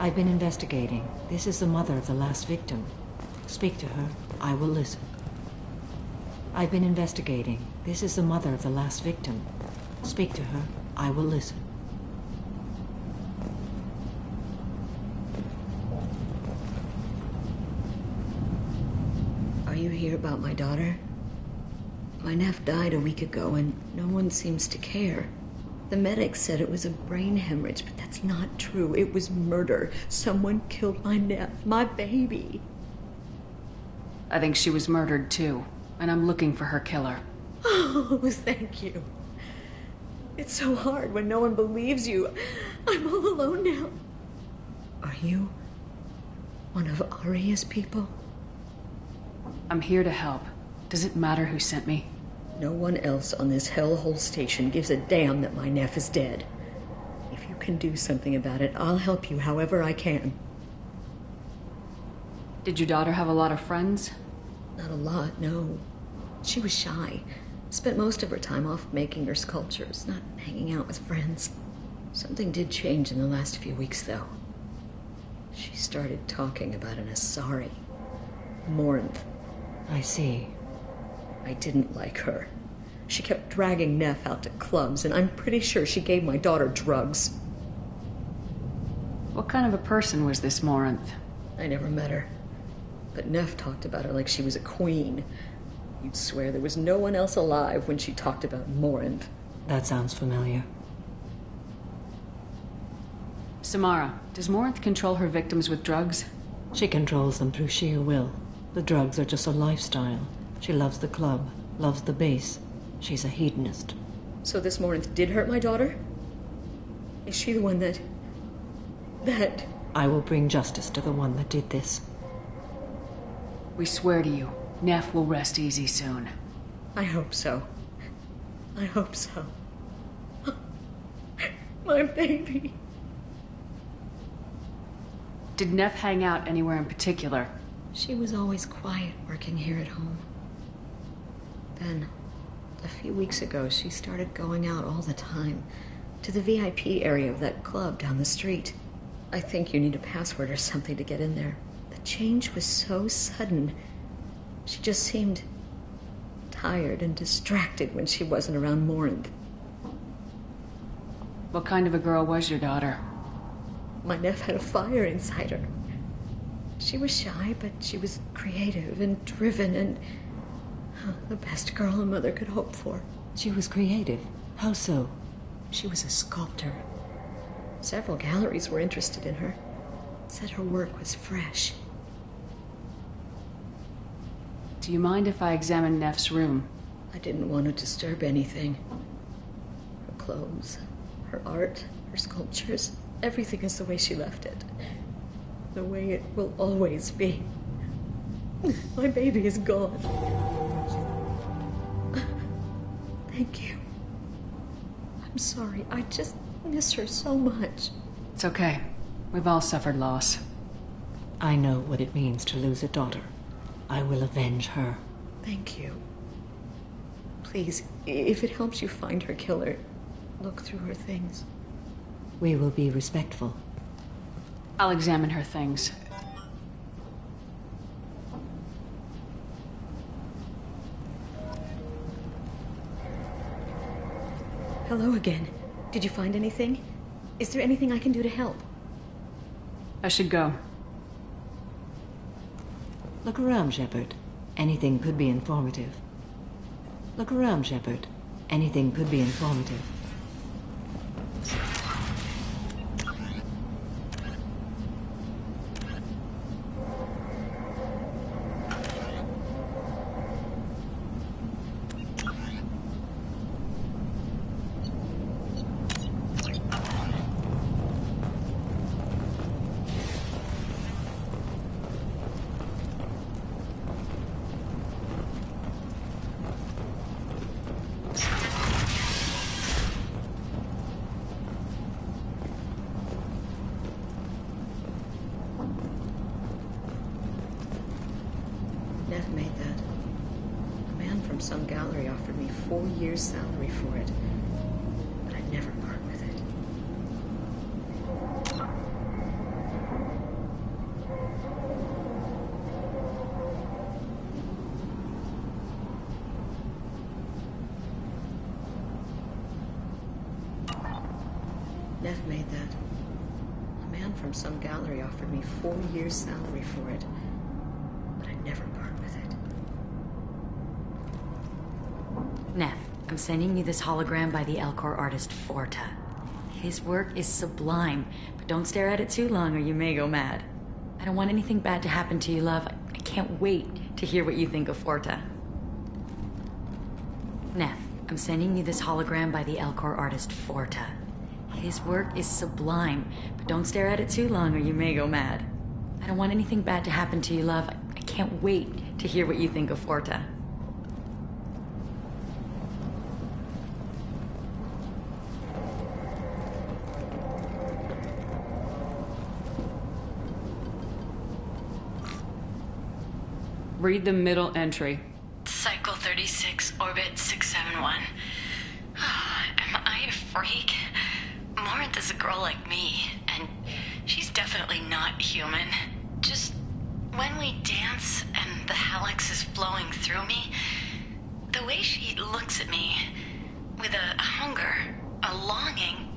I've been investigating. This is the mother of the last victim. Speak to her. I will listen. I've been investigating. This is the mother of the last victim. Speak to her. I will listen. Are you here about my daughter? My nephew died a week ago and no one seems to care. The medics said it was a brain hemorrhage, but that's not true. It was murder. Someone killed my nephew, my baby. I think she was murdered too, and I'm looking for her killer. Oh, thank you. It's so hard when no one believes you. I'm all alone now. Are you one of Aria's people? I'm here to help. Does it matter who sent me? No one else on this hellhole station gives a damn that my nephew is dead. If you can do something about it, I'll help you however I can. Did your daughter have a lot of friends? Not a lot, no. She was shy. Spent most of her time off making her sculptures, not hanging out with friends. Something did change in the last few weeks, though. She started talking about an Asari. Morinth. I see. I didn't like her. She kept dragging Neff out to clubs, and I'm pretty sure she gave my daughter drugs. What kind of a person was this Morinth? I never met her. But Neff talked about her like she was a queen. You'd swear there was no one else alive when she talked about Morinth. That sounds familiar. Samara, does Morinth control her victims with drugs? She controls them through sheer will. The drugs are just a lifestyle. She loves the club, loves the base. She's a hedonist. So this Morinth did hurt my daughter? Is she the one that... I will bring justice to the one that did this. We swear to you, Neff will rest easy soon. I hope so. I hope so. My baby. Did Neff hang out anywhere in particular? She was always quiet working here at home. Then, a few weeks ago, she started going out all the time to the VIP area of that club down the street. I think you need a password or something to get in there. The change was so sudden. She just seemed tired and distracted when she wasn't around Morinth. What kind of a girl was your daughter? My nephew had a fire inside her. She was shy, but she was creative and driven and the best girl a mother could hope for. She was creative. How so? She was a sculptor. Several galleries were interested in her. Said her work was fresh. Do you mind if I examine Neff's room? I didn't want to disturb anything. Her clothes, her art, her sculptures, everything is the way she left it. The way it will always be. My baby is gone. Thank you. I'm sorry. I just miss her so much. It's okay. We've all suffered loss. I know what it means to lose a daughter. I will avenge her. Thank you. Please, if it helps you find her killer, look through her things. We will be respectful. I'll examine her things. Hello again. Did you find anything? Is there anything I can do to help? I should go. Look around, Shepard. Anything could be informative. Look around, Shepard. Anything could be informative. offered me 4 years' salary for it, but I'd never part with it. Neff made that. A man from some gallery offered me 4 years' salary for it, but I'd never part with it. Neff, I'm sending you this hologram by the Elcor artist Forta. His work is sublime, but don't stare at it too long or you may go mad. I don't want anything bad to happen to you, love. I can't wait to hear what you think of Forta. Neff, I'm sending you this hologram by the Elcor artist Forta. His work is sublime, but don't stare at it too long or you may go mad. I don't want anything bad to happen to you, love. I can't wait to hear what you think of Forta. Read the middle entry. Cycle 36, orbit 671. Am I a freak? Morinth is a girl like me, and she's definitely not human. Just when we dance and the Hallex is flowing through me, the way she looks at me, with a hunger, a longing,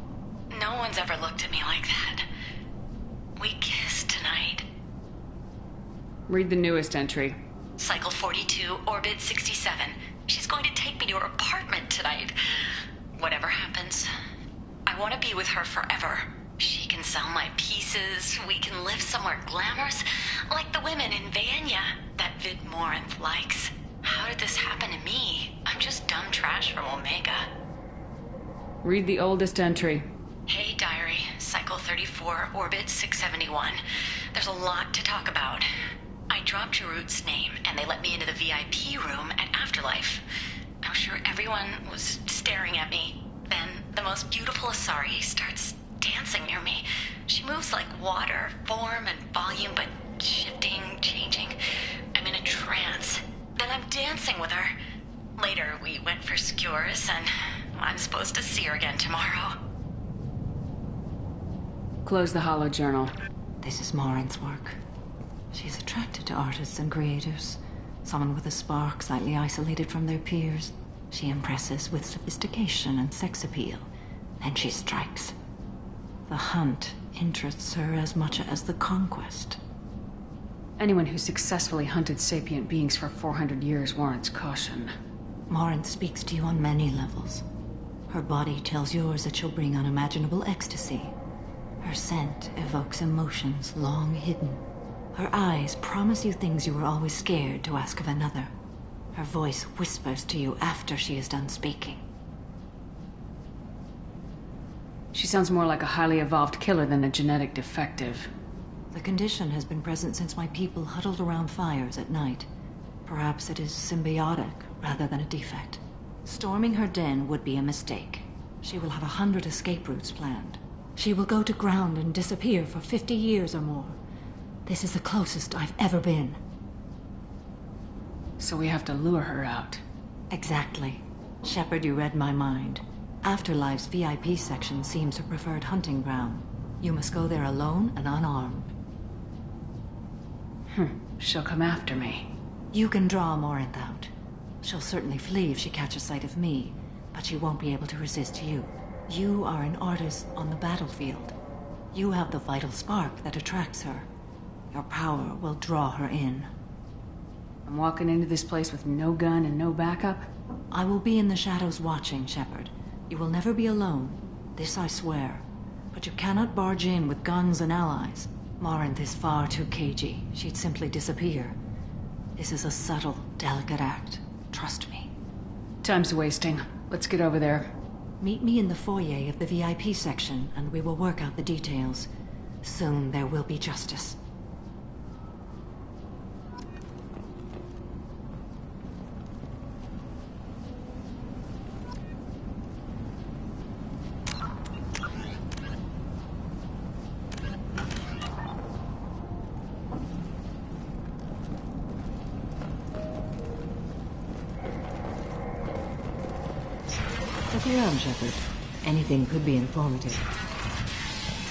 no one's ever looked at me like that. We kissed tonight. Read the newest entry. Cycle 42, orbit 67. She's going to take me to her apartment tonight. Whatever happens, I want to be with her forever. She can sell my pieces. We can live somewhere glamorous, like the women in Vanya that Vid Morinth likes. How did this happen to me? I'm just dumb trash from Omega. Read the oldest entry. Hey, diary. Cycle 34, orbit 671. There's a lot to talk about. I dropped Jarut's name, and they let me into the VIP room at Afterlife. I'm sure everyone was staring at me. Then the most beautiful Asari starts dancing near me. She moves like water, form and volume, but shifting, changing. I'm in a trance. Then I'm dancing with her. Later, we went for skewers, and I'm supposed to see her again tomorrow. Close the holo journal. This is Morinth's work. She's attracted to artists and creators. Someone with a spark, slightly isolated from their peers. She impresses with sophistication and sex appeal. Then she strikes. The hunt interests her as much as the conquest. Anyone who successfully hunted sapient beings for 400 years warrants caution. Morinth speaks to you on many levels. Her body tells yours that she'll bring unimaginable ecstasy. Her scent evokes emotions long hidden. Her eyes promise you things you were always scared to ask of another. Her voice whispers to you after she is done speaking. She sounds more like a highly evolved killer than a genetic defective. The condition has been present since my people huddled around fires at night. Perhaps it is symbiotic rather than a defect. Storming her den would be a mistake. She will have 100 escape routes planned. She will go to ground and disappear for 50 years or more. This is the closest I've ever been. So we have to lure her out. Exactly. Shepard, you read my mind. Afterlife's VIP section seems her preferred hunting ground. You must go there alone and unarmed. She'll come after me. You can draw Morinth out. She'll certainly flee if she catches sight of me, but she won't be able to resist you. You are an artist on the battlefield. You have the vital spark that attracts her. Your power will draw her in. I'm walking into this place with no gun and no backup? I will be in the shadows watching, Shepard. You will never be alone. This I swear. But you cannot barge in with guns and allies. Morinth is far too cagey. She'd simply disappear. This is a subtle, delicate act. Trust me. Time's wasting. Let's get over there. Meet me in the foyer of the VIP section, and we will work out the details. Soon there will be justice. Look around, Shepard. Anything could be informative.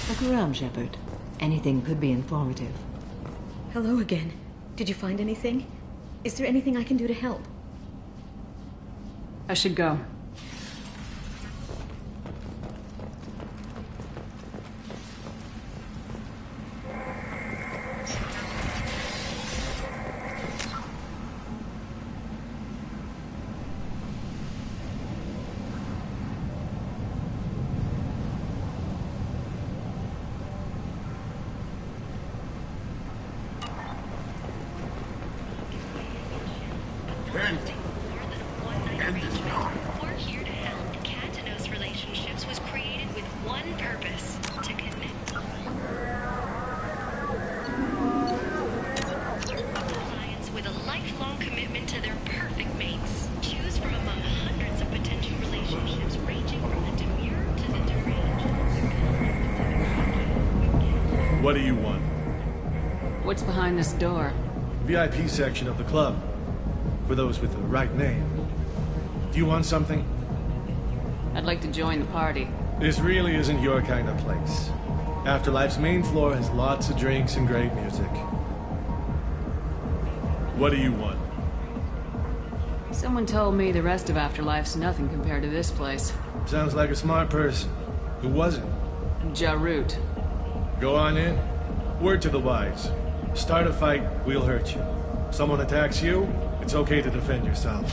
Look around, Shepard. Anything could be informative. Hello again. Did you find anything? Is there anything I can do to help? I should go. We're here to help. Katanos Relationships was created with one purpose: to connect. Clients with a lifelong commitment to their perfect mates. Choose from among hundreds of potential relationships ranging from the demure to the deranged. What do you want? What's behind this door? VIP section of the club. For those with the right name. Do you want something? I'd like to join the party. This really isn't your kind of place. Afterlife's main floor has lots of drinks and great music. What do you want? Someone told me the rest of Afterlife's nothing compared to this place. Sounds like a smart person. Who was it? Jarut. Go on in. Word to the wise. Start a fight, we'll hurt you. Someone attacks you, it's okay to defend yourself.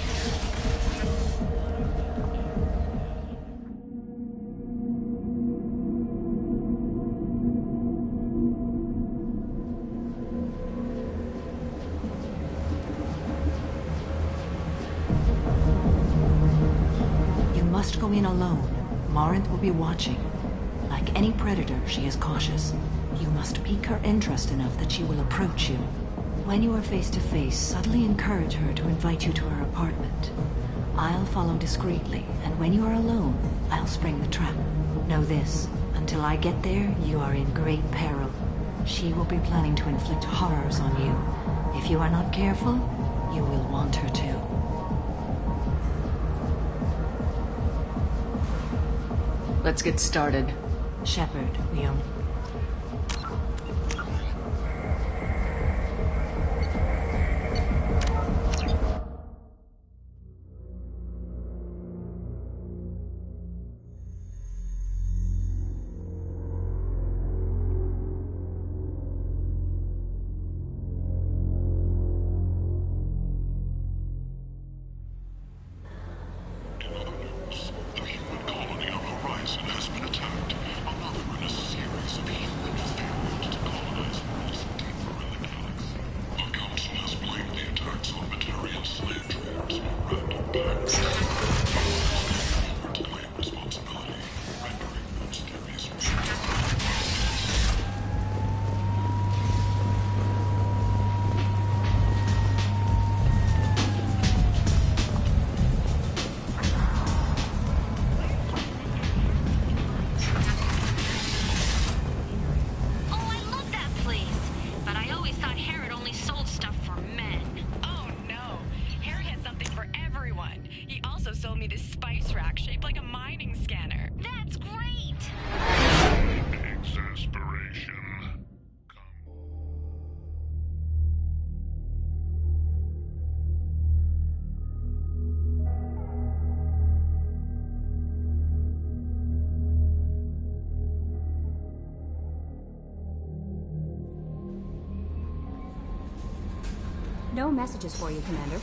You must go in alone. Morinth will be watching. Like any predator, she is cautious. You must pique her interest enough that she will approach you. When you are face to face, subtly encourage her to invite you to her apartment. I'll follow discreetly, and when you are alone, I'll spring the trap. Know this, until I get there, you are in great peril. She will be planning to inflict horrors on you. If you are not careful, you will want her to. Let's get started. Shepard, William. No messages for you, Commander.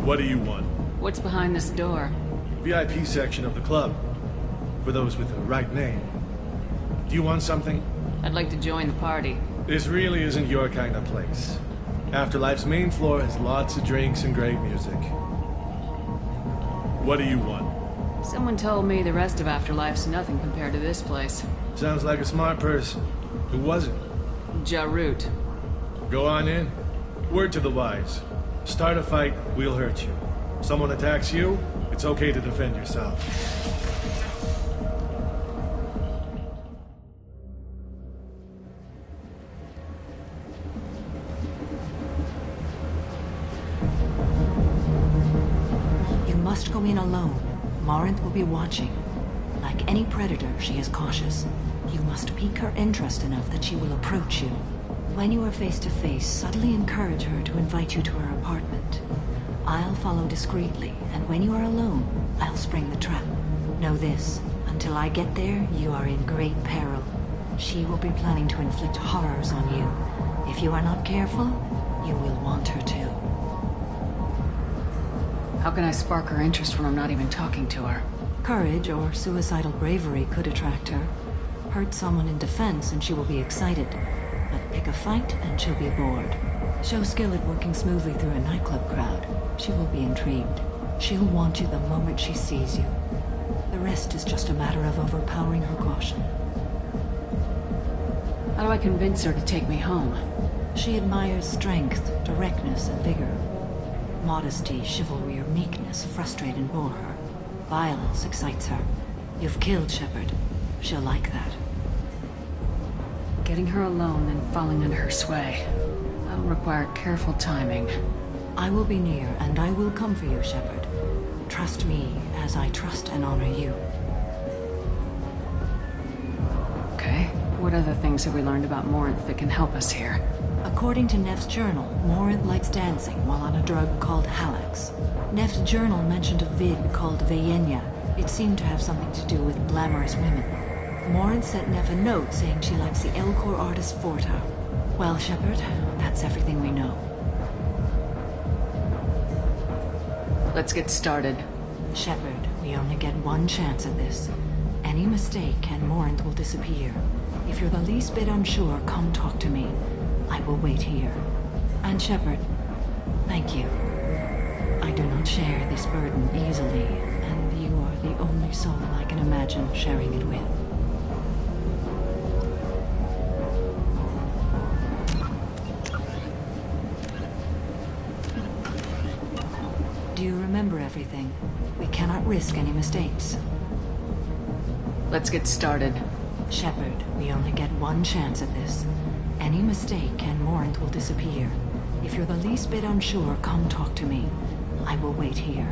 What do you want? What's behind this door? VIP section of the club. For those with the right name. Do you want something? I'd like to join the party. This really isn't your kind of place. Afterlife's main floor has lots of drinks and great music. What do you want? Someone told me the rest of Afterlife's nothing compared to this place. Sounds like a smart person. Who was it? Jarut. Go on in. Word to the wise. Start a fight, we'll hurt you. Someone attacks you, it's okay to defend yourself. You must go in alone. Morinth will be watching. Like any predator, she is cautious. You must pique her interest enough that she will approach you. When you are face to face, subtly encourage her to invite you to her apartment. I'll follow discreetly, and when you are alone, I'll spring the trap. Know this, until I get there, you are in great peril. She will be planning to inflict horrors on you. If you are not careful, you will want her to. How can I spark her interest when I'm not even talking to her? Courage or suicidal bravery could attract her. Hurt someone in defense and she will be excited. But pick a fight and she'll be bored. Show skill at working smoothly through a nightclub crowd. She will be intrigued. She'll want you the moment she sees you. The rest is just a matter of overpowering her caution. How do I convince her to take me home? She admires strength, directness, and vigor. Modesty, chivalry, or meekness frustrate and bore her. Violence excites her. You've killed Shepard. She'll like that. Getting her alone, then falling under her sway. That'll require careful timing. I will be near, and I will come for you, Shepard. Trust me, as I trust and honor you. Okay. What other things have we learned about Morinth that can help us here? According to Neff's journal, Morinth likes dancing while on a drug called Halax. Neff's journal mentioned a vid called Vayenya. It seemed to have something to do with glamorous women. Morinth sent Neff a note saying she likes the Elcor artist Forta. Well, Shepard, that's everything we know. Let's get started. Shepard, we only get one chance at this. Any mistake and Morinth will disappear. If you're the least bit unsure, come talk to me. I will wait here. And Shepard, thank you. I do not share this burden easily, and you are the only soul I can imagine sharing it with. Do you remember everything? We cannot risk any mistakes. Let's get started. Shepard, we only get one chance at this. Any mistake and Morinth will disappear. If you're the least bit unsure, come talk to me. I will wait here.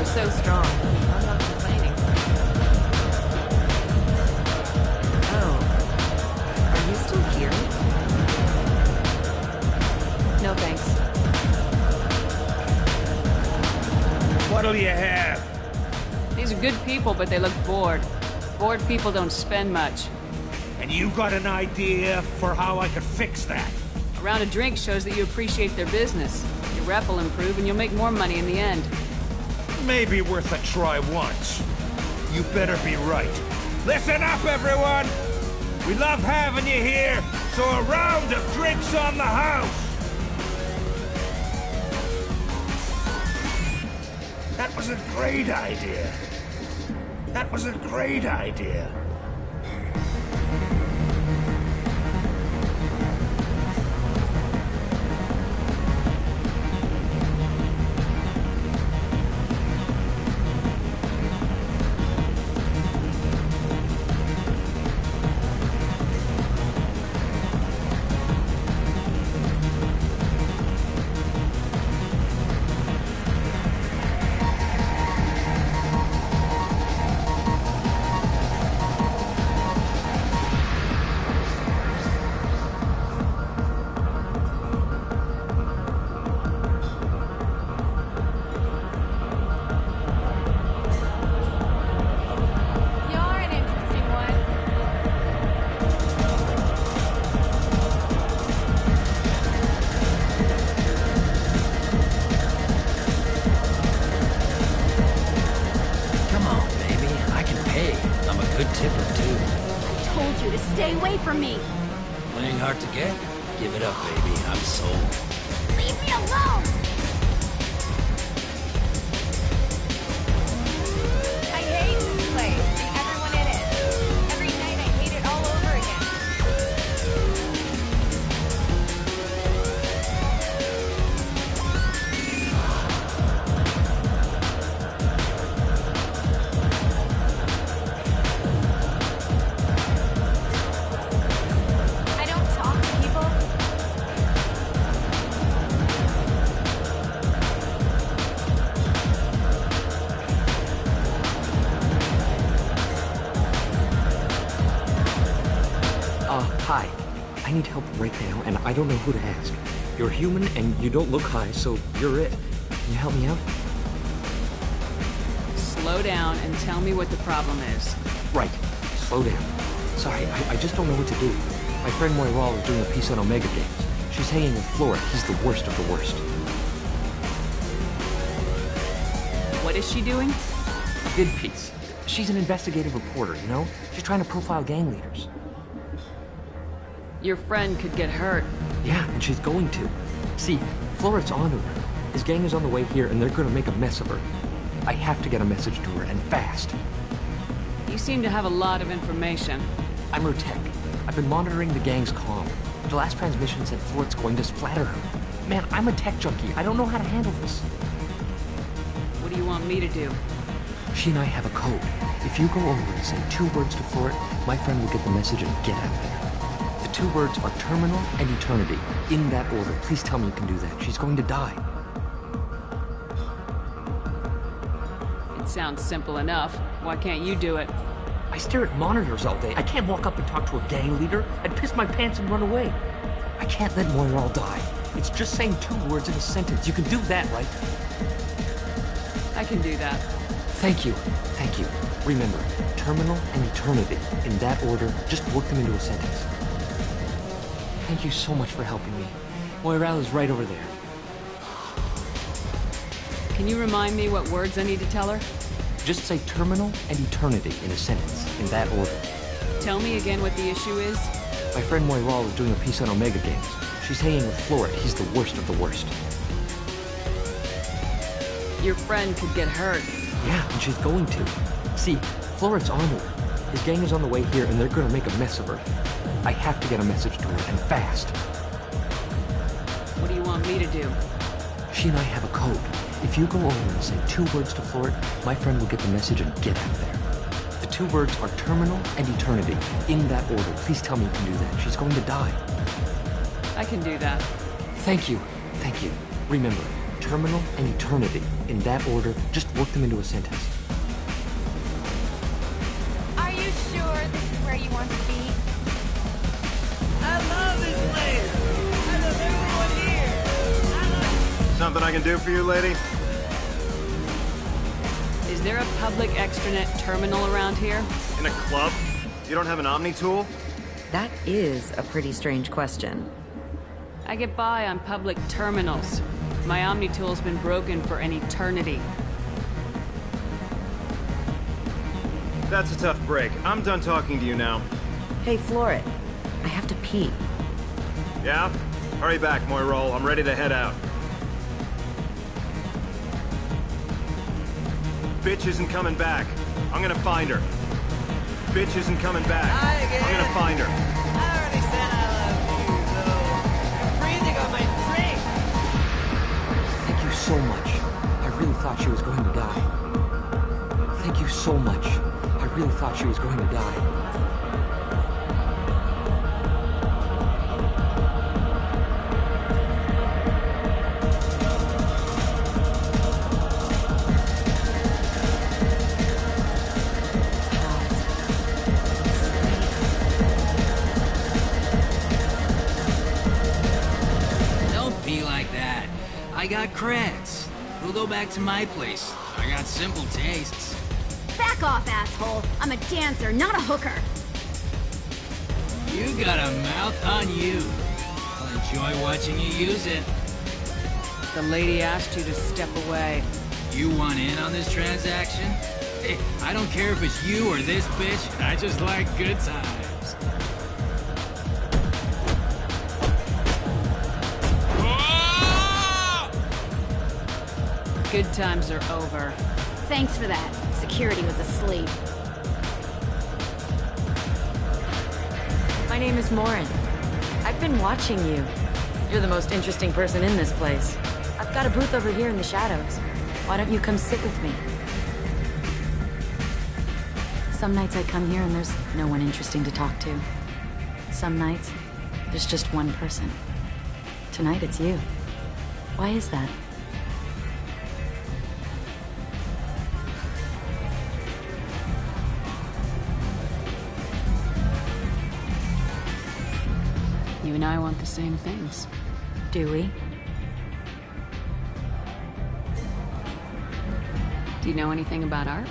So strong. I'm not complaining. Oh. Are you still here? No thanks. What'll you have? These are good people, but they look bored. Bored people don't spend much. And you got an idea for how I could fix that? A round of drinks shows that you appreciate their business. Your rep will improve and you'll make more money in the end. may be worth a try once. You better be right. Listen up, everyone! We love having you here, so a round of drinks on the house! That was a great idea. That was a great idea. Stay away from me! Playing hard to get? Give it up, baby. I'm sold. Leave me alone! I hate this place and everyone in it. Every night I hate it all over again. I don't talk to people. Hi. I need help right now, and I don't know who to ask. You're human, and you don't look high, so you're it. Can you help me out? Slow down and tell me what the problem is. Right. Slow down. Sorry, I just don't know what to do. My friend Moiral is doing a piece on Omega Games. She's hanging with Florid. He's the worst of the worst. What is she doing? A vid piece. She's an investigative reporter, you know? She's trying to profile gang leaders. Your friend could get hurt. Yeah, and she's going to. See, Florid's onto her. His gang is on the way here, and they're gonna make a mess of her. I have to get a message to her, and fast. You seem to have a lot of information. I'm her tech. I've been monitoring the gang's comm. The last transmission said Florid's going to splatter her. Man, I'm a tech junkie. I don't know how to handle this. What do you want me to do? She and I have a code. If you go over and say 2 words to Florid, my friend will get the message and get out of there. The 2 words are terminal and eternity. In that order. Please tell me you can do that. She's going to die. It sounds simple enough. Why can't you do it? I stare at monitors all day. I can't walk up and talk to a gang leader. I'd piss my pants and run away. I can't let Moiral die. It's just saying 2 words in a sentence. You can do that, right? I can do that. Thank you. Thank you. Remember, terminal and eternity. In that order, just work them into a sentence. Thank you so much for helping me. Moiral is right over there. Can you remind me what words I need to tell her? Just say terminal and eternity in a sentence, in that order. Tell me again what the issue is. My friend Moiral is doing a piece on Omega Games. She's hanging with Florid. He's the worst of the worst. Your friend could get hurt. Yeah, and she's going to. See, Florid's onto her. His gang is on the way here, and they're gonna make a mess of her. I have to get a message to her, and fast. What do you want me to do? She and I have a code. If you go over and say 2 words to Florid, my friend will get the message and get out of there. The 2 words are terminal and eternity. In that order. Please tell me you can do that. She's going to die. I can do that. Thank you. Thank you. Remember, terminal and eternity. In that order, just work them into a sentence. Are you sure this is where you want to be? I love this place! I love everyone here! Something I can do for you, lady? Is there a public extranet terminal around here? In a club? You don't have an Omni tool? That is a pretty strange question. I get by on public terminals. My Omni tool's been broken for an eternity. That's a tough break. I'm done talking to you now. Hey, Floret. I have to pee. Yeah? Hurry back, Moirol. I'm ready to head out. Bitch isn't coming back. I'm gonna find her. Bitch isn't coming back. I'm gonna find her. I already said I love you, though. You're breathing on my drink! Thank you so much. I really thought she was going to die. Thank you so much. I really thought she was going to die. I got creds. We'll go back to my place. I got simple tastes. Back off, asshole. I'm a dancer, not a hooker. You got a mouth on you. I'll enjoy watching you use it. The lady asked you to step away. You want in on this transaction? Hey, I don't care if it's you or this bitch. I just like good times. Good times are over. Thanks for that. Security was asleep. My name is Morin. I've been watching you. You're the most interesting person in this place. I've got a booth over here in the shadows. Why don't you come sit with me? Some nights I come here and there's no one interesting to talk to. Some nights, there's just one person. Tonight it's you. Why is that? You and I want the same things. Do we? Do you know anything about art?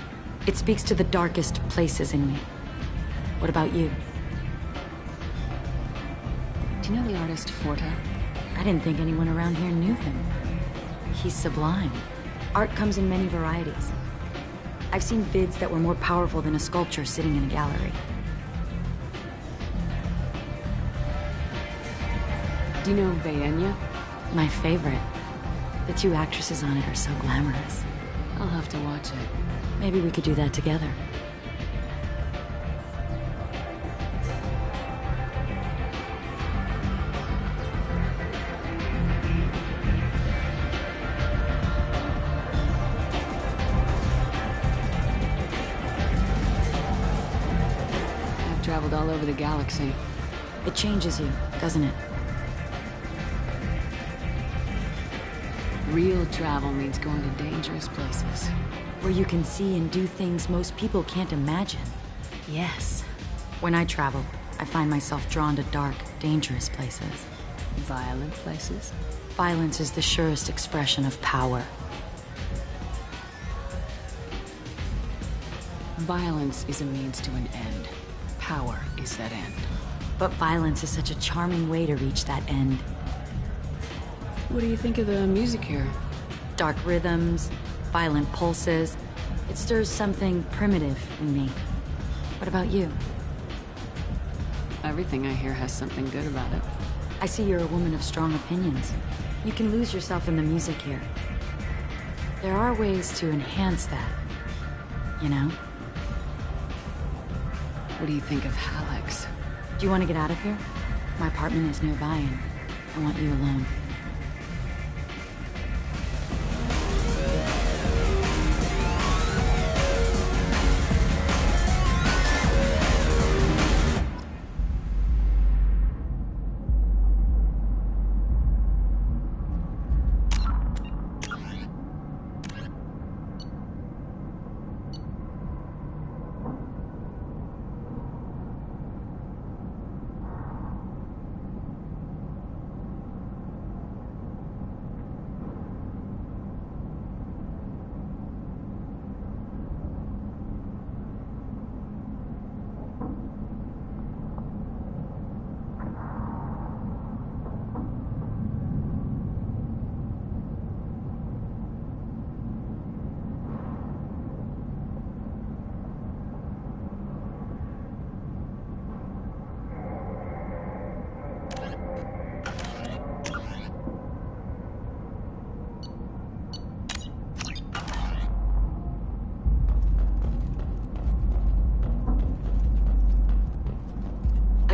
It speaks to the darkest places in me. What about you? Do you know the artist Forta? I didn't think anyone around here knew him. He's sublime. Art comes in many varieties. I've seen vids that were more powerful than a sculpture sitting in a gallery. Do you know Vaenya? My favorite. The two actresses on it are so glamorous. I'll have to watch it. Maybe we could do that together. I've traveled all over the galaxy. It changes you, doesn't it? Real travel means going to dangerous places. Where you can see and do things most people can't imagine. Yes. When I travel, I find myself drawn to dark, dangerous places. Violent places? Violence is the surest expression of power. Violence is a means to an end. Power is that end. But violence is such a charming way to reach that end. What do you think of the music here? Dark rhythms, violent pulses. It stirs something primitive in me. What about you? Everything I hear has something good about it. I see you're a woman of strong opinions. You can lose yourself in the music here. There are ways to enhance that, you know? What do you think of Hallex? Do you want to get out of here? My apartment is nearby and I want you alone.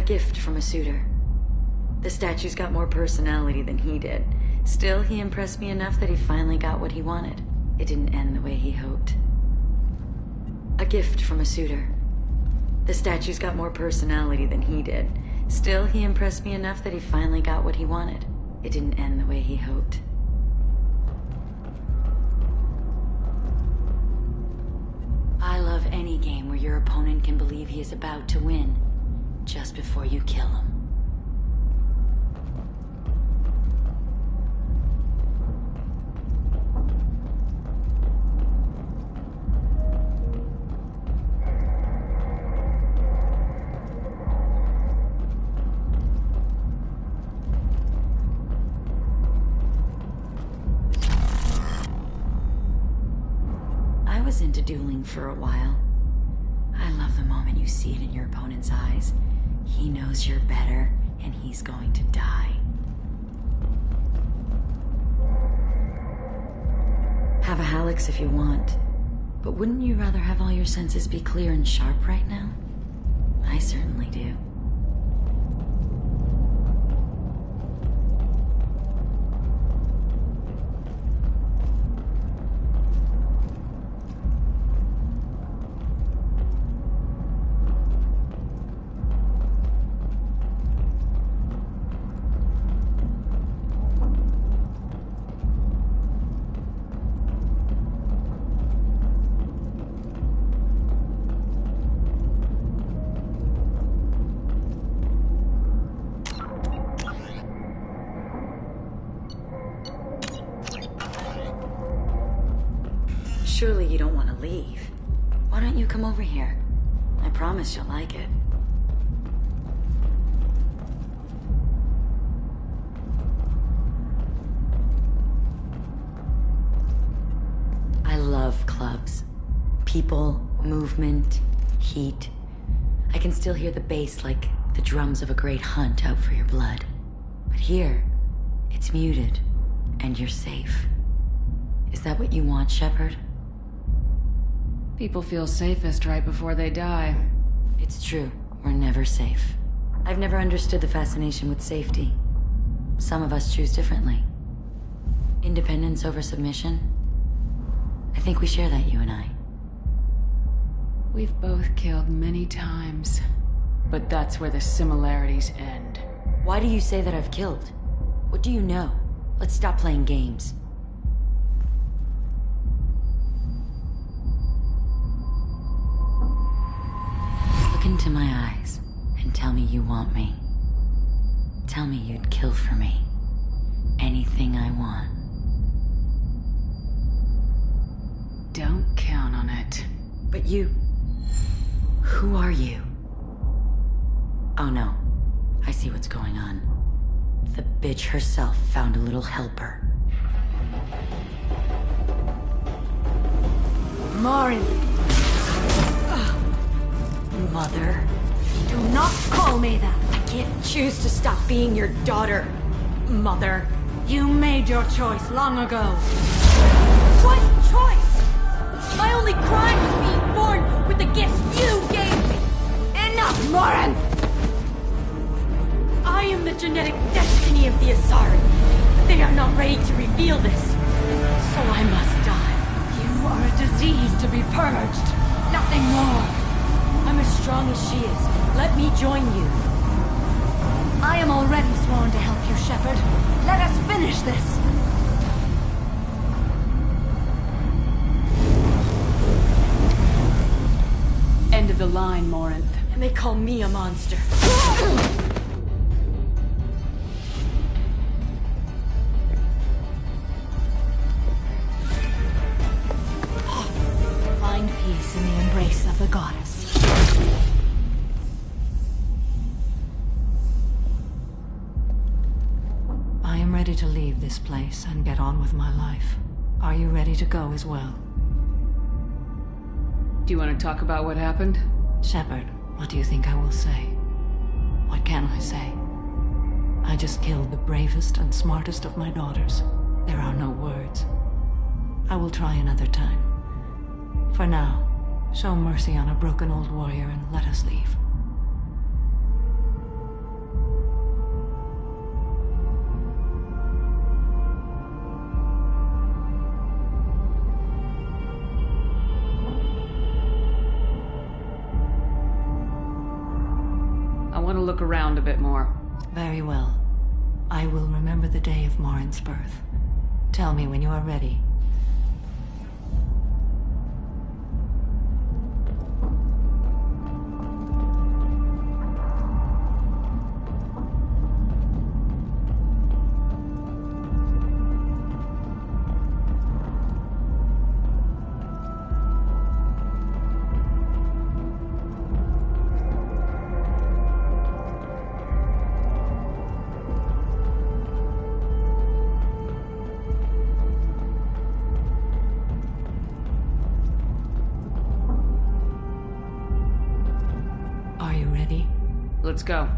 gift from a suitor. The statue's got more personality than he did. Still, he impressed me enough that he finally got what he wanted. It didn't end the way he hoped. A gift from a suitor. The statue's got more personality than he did. Still, he impressed me enough that he finally got what he wanted. It didn't end the way he hoped. I love any game where your opponent can believe he is about to win, just before you kill him. I was into dueling for a while. I love the moment you see it in your opponent's eyes. He knows you're better, and he's going to die. Have a Hallex if you want, but wouldn't you rather have all your senses be clear and sharp right now? I certainly do. Surely you don't want to leave. Why don't you come over here? I promise you'll like it. I love clubs. People, movement, heat. I can still hear the bass like the drums of a great hunt out for your blood. But here, it's muted, and you're safe. Is that what you want, Shepard? People feel safest right before they die. It's true. We're never safe. I've never understood the fascination with safety. Some of us choose differently. Independence over submission? I think we share that, you and I. We've both killed many times, but that's where the similarities end. Why do you say that I've killed? What do you know? Let's stop playing games. Into my eyes and tell me you want me. Tell me you'd kill for me. Anything I want. Don't count on it. But you... Who are you? Oh no. I see what's going on. The bitch herself found a little helper. Morin! Mother. Do not call me that! I can't choose to stop being your daughter, Mother. You made your choice long ago. What choice? My only crime was being born with the gifts you gave me! Enough, Morin! I am the genetic destiny of the Asari. They are not ready to reveal this. So I must die. You are a disease to be purged. Nothing more. I'm as strong as she is. Let me join you. I am already sworn to help you, Shepard. Let us finish this. End of the line, Morinth. And they call me a monster. Find peace in the embrace of the goddess. I am ready to leave this place and get on with my life. Are you ready to go as well? Do you want to talk about what happened? Shepard, what do you think I will say? What can I say? I just killed the bravest and smartest of my daughters. There are no words. I will try another time. For now, show mercy on a broken old warrior and let us leave. want to look around a bit more. Very well. I will remember the day of Morin's birth. Tell me when you are ready. Let's go.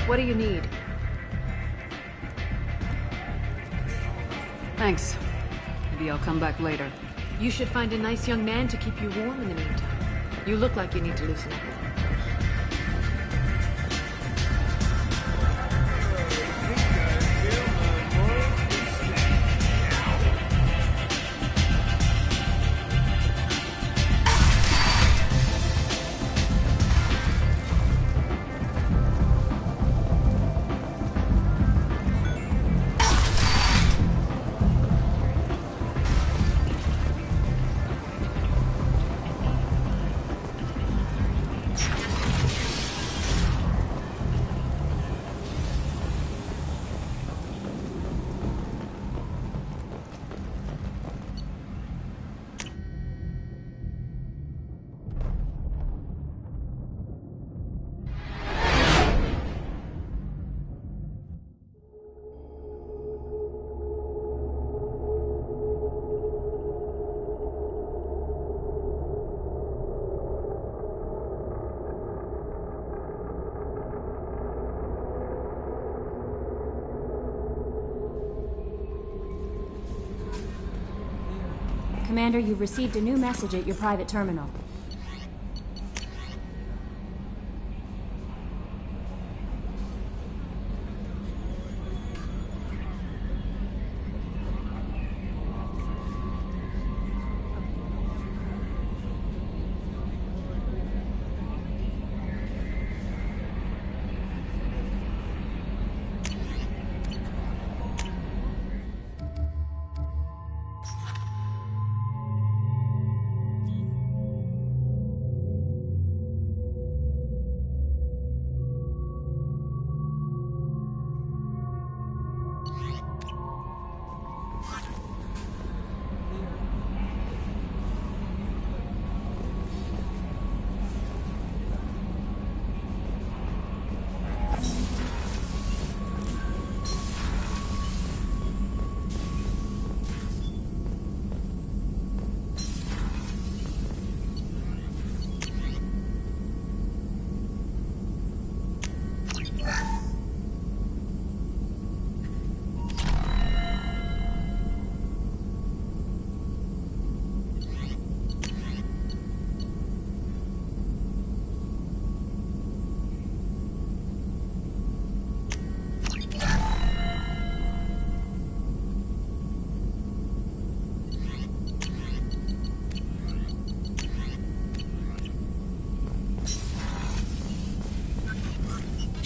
What do you need? Thanks. Maybe I'll come back later. You should find a nice young man to keep you warm in the meantime. You look like you need to loosen up. Commander, you've received a new message at your private terminal.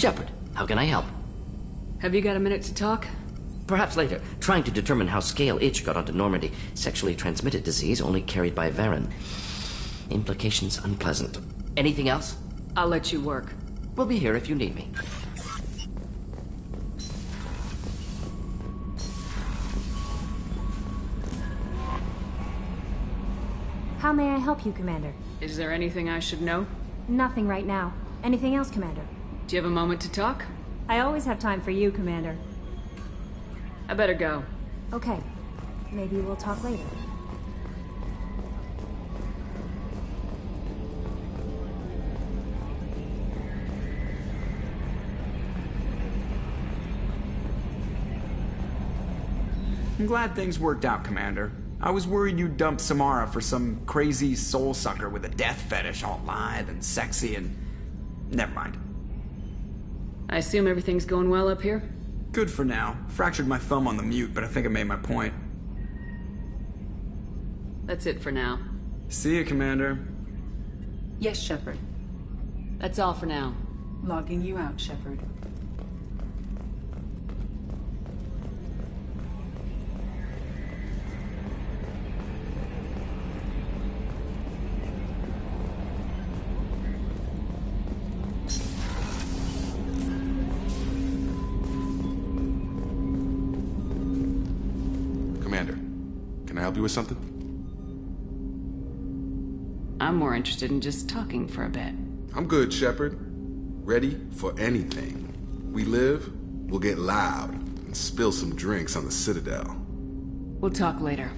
Shepard, how can I help? Have you got a minute to talk? Perhaps later. Trying to determine how Scale Itch got onto Normandy. Sexually transmitted disease only carried by Varen. Implications unpleasant. Anything else? I'll let you work. We'll be here if you need me. How may I help you, Commander? Is there anything I should know? Nothing right now. Anything else, Commander? Do you have a moment to talk? I always have time for you, Commander. I better go. Okay. Maybe we'll talk later. I'm glad things worked out, Commander. I was worried you'd dump Samara for some crazy soul sucker with a death fetish all lithe and sexy and... Never mind. I assume everything's going well up here? Good for now. Fractured my thumb on the mute, but I think I made my point. That's it for now. See you, Commander. Yes, Shepard. That's all for now. Logging you out, Shepard. Help you with something? I'm more interested in just talking for a bit. I'm good, Shepard. Ready for anything. We live, we'll get loud, and spill some drinks on the Citadel. We'll talk later.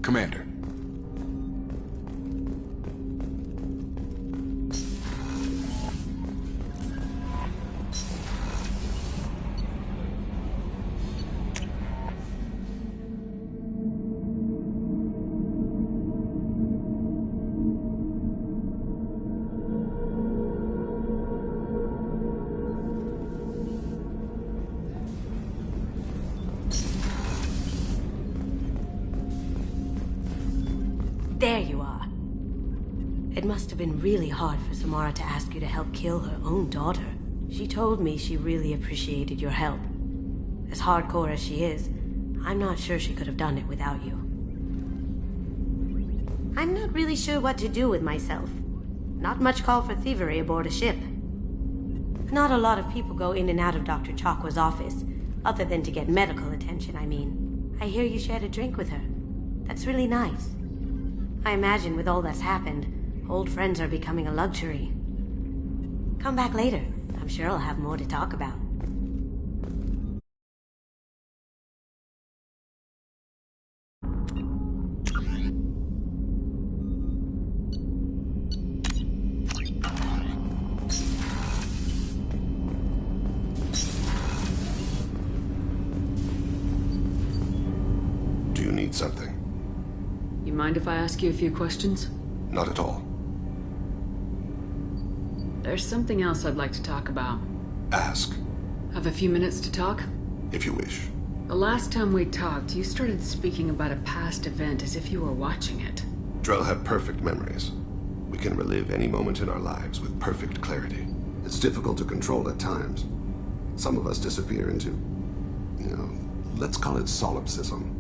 Commander. There you are. It must have been really hard for Samara to ask you to help kill her own daughter. She told me she really appreciated your help. As hardcore as she is, I'm not sure she could have done it without you. I'm not really sure what to do with myself. Not much call for thievery aboard a ship. Not a lot of people go in and out of Dr. Chakwa's office, other than to get medical attention, I mean. I hear you shared a drink with her. That's really nice. I imagine with all that's happened, old friends are becoming a luxury. Come back later. I'm sure I'll have more to talk about. Do you need something? You mind if I ask you a few questions? Not at all. There's something else I'd like to talk about. Ask. Have a few minutes to talk? If you wish. The last time we talked, you started speaking about a past event as if you were watching it. Drell have perfect memories. We can relive any moment in our lives with perfect clarity. It's difficult to control at times. Some of us disappear into, let's call it solipsism.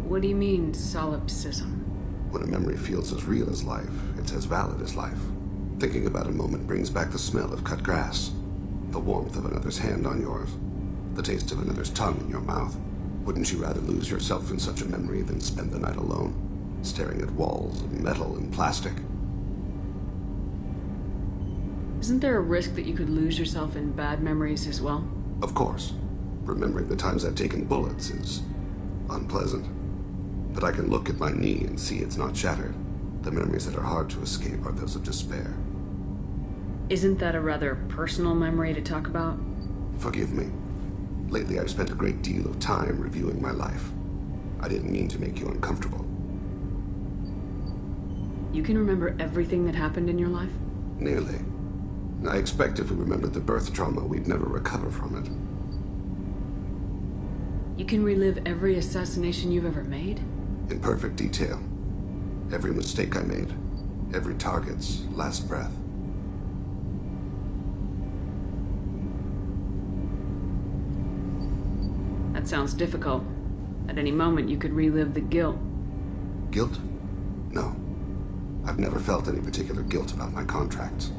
What do you mean, solipsism? When a memory feels as real as life, it's as valid as life. Thinking about a moment brings back the smell of cut grass, the warmth of another's hand on yours, the taste of another's tongue in your mouth. Wouldn't you rather lose yourself in such a memory than spend the night alone, staring at walls of metal and plastic? Isn't there a risk that you could lose yourself in bad memories as well? Of course. Remembering the times I've taken bullets is unpleasant. But I can look at my knee and see it's not shattered. The memories that are hard to escape are those of despair. Isn't that a rather personal memory to talk about? Forgive me. Lately I've spent a great deal of time reviewing my life. I didn't mean to make you uncomfortable. You can remember everything that happened in your life? Nearly. I expect if we remembered the birth trauma, we'd never recover from it. You can relive every assassination you've ever made? In perfect detail. Every mistake I made. Every target's last breath. That sounds difficult. At any moment, you could relive the guilt. Guilt? No. I've never felt any particular guilt about my contracts.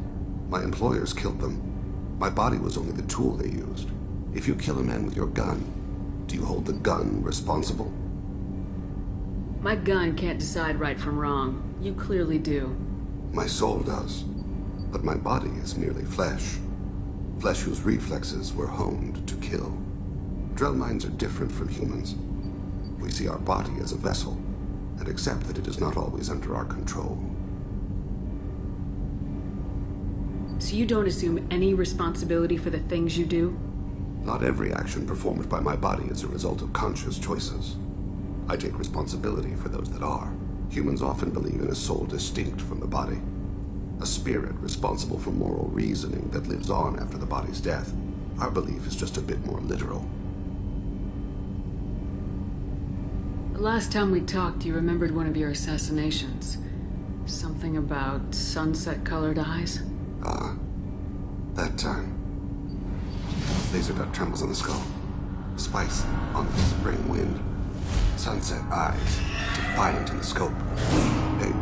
My employers killed them. My body was only the tool they used. If you kill a man with your gun, do you hold the gun responsible? My gun can't decide right from wrong. You clearly do. My soul does. But my body is merely flesh. Flesh whose reflexes were honed to kill. Drell minds are different from humans. We see our body as a vessel, and accept that it is not always under our control. So you don't assume any responsibility for the things you do? Not every action performed by my body is a result of conscious choices. I take responsibility for those that are. Humans often believe in a soul distinct from the body. A spirit responsible for moral reasoning that lives on after the body's death. Our belief is just a bit more literal. The last time we talked, you remembered one of your assassinations. Something about sunset-colored eyes? That time. Laser dot trembles on the skull. Spice on the spring wind. Sunset eyes, defiant in the scope. A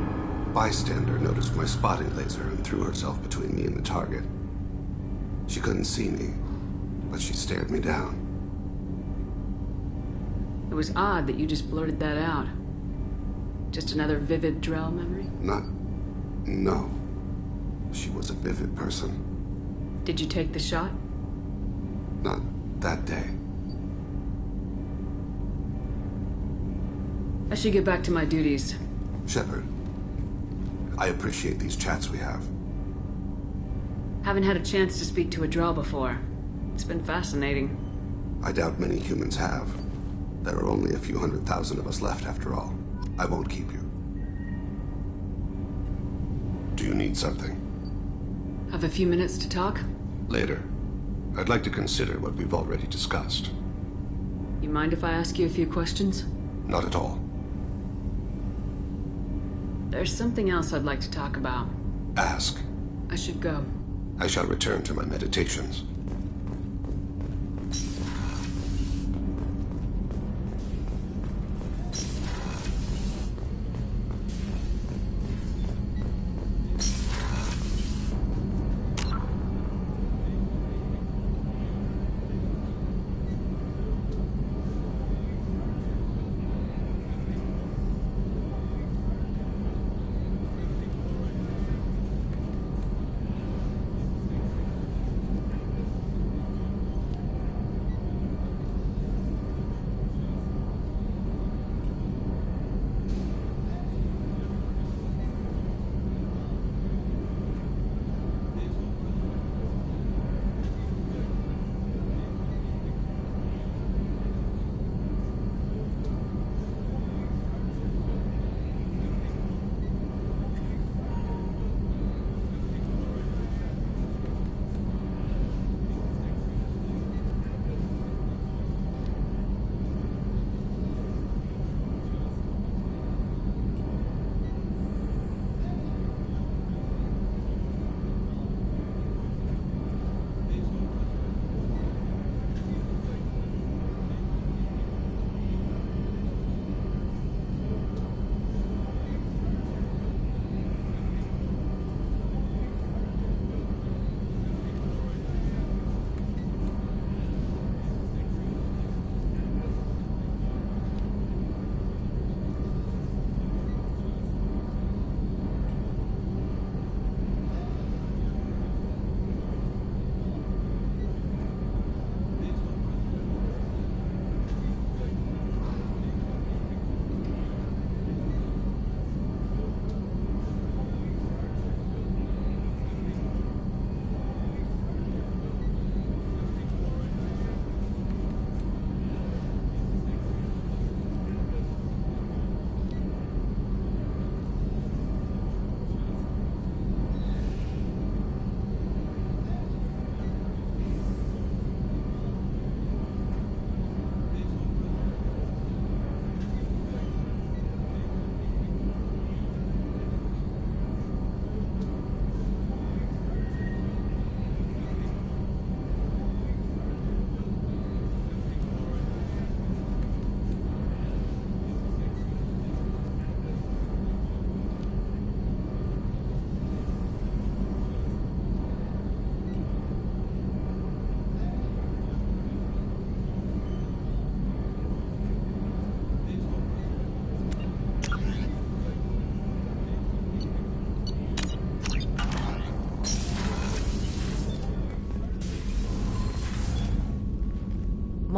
bystander noticed my spotting laser and threw herself between me and the target. She couldn't see me, but she stared me down. It was odd that you just blurted that out. Just another vivid Drell memory? No. She was a vivid person. Did you take the shot? Not that day. I should get back to my duties. Shepard, I appreciate these chats we have. Haven't had a chance to speak to a Drell before. It's been fascinating. I doubt many humans have. There are only a few 100,000 of us left after all. I won't keep you. Do you need something? Have a few minutes to talk? Later. I'd like to consider what we've already discussed. You mind if I ask you a few questions? Not at all. There's something else I'd like to talk about. Ask. I should go. I shall return to my meditations.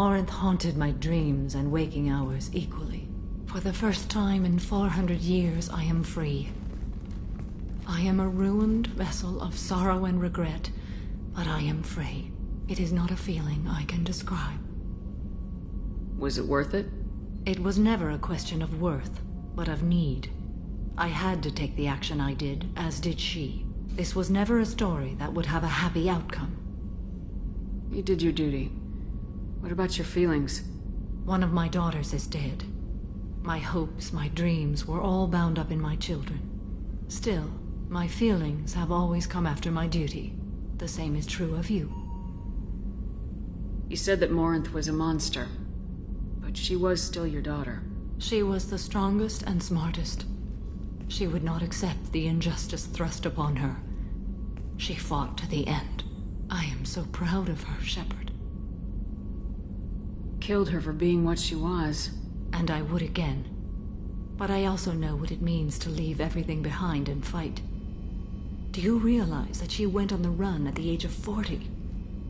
Morinth haunted my dreams and waking hours equally. For the first time in 400 years, I am free. I am a ruined vessel of sorrow and regret, but I am free. It is not a feeling I can describe. Was it worth it? It was never a question of worth, but of need. I had to take the action I did, as did she. This was never a story that would have a happy outcome. You did your duty. What about your feelings? One of my daughters is dead. My hopes, my dreams were all bound up in my children. Still, my feelings have always come after my duty. The same is true of you. You said that Morinth was a monster, but she was still your daughter. She was the strongest and smartest. She would not accept the injustice thrust upon her. She fought to the end. I am so proud of her, Shepard. Killed her for being what she was. And I would again. But I also know what it means to leave everything behind and fight. Do you realize that she went on the run at the age of 40?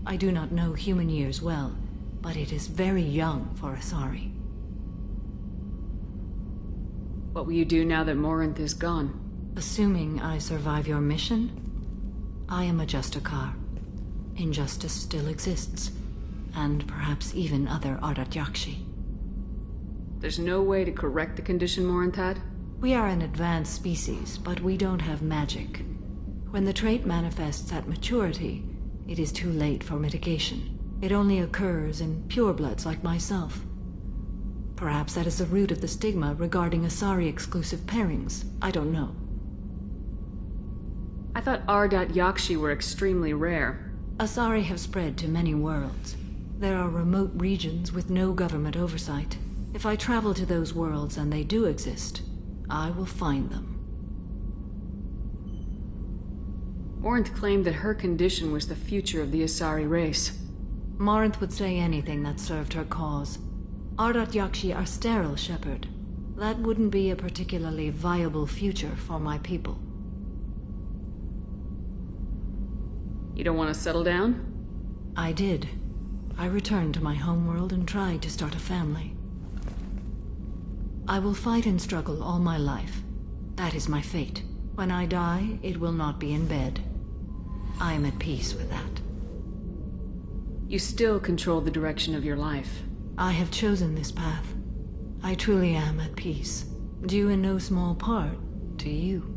I do not know human years well, but it is very young for Asari. What will you do now that Morinth is gone? Assuming I survive your mission, I am a Justikar. Injustice still exists, and perhaps even other Ardat-Yakshi. There's no way to correct the condition Morinth had? We are an advanced species, but we don't have magic. When the trait manifests at maturity, it is too late for mitigation. It only occurs in purebloods like myself. Perhaps that is the root of the stigma regarding Asari-exclusive pairings. I don't know. I thought Ardat-Yakshi were extremely rare. Asari have spread to many worlds. There are remote regions with no government oversight. If I travel to those worlds and they do exist, I will find them. Morinth claimed that her condition was the future of the Asari race. Morinth would say anything that served her cause. Ardat-Yakshi are sterile, Shepard. That wouldn't be a particularly viable future for my people. You don't want to settle down? I did. I returned to my homeworld and tried to start a family. I will fight and struggle all my life. That is my fate. When I die, it will not be in bed. I am at peace with that. You still control the direction of your life. I have chosen this path. I truly am at peace, due in no small part to you.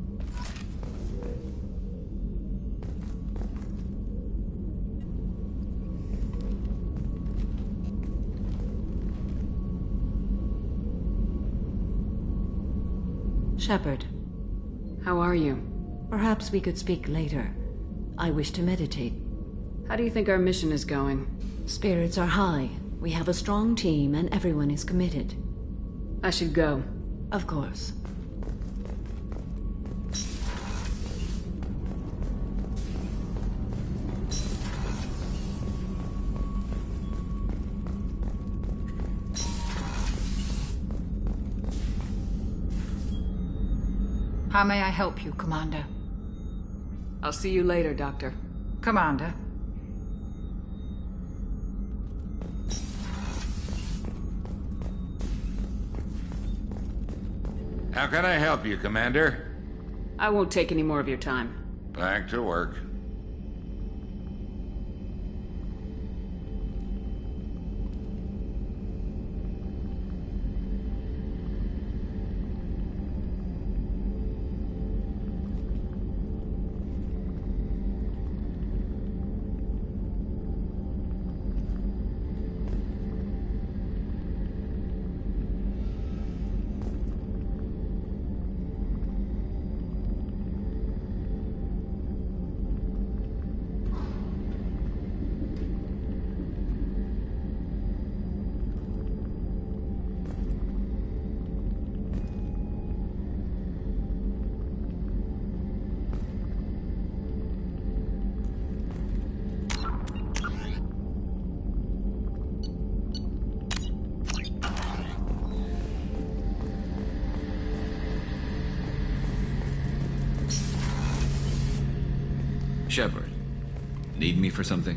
Shepard. How are you? Perhaps we could speak later. I wish to meditate. How do you think our mission is going? Spirits are high. We have a strong team and everyone is committed. I should go. Of course. How may I help you, Commander? I'll see you later, Doctor. Commander. How can I help you, Commander? I won't take any more of your time. Back to work. Shepard, need me for something?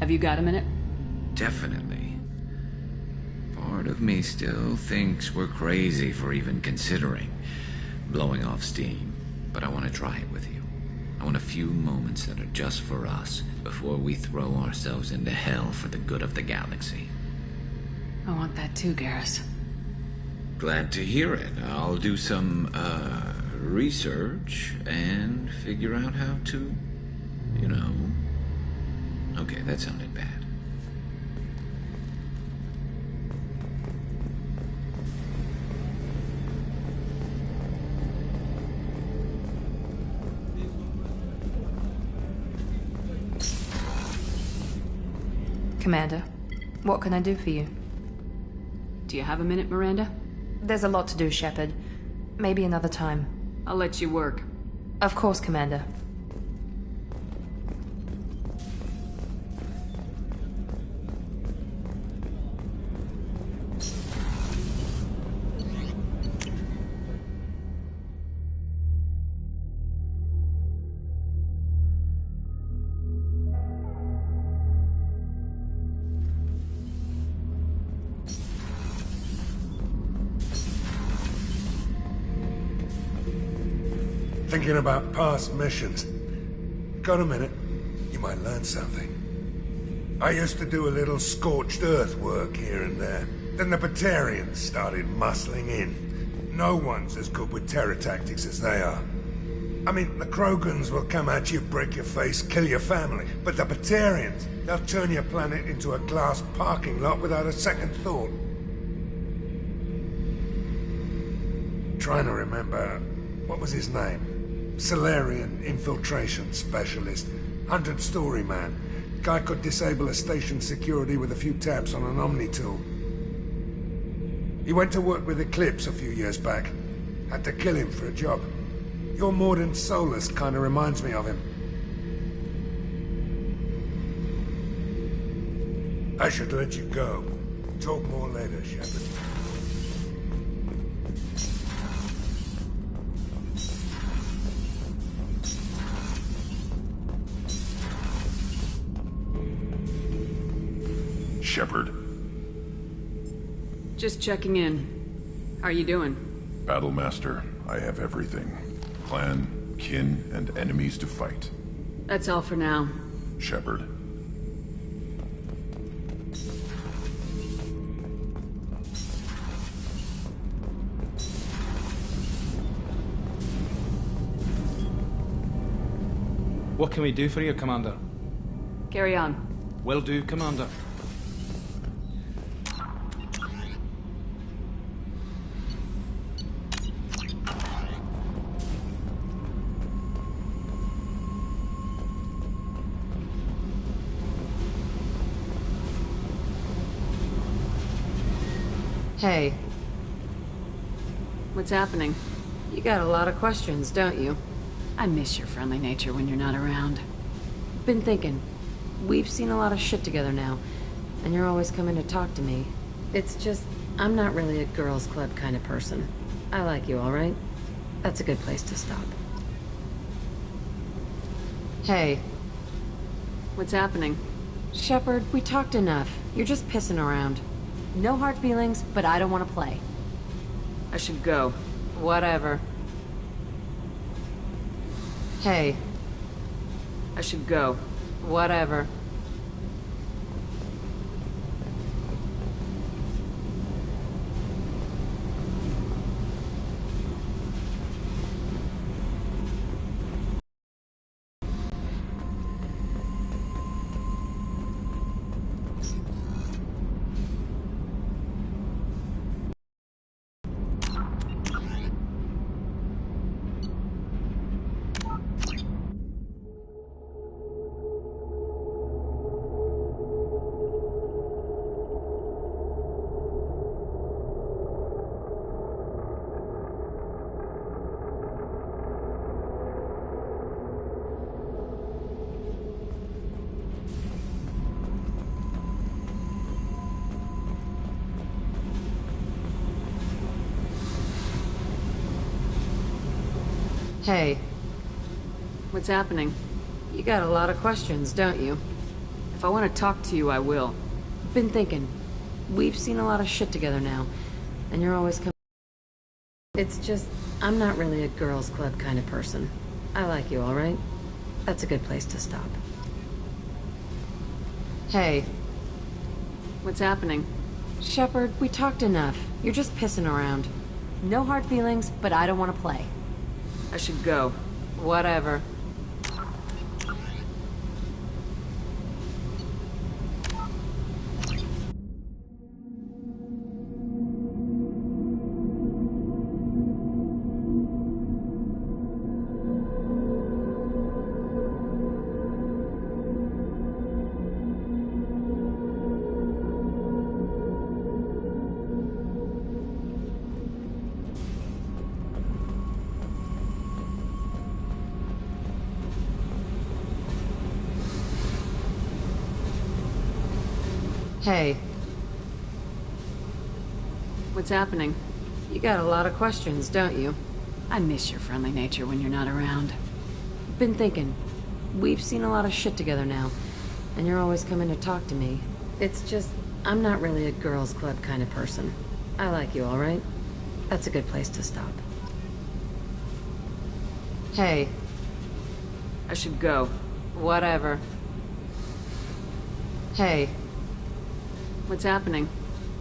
Have you got a minute? Definitely. of me still thinks we're crazy for even considering blowing off steam, but I want to try it with you. I want a few moments that are just for us before we throw ourselves into hell for the good of the galaxy. I want that too, Garrus. Glad to hear it. I'll do some, research and figure out how to, you know... Okay, that sounded bad. Commander, what can I do for you? Do you have a minute, Miranda? There's a lot to do, Shepard. Maybe another time. I'll let you work. Of course, Commander. Thinking about past missions. Got a minute? You might learn something. I used to do a little scorched earth work here and there. Then the Batarians started muscling in. No one's as good with terror tactics as they are. I mean, the Krogans will come at you, break your face, kill your family. But the Batarians, they'll turn your planet into a glass parking lot without a second thought. Trying to remember... what was his name? Solarian infiltration specialist. 100-story man. Guy could disable a station security with a few taps on an Omni tool. He went to work with Eclipse a few years back. Had to kill him for a job. Your Mordant Solus kind of reminds me of him. I should let you go. Talk more later, Shepard. Shepard. Just checking in. How are you doing? Battlemaster, I have everything. Clan, kin, and enemies to fight. That's all for now. Shepard. What can we do for you, Commander? Carry on. Will do, Commander. Hey. What's happening? You got a lot of questions, don't you? I miss your friendly nature when you're not around. Been thinking. We've seen a lot of shit together now, and you're always coming to talk to me. It's just, I'm not really a girls' club kind of person. I like you, all right? That's a good place to stop. Hey. What's happening? Shepard, we talked enough. You're just pissing around. No hard feelings, but I don't want to play. I should go. Whatever. Hey. I should go. Whatever. Hey. What's happening? You got a lot of questions, don't you? If I want to talk to you, I will. Been thinking. We've seen a lot of shit together now, and you're always coming. It's just, I'm not really a girls' club kind of person. I like you, all right? That's a good place to stop. Hey. What's happening? Shepard, we talked enough. You're just pissing around. No hard feelings, but I don't want to play. I should go. Whatever. Hey. What's happening? You got a lot of questions, don't you? I miss your friendly nature when you're not around. Been thinking. We've seen a lot of shit together now, and you're always coming to talk to me. It's just, I'm not really a girls' club kind of person. I like you, all right? That's a good place to stop. Hey. I should go. Whatever. Hey. What's happening?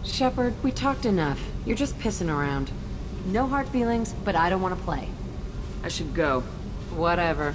Shepard, we talked enough. You're just pissing around. No hard feelings, but I don't want to play. I should go. Whatever.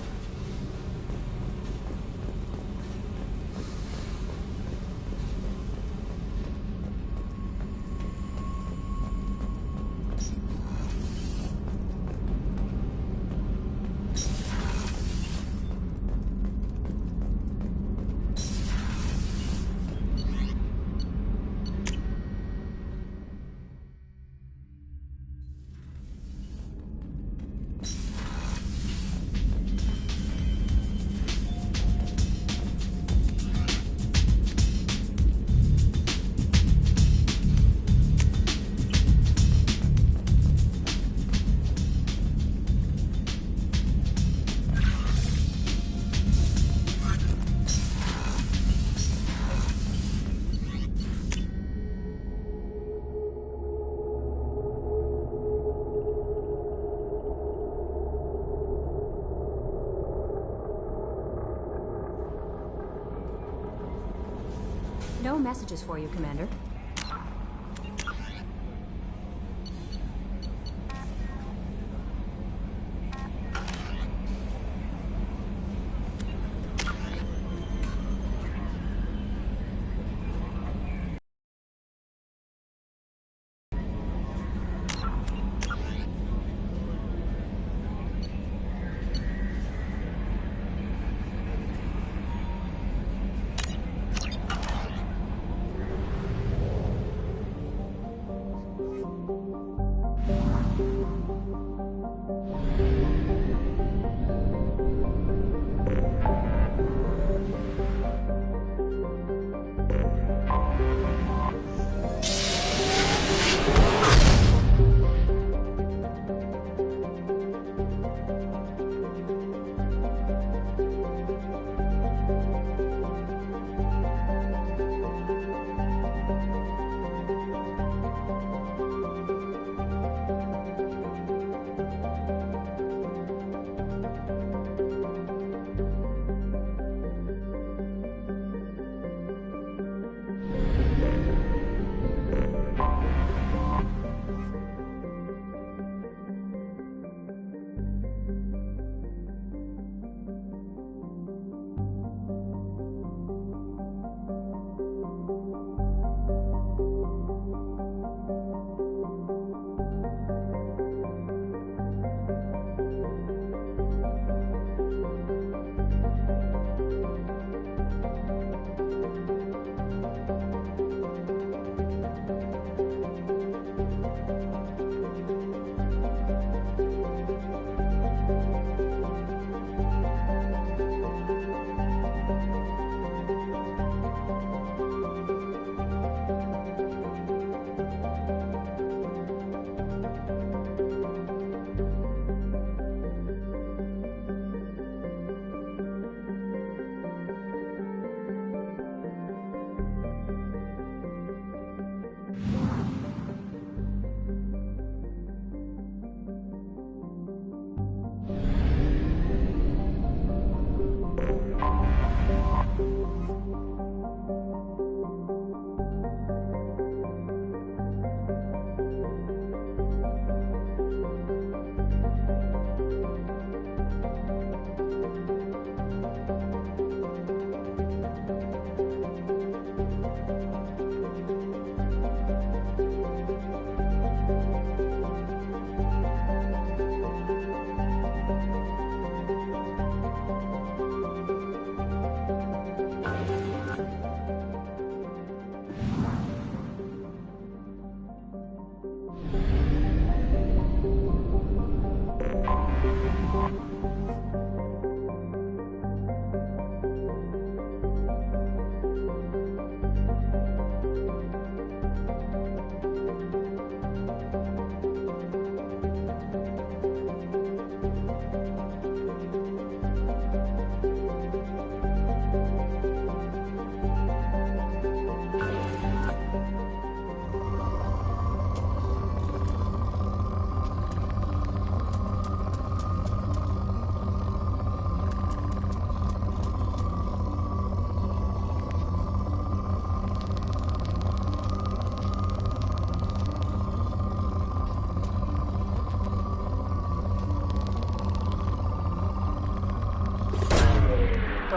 No messages for you, Commander.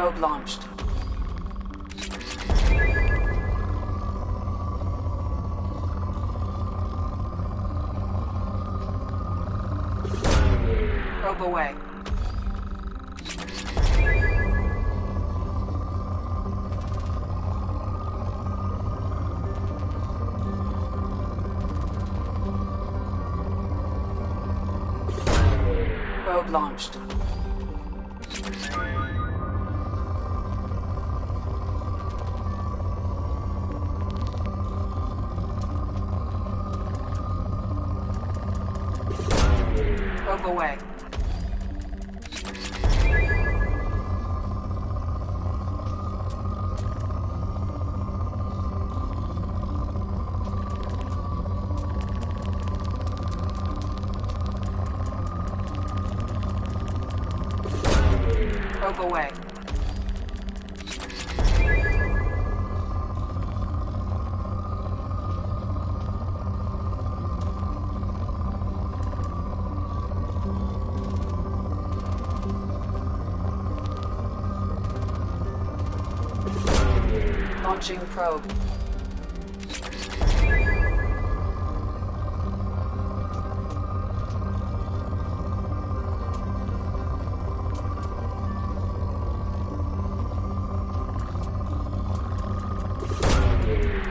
Probe launched. Probe away. Probe launched. Probe away. Probe away. Launching probe.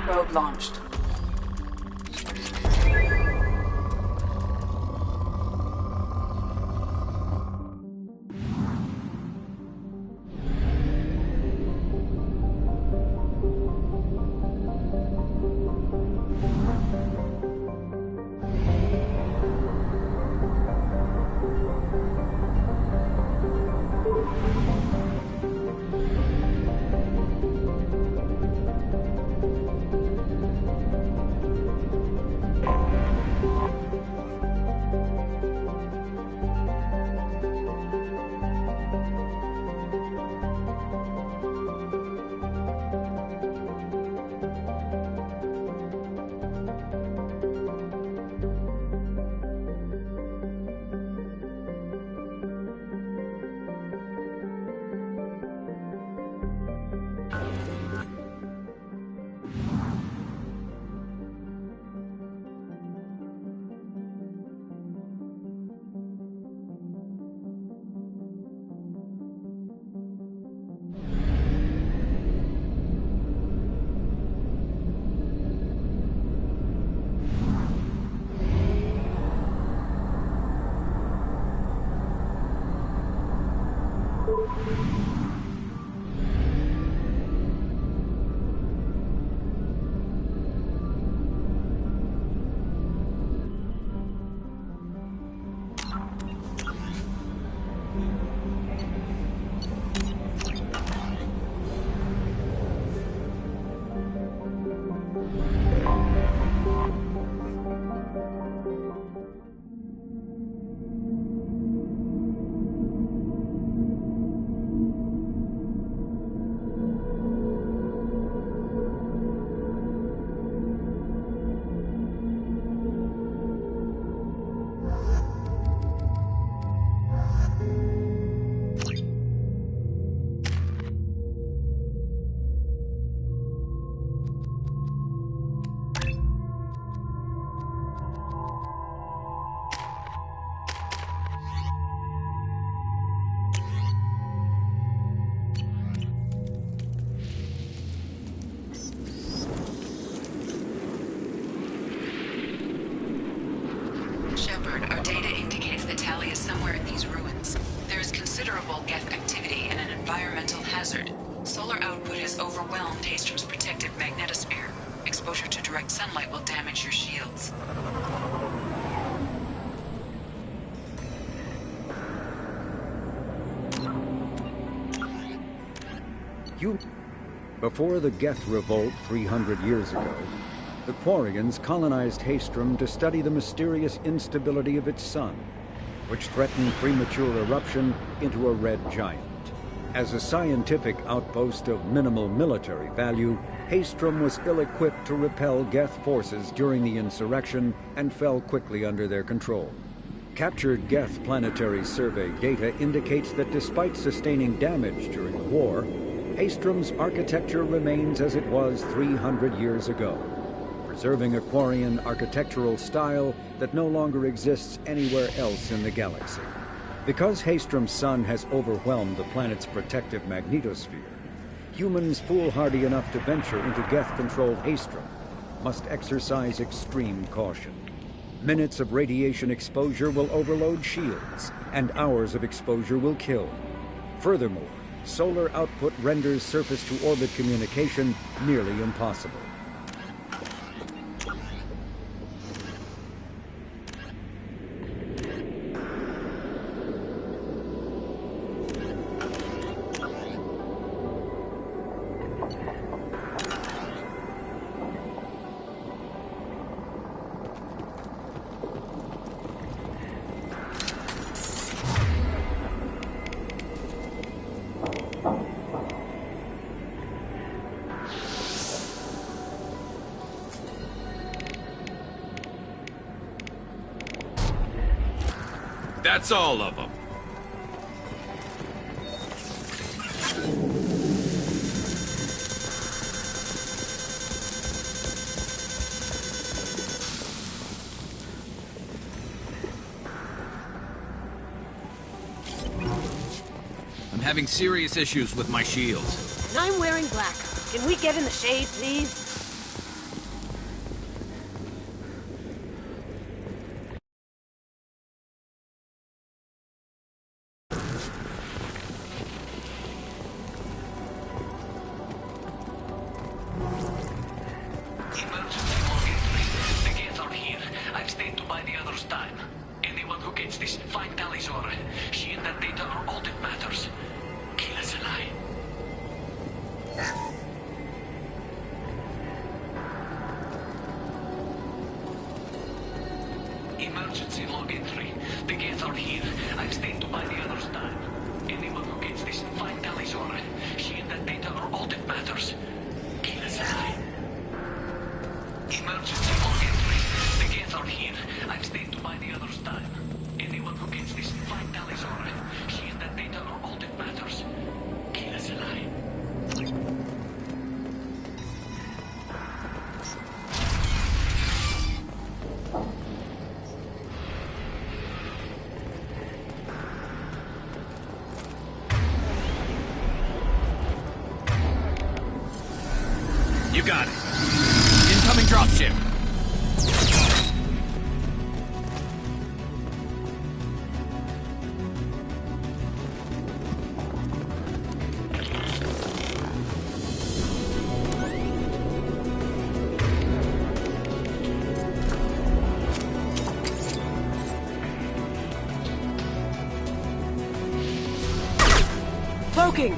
Probe launched. Shepard, our data indicates that Tali is somewhere in these ruins. There is considerable Geth activity and an environmental hazard. Solar output has overwhelmed Hastrom's protective magnetosphere. Exposure to direct sunlight will damage your shields. Before the Geth revolt 300 years ago, the Quarians colonized Hastrom to study the mysterious instability of its sun, which threatened premature eruption into a red giant. As a scientific outpost of minimal military value, Hastrom was ill-equipped to repel Geth forces during the insurrection and fell quickly under their control. Captured Geth planetary survey data indicates that despite sustaining damage during the war, Haestrom's architecture remains as it was 300 years ago, preserving a Quarian architectural style that no longer exists anywhere else in the galaxy. Because Haestrom's sun has overwhelmed the planet's protective magnetosphere, humans foolhardy enough to venture into Geth-controlled Haestrom must exercise extreme caution. Minutes of radiation exposure will overload shields, and hours of exposure will kill. Furthermore, solar output renders surface-to-orbit communication nearly impossible. That's all of them. I'm having serious issues with my shields. And I'm wearing black. Can we get in the shade, please? Emergency login 3. The gates are here. I've stayed to buy the others time. Anyone who gets this, find Talizora. She and that data are all that matters. Kill us alive. Emergency login 3. The gates are here. I've stayed to buy the others time. Anyone who gets this, find Talizora. She and that data are all that matters. Kill us alive. You got it. Incoming dropship. Cloaking!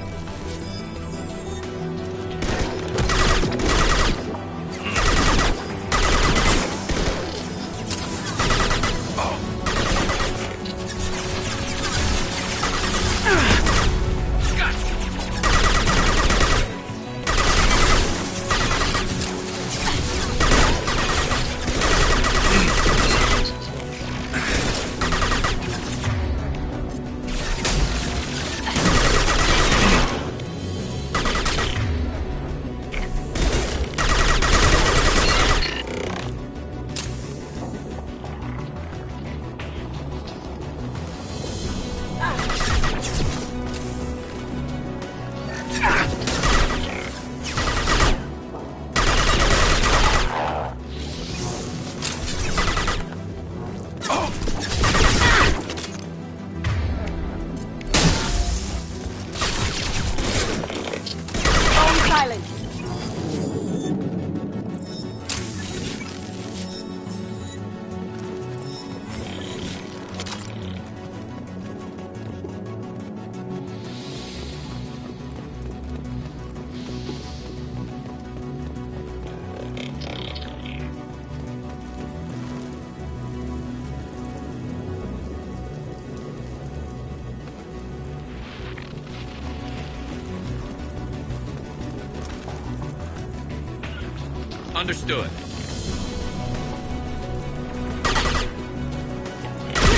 Understood.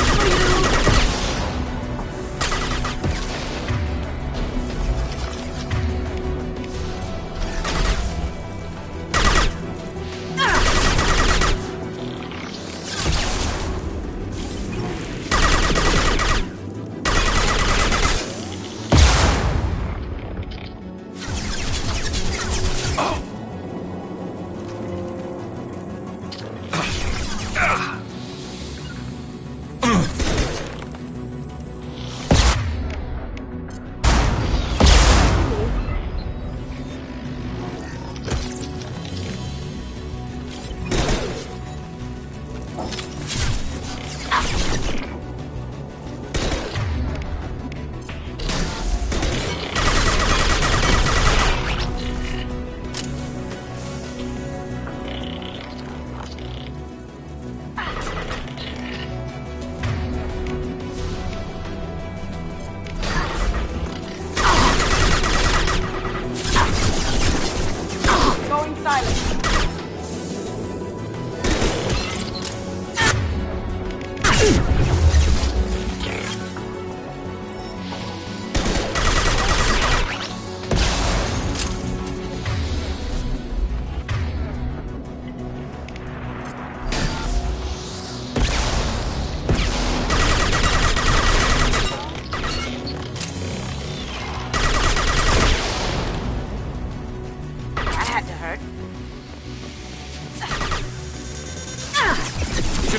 For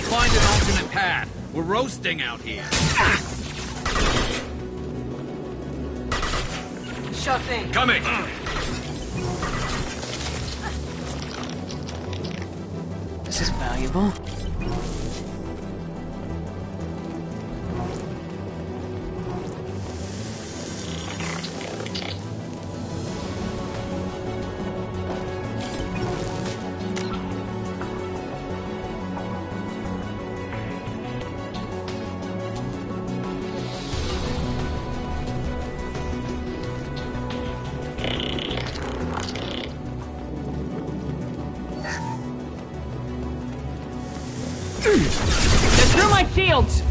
find an alternate path. We're roasting out here. Sure thing. Coming! This is valuable. They're through my shields!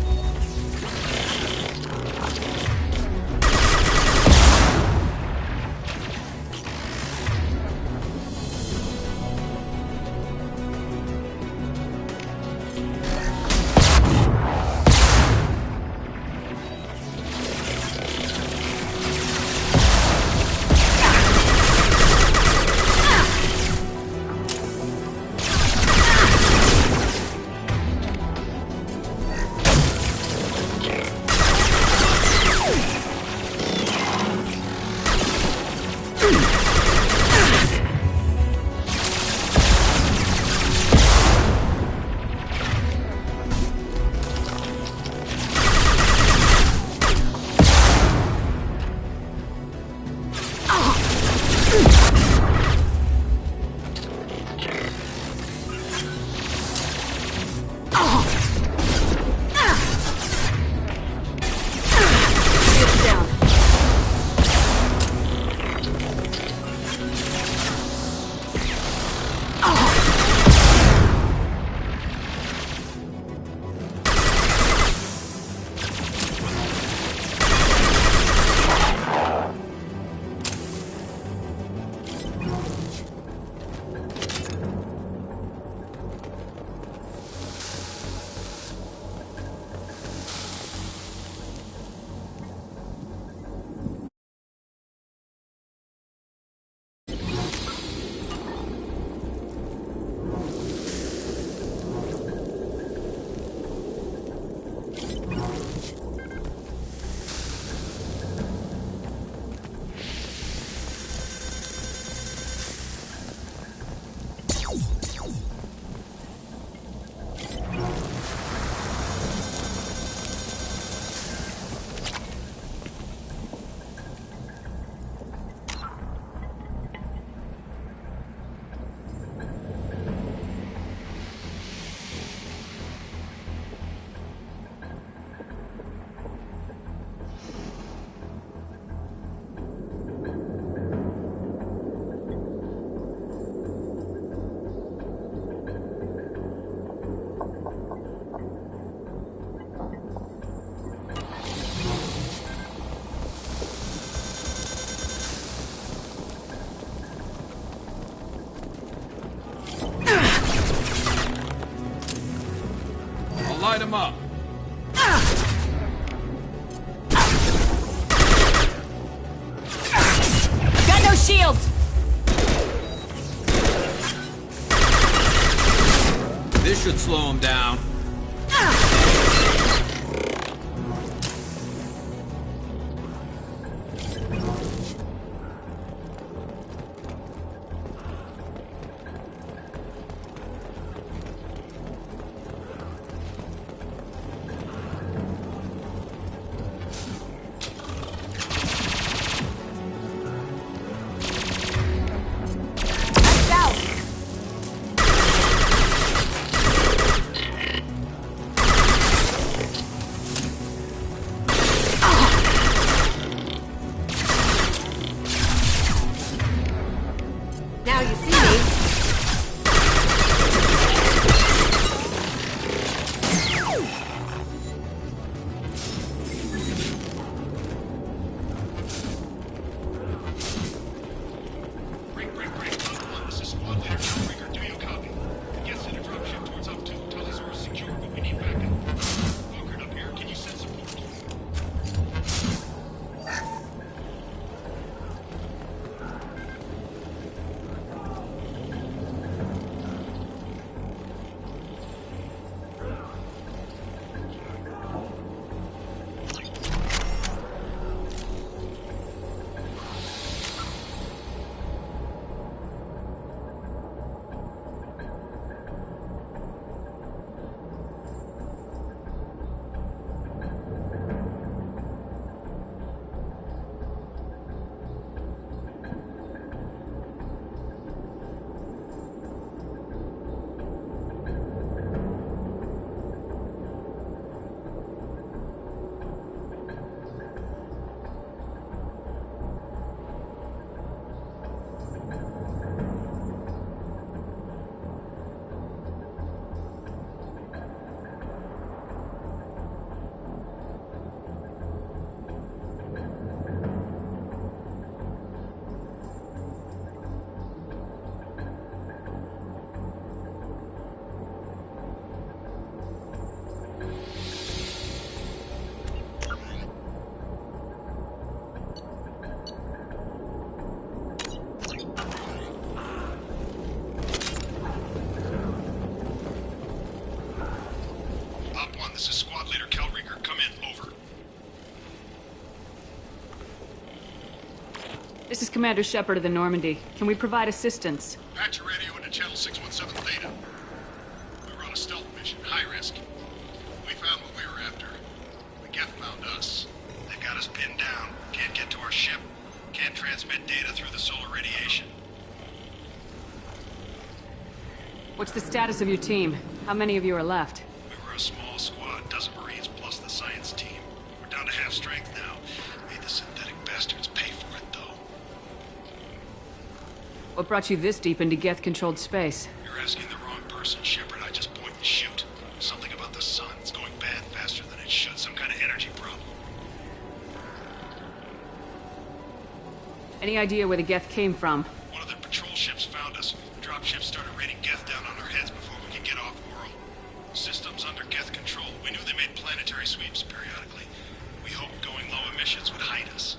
Light him up. Got no shields! This should slow him down. This is Commander Shepard of the Normandy. Can we provide assistance? Patch your radio into Channel 617 Theta. We were on a stealth mission, high risk. We found what we were after. The Geth found us. They got us pinned down. Can't get to our ship. Can't transmit data through the solar radiation. What's the status of your team? How many of you are left? We were a small squad, dozen Marines plus the science team. We're down to half strength now. Made the synthetic bastards pay for it, though. What brought you this deep into Geth-controlled space? You're asking the wrong person, Shepard. I just point and shoot. Something about the sun. It's going bad faster than it should. Some kind of energy problem. Any idea where the Geth came from? One of their patrol ships found us. Dropships started raining Geth down on our heads before we could get off-world. Systems under Geth control. We knew they made planetary sweeps periodically. We hoped going low emissions would hide us.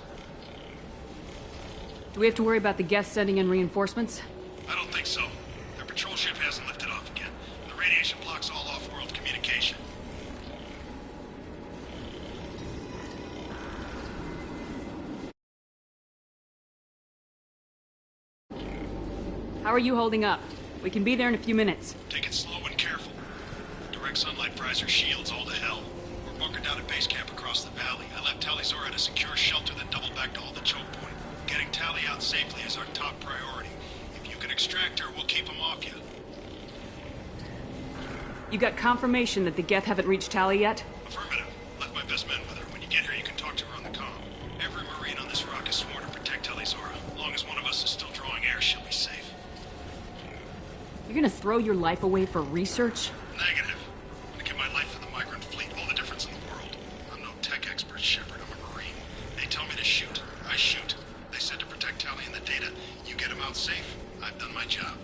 Do we have to worry about the Geth sending in reinforcements? I don't think so. Their patrol ship hasn't lifted off again. The radiation blocks all off-world communication. How are you holding up? We can be there in a few minutes. Take it slow and careful. Direct sunlight fries our shields all to hell. We're bunkered down at base camp across the valley. I left Tali'Zorah to secure shelter, then double back to hold the choke point. Getting Tali out safely is our top priority. If you can extract her, we'll keep them off you. You got confirmation that the Geth haven't reached Tali yet? Affirmative. Left my best men with her. When you get here, you can talk to her on the comm. Every Marine on this rock is sworn to protect Tali'Zorah. As long as one of us is still drawing air, she'll be safe. You're gonna throw your life away for research? Negative. I'm gonna give my life for the migrant fleet. All the difference in the world. I'm no tech expert, Shepard. I'm a Marine. They tell me to shoot. I shoot. They said to protect Tali and the data. You get them out safe. I've done my job.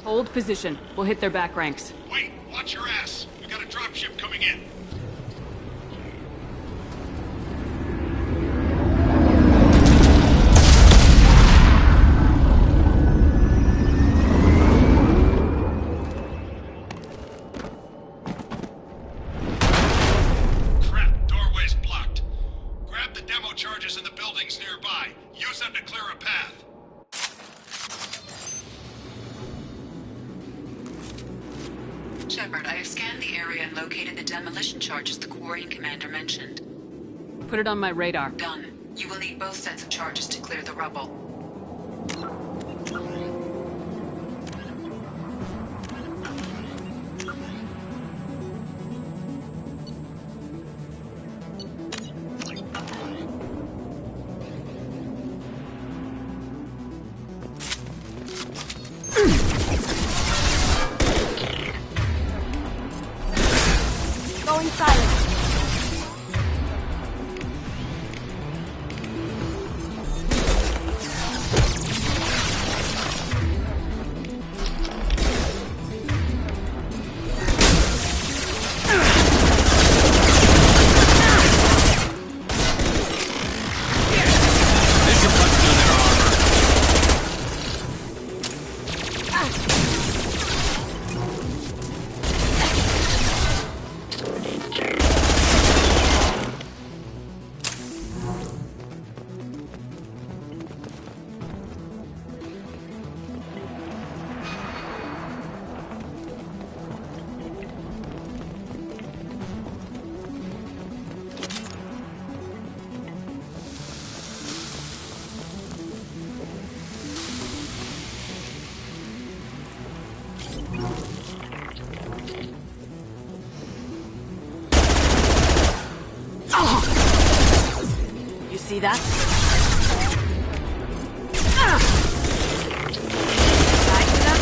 Hold position. We'll hit their back ranks. Wait, watch your ass. We got a dropship coming in. Crap, doorway's blocked. Grab the demo charges in the buildings nearby. Use them to clear a path. Shepard, I have scanned the area and located the demolition charges the Quarian commander mentioned. Put it on my radar. Done. You will need both sets of charges to clear the rubble. Going silent. You see that? Back to them.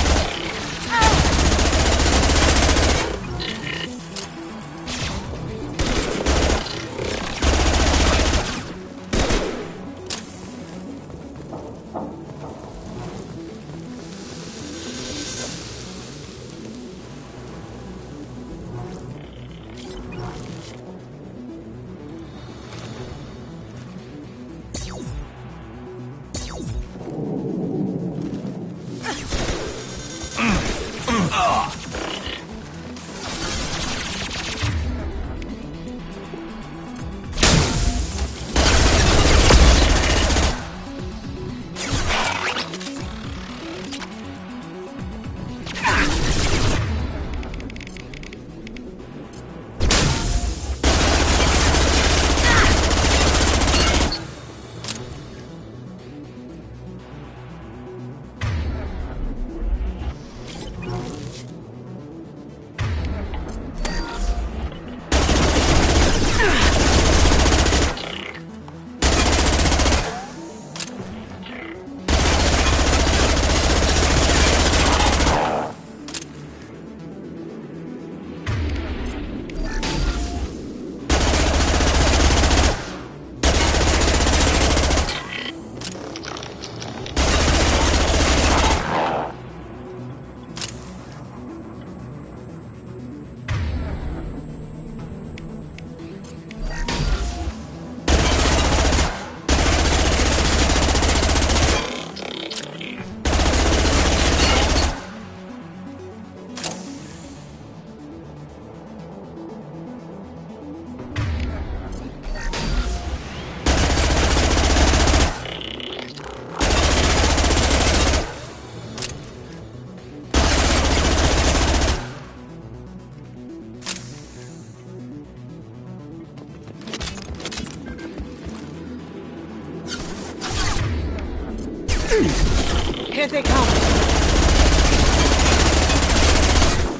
Here they come!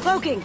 Cloaking!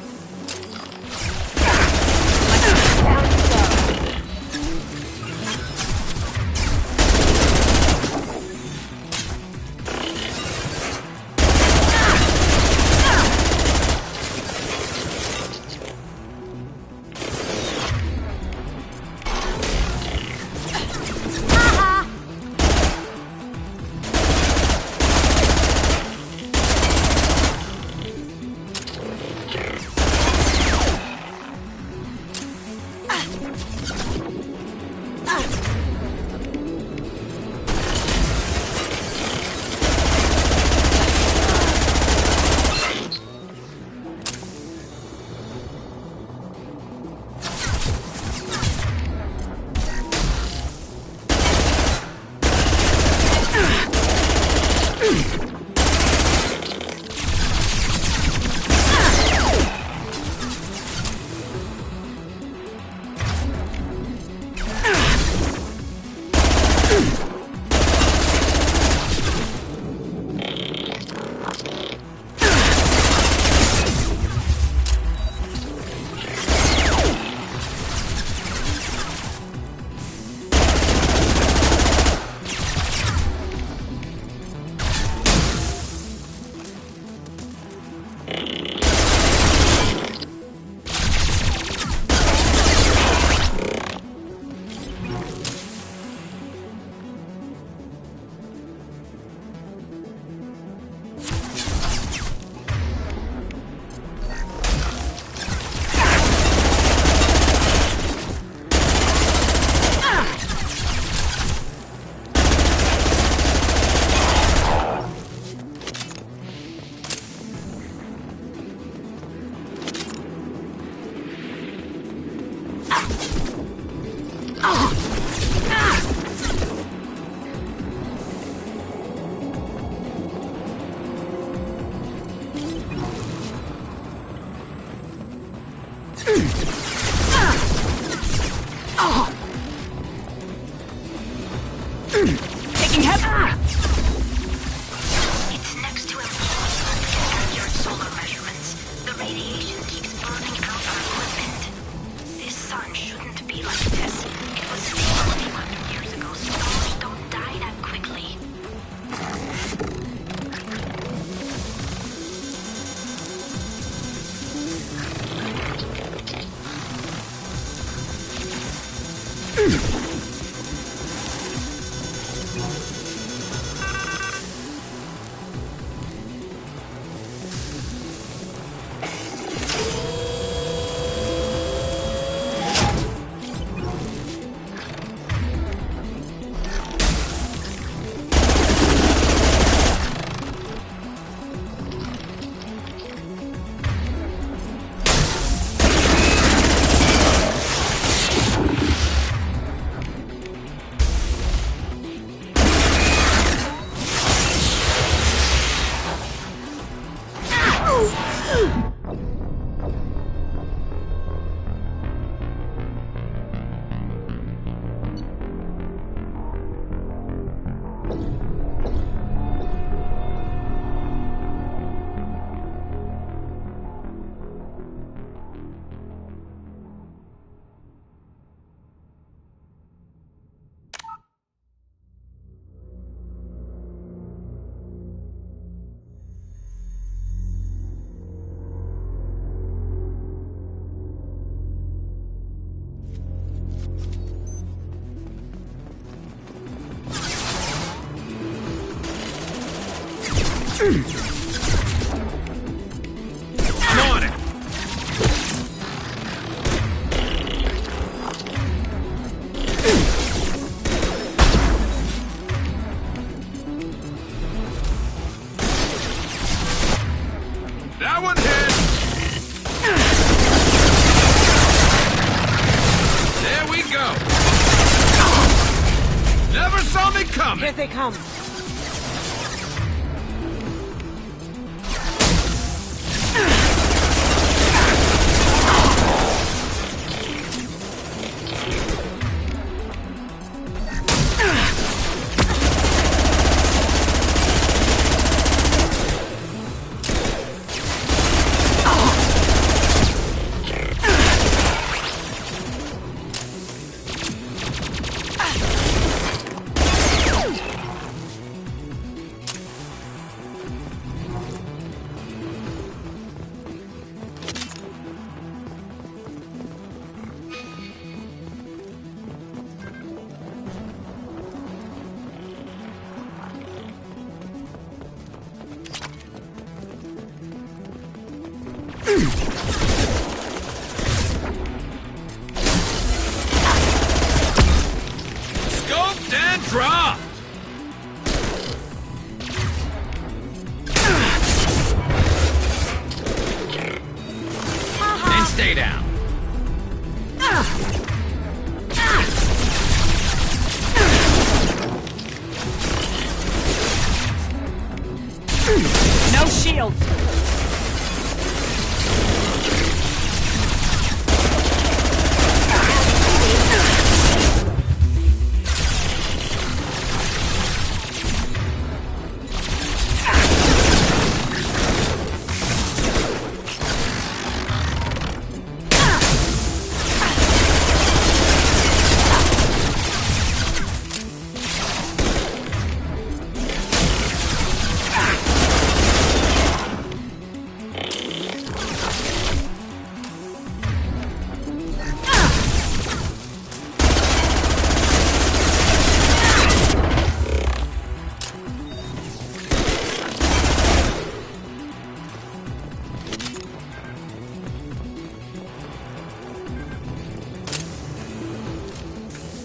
Taking heavy. It's next to impossible to get accurate solar measurements. The radiation keeps burning out our equipment. This sun shouldn't be like this. It was stable 11 years ago. Stars don't die that quickly. I'm on it! That one hit! There we go! Never saw me coming! Here they come! Scoped and dropped! And stay down. No shield.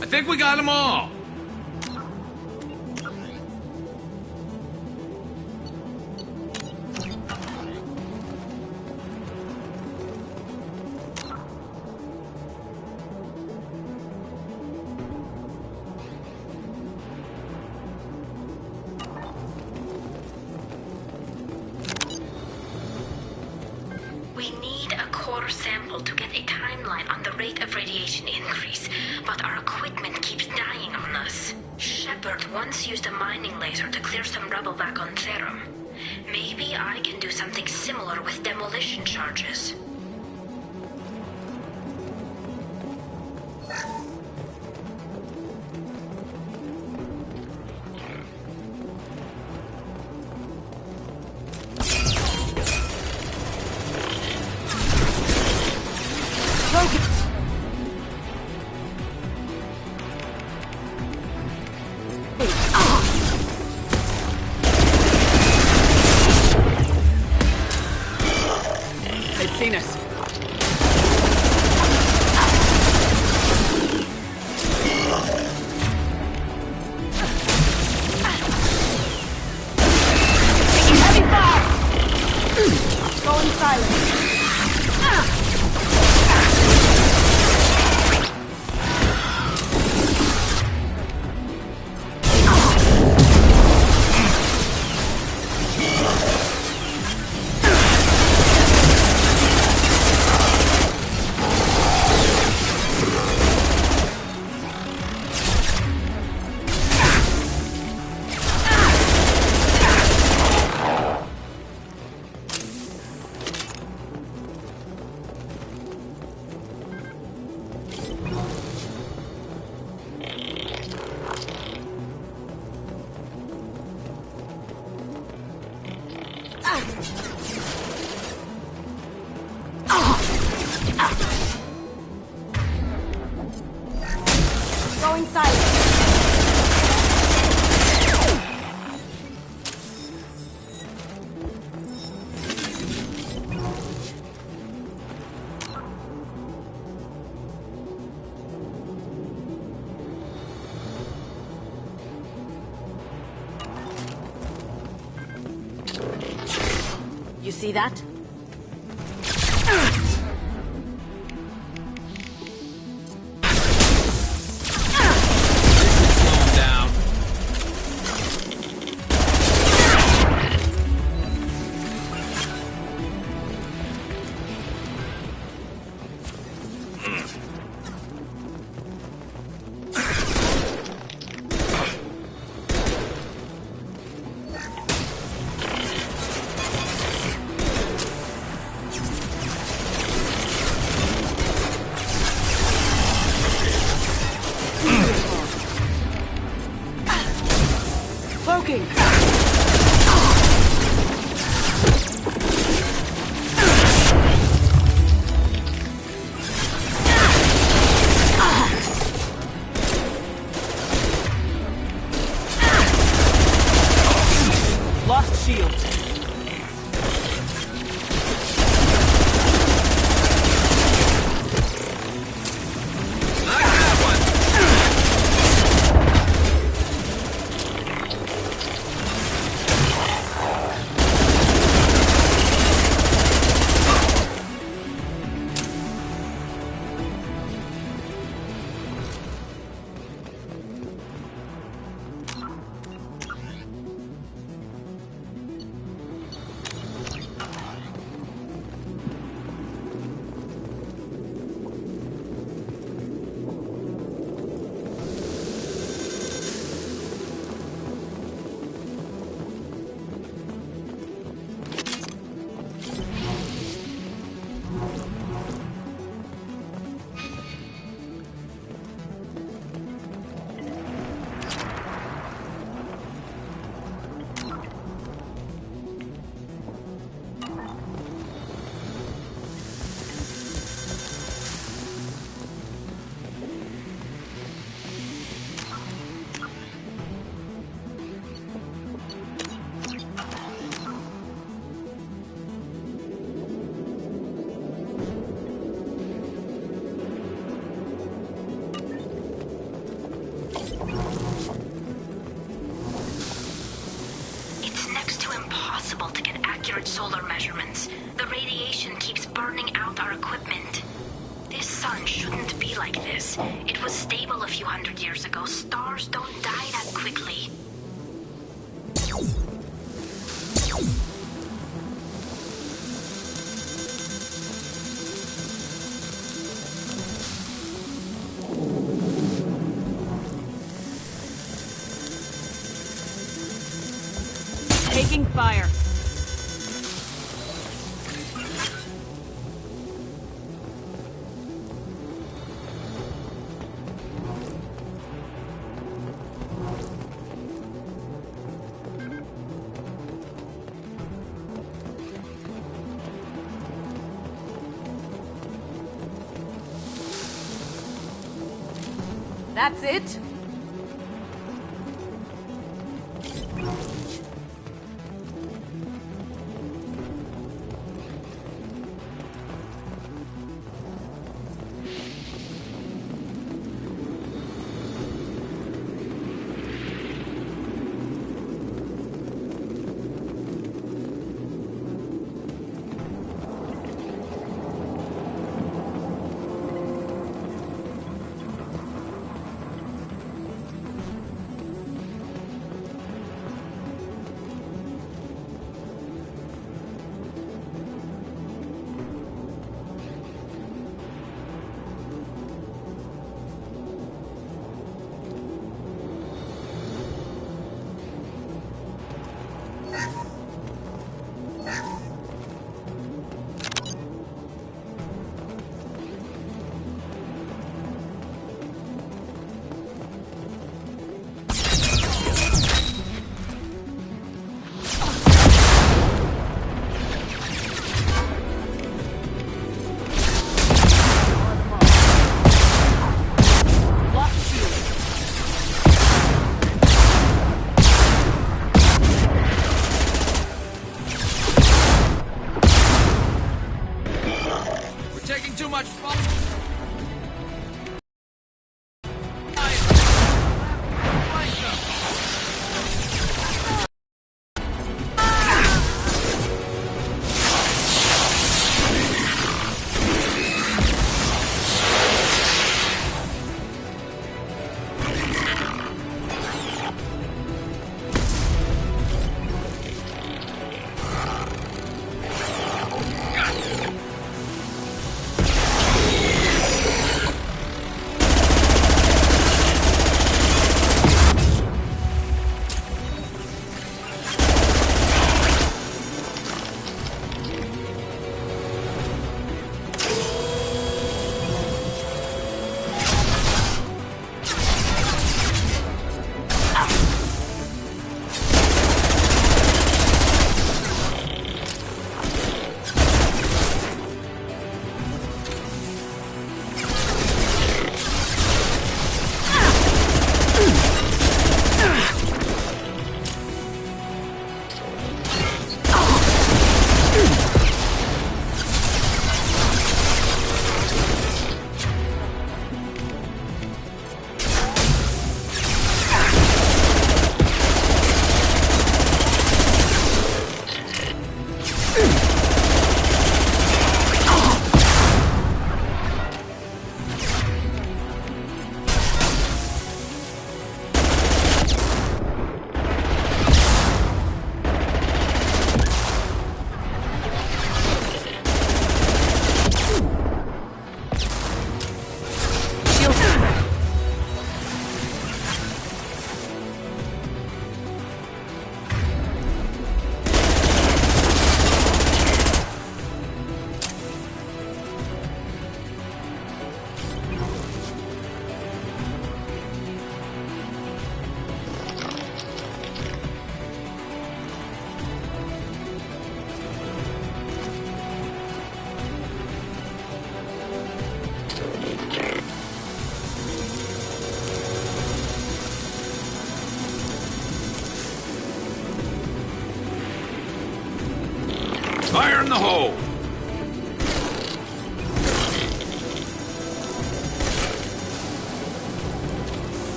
I think we got them all. We need a core sample to get a timeline on the rate of radiation increase, but our equipment keeps dying on us. Shepard once used a mining laser to clear some rubble back on Therum. Maybe I can do something similar with demolition charges. They've seen us. Taking heavy fire! Going silent. Going silent. You see that? Cloaking! accurate solar measurements. The radiation keeps burning out our equipment. This sun shouldn't be like this. It was stable a few hundred years ago. Stars don't die that quickly. Taking fire. That's it?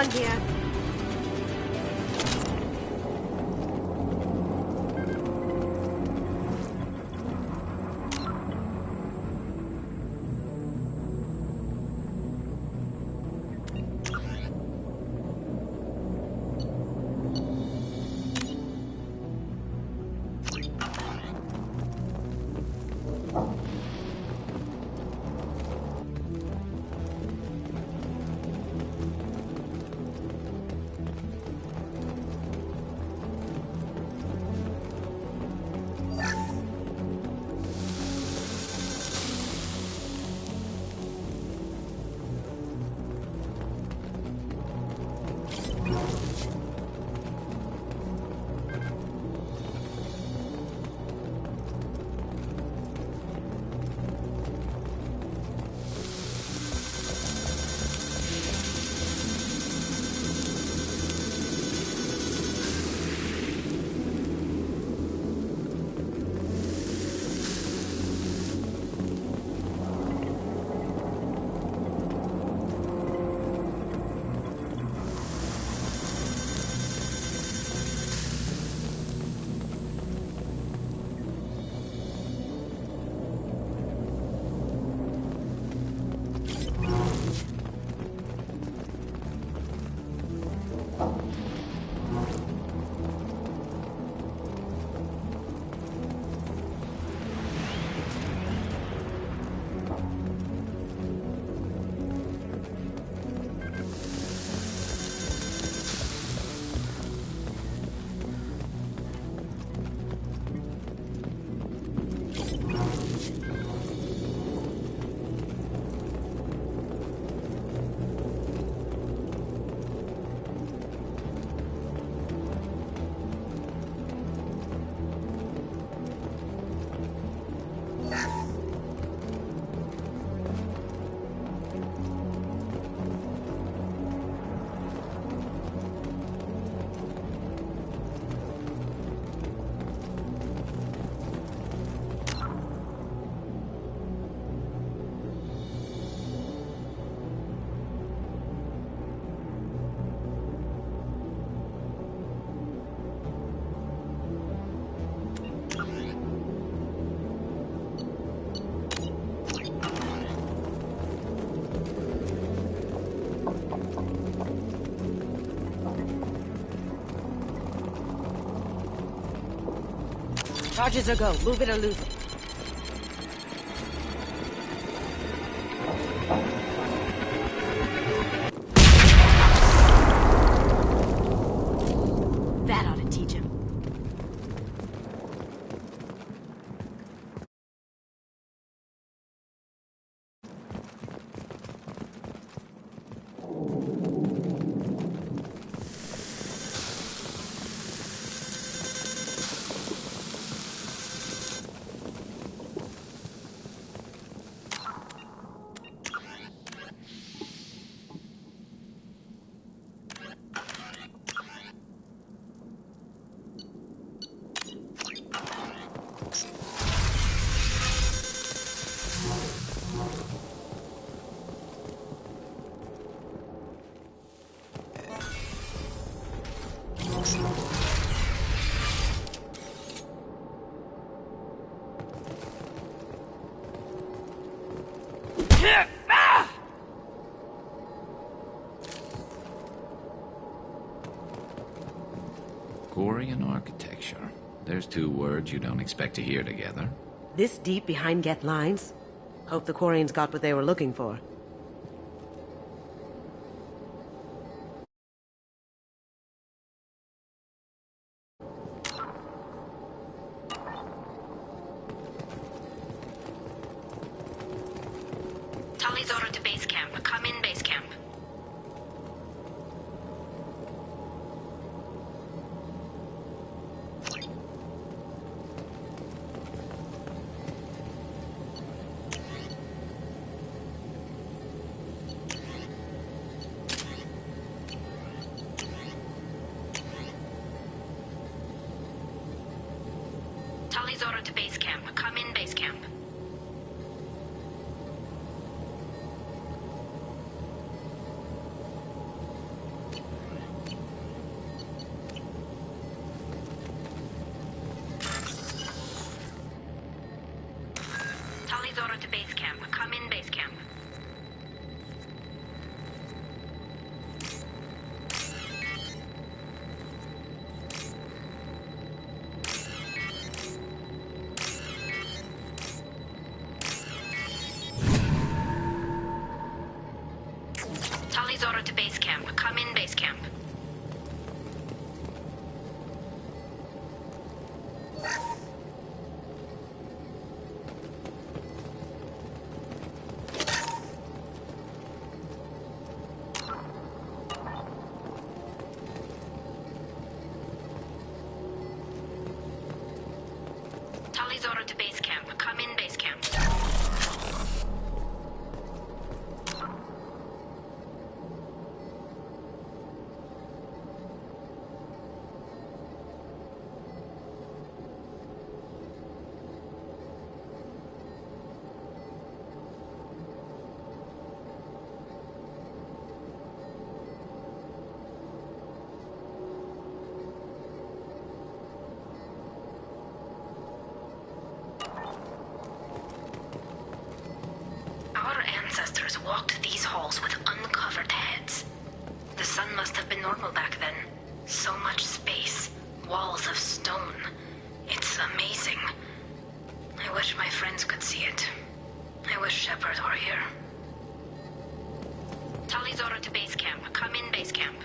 done here. Charges are go. Move it or lose it. That ought to teach him. Quarian architecture. There's two words you don't expect to hear together. This deep behind Geth lines? Hope the Quarians got what they were looking for. Tali's order to base camp. Come in base camp. Tali's order to base camp. Come in base camp. Tali's order to base camp. Come in, base camp. Our ancestors walked these halls with uncovered heads. The sun must have been normal back then. So much space, walls of stone. It's amazing. I wish my friends could see it. I wish Shepard were here. Tali's order to base camp. Come in, base camp.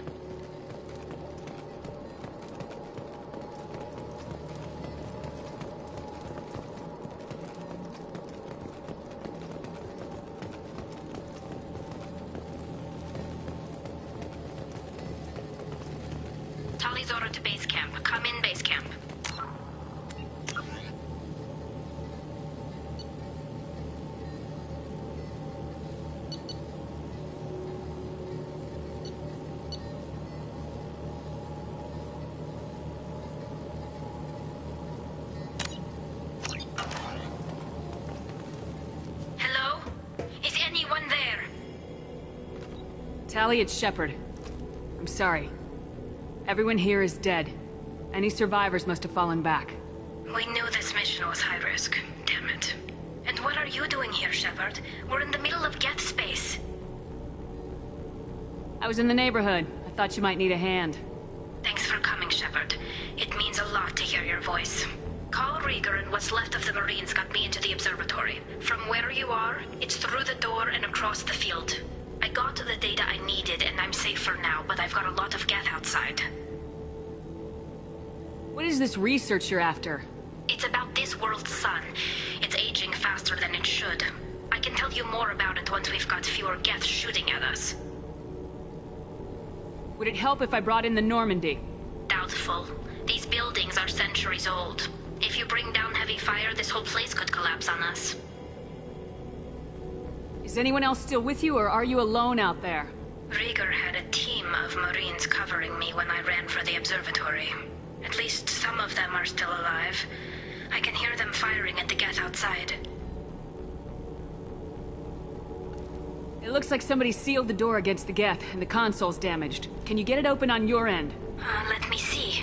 Tali's order to base camp. Come in, base camp. Hello? Is anyone there? Tali, it's Shepard. I'm sorry. Everyone here is dead. Any survivors must have fallen back. We knew this mission was high risk. Damn it. And what are you doing here, Shepard? We're in the middle of Geth space. I was in the neighborhood. I thought you might need a hand. Thanks for coming, Shepard. It means a lot to hear your voice. Call Rieger and what's left of the Marines got me into the observatory. From where you are, it's through the door and across the field. I got the data I needed and I'm safe for now, but I've got a lot of Geth outside. What is this research you're after? It's about this world's sun. It's aging faster than it should. I can tell you more about it once we've got fewer Geth shooting at us. Would it help if I brought in the Normandy? Doubtful. These buildings are centuries old. If you bring down heavy fire, this whole place could collapse on us. Is anyone else still with you, or are you alone out there? Rieger had a team of Marines covering me when I ran for the observatory. At least some of them are still alive. I can hear them firing at the Geth outside. It looks like somebody sealed the door against the Geth, and the console's damaged. Can you get it open on your end? Let me see.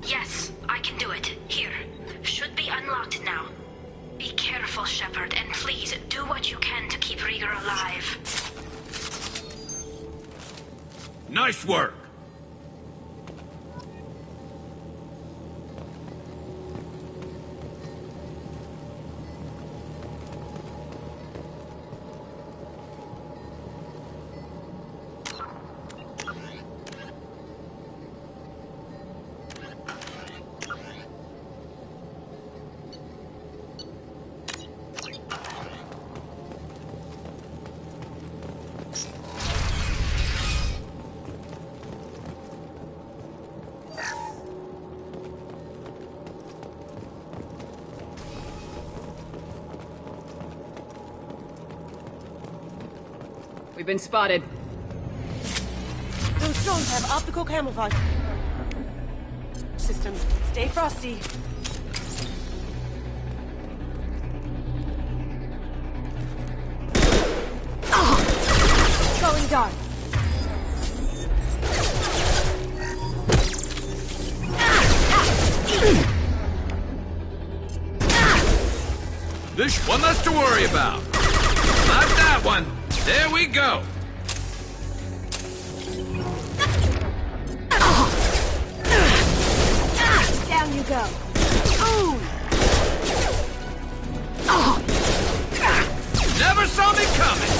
Yes, I can do it. Here. Should be unlocked now. Be careful, Shepard, and please do what you can to keep Rieger alive. Nice work! We've been spotted. Those drones have optical camouflage systems. Stay frosty. Going dark. This one less to worry about. Not that one. There we go. Down you go. Ooh. Never saw me coming.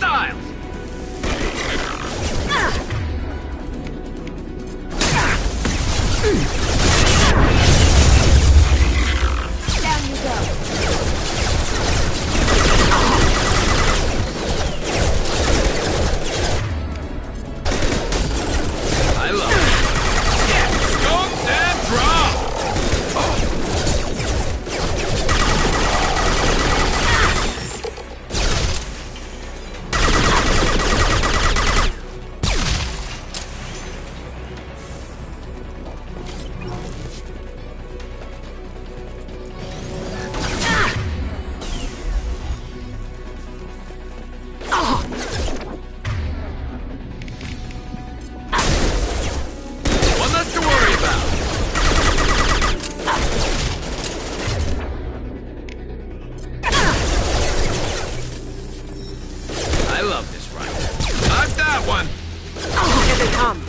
Hostiles! Down you go. I love it. Yeah, scopes and drop! One less to worry about. I love this rifle. Not that one. Here they come.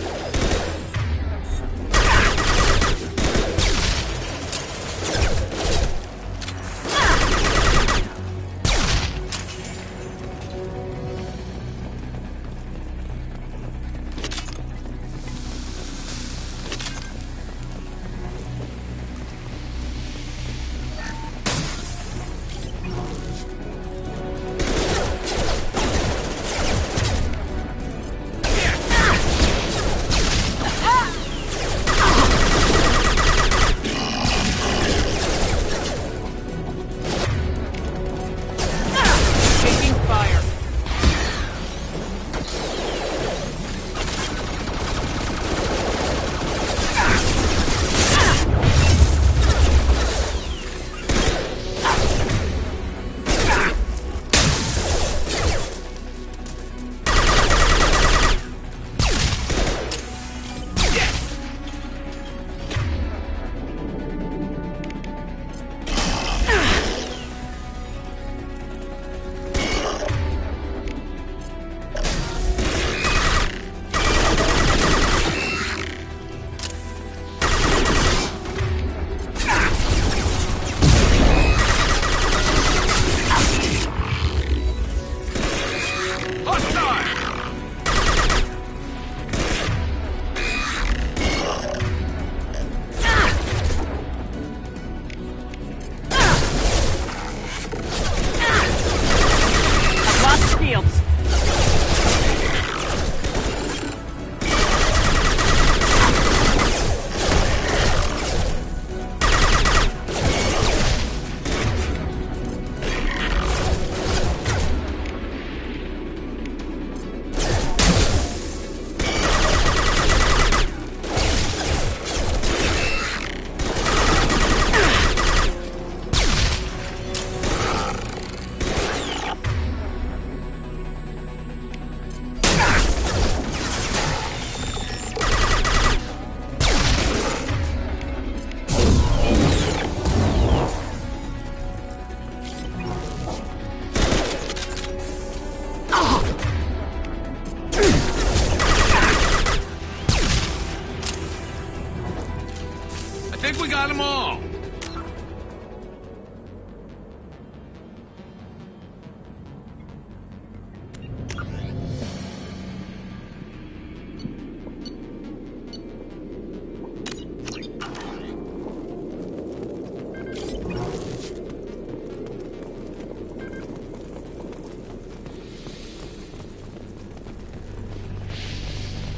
Taking fire. I've lost shields. I think we got them all.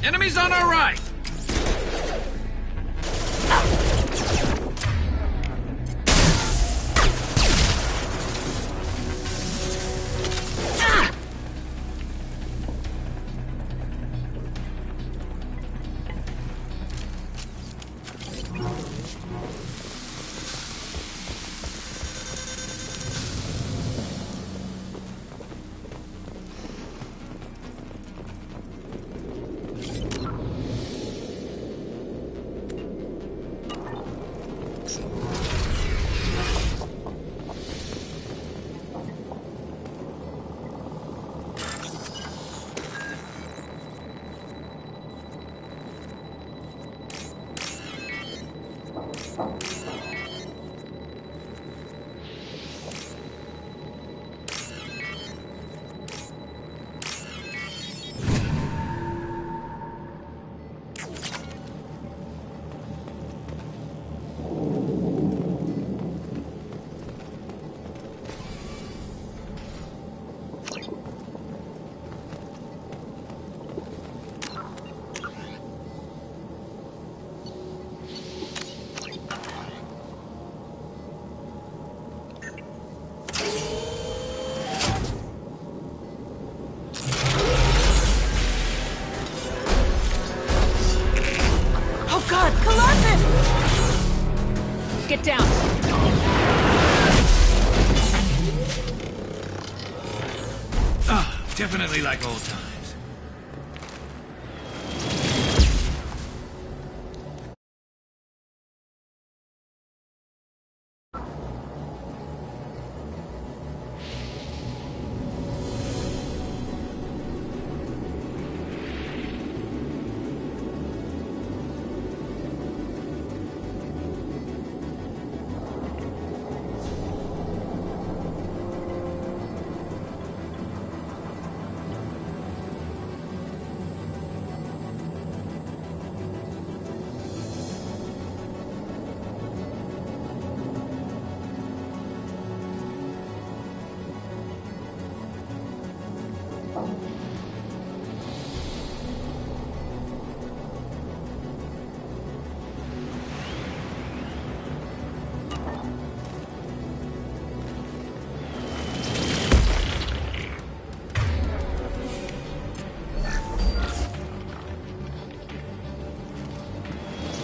Enemies on our right! Get down! Ah, definitely like old times.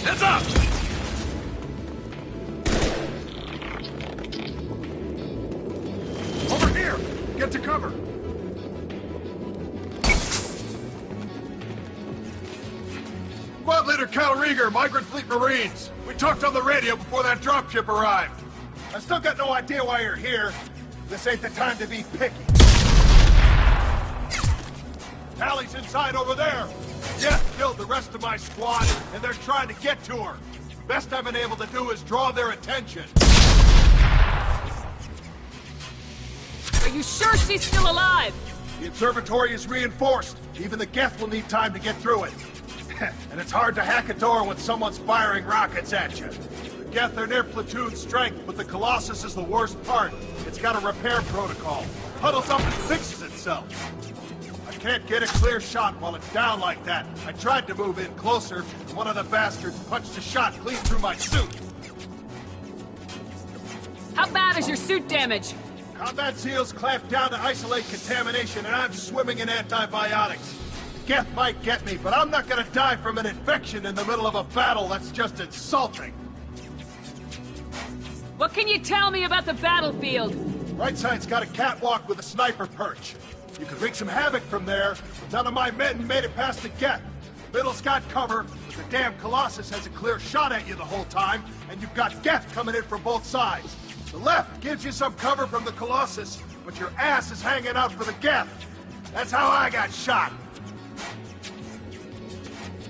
Heads up! Over here! Get to cover! Squad Leader Cal Rieger, Migrant Fleet Marines. We talked on the radio before that dropship arrived. I still got no idea why you're here. This ain't the time to be picky. Tally's inside over there. Jeff killed the rest of my squad, and they're trying to get to her. Best I've been able to do is draw their attention. Are you sure she's still alive? The observatory is reinforced. Even the Geth will need time to get through it. And it's hard to hack a door when someone's firing rockets at you. The Geth are near platoon strength, but the Colossus is the worst part. It's got a repair protocol. Huddles up and fixes itself. I can't get a clear shot while it's down like that. I tried to move in closer, and one of the bastards punched a shot clean through my suit. How bad is your suit damage? Combat seals clamp down to isolate contamination, and I'm swimming in antibiotics. Geth might get me, but I'm not gonna die from an infection in the middle of a battle. That's just insulting. What can you tell me about the battlefield? Right side's got a catwalk with a sniper perch. You could wreak some havoc from there, but none of my men made it past the Geth. Middle's got cover, but the damn Colossus has a clear shot at you the whole time, and you've got Geth coming in from both sides. The left gives you some cover from the Colossus, but your ass is hanging out for the Geth. That's how I got shot.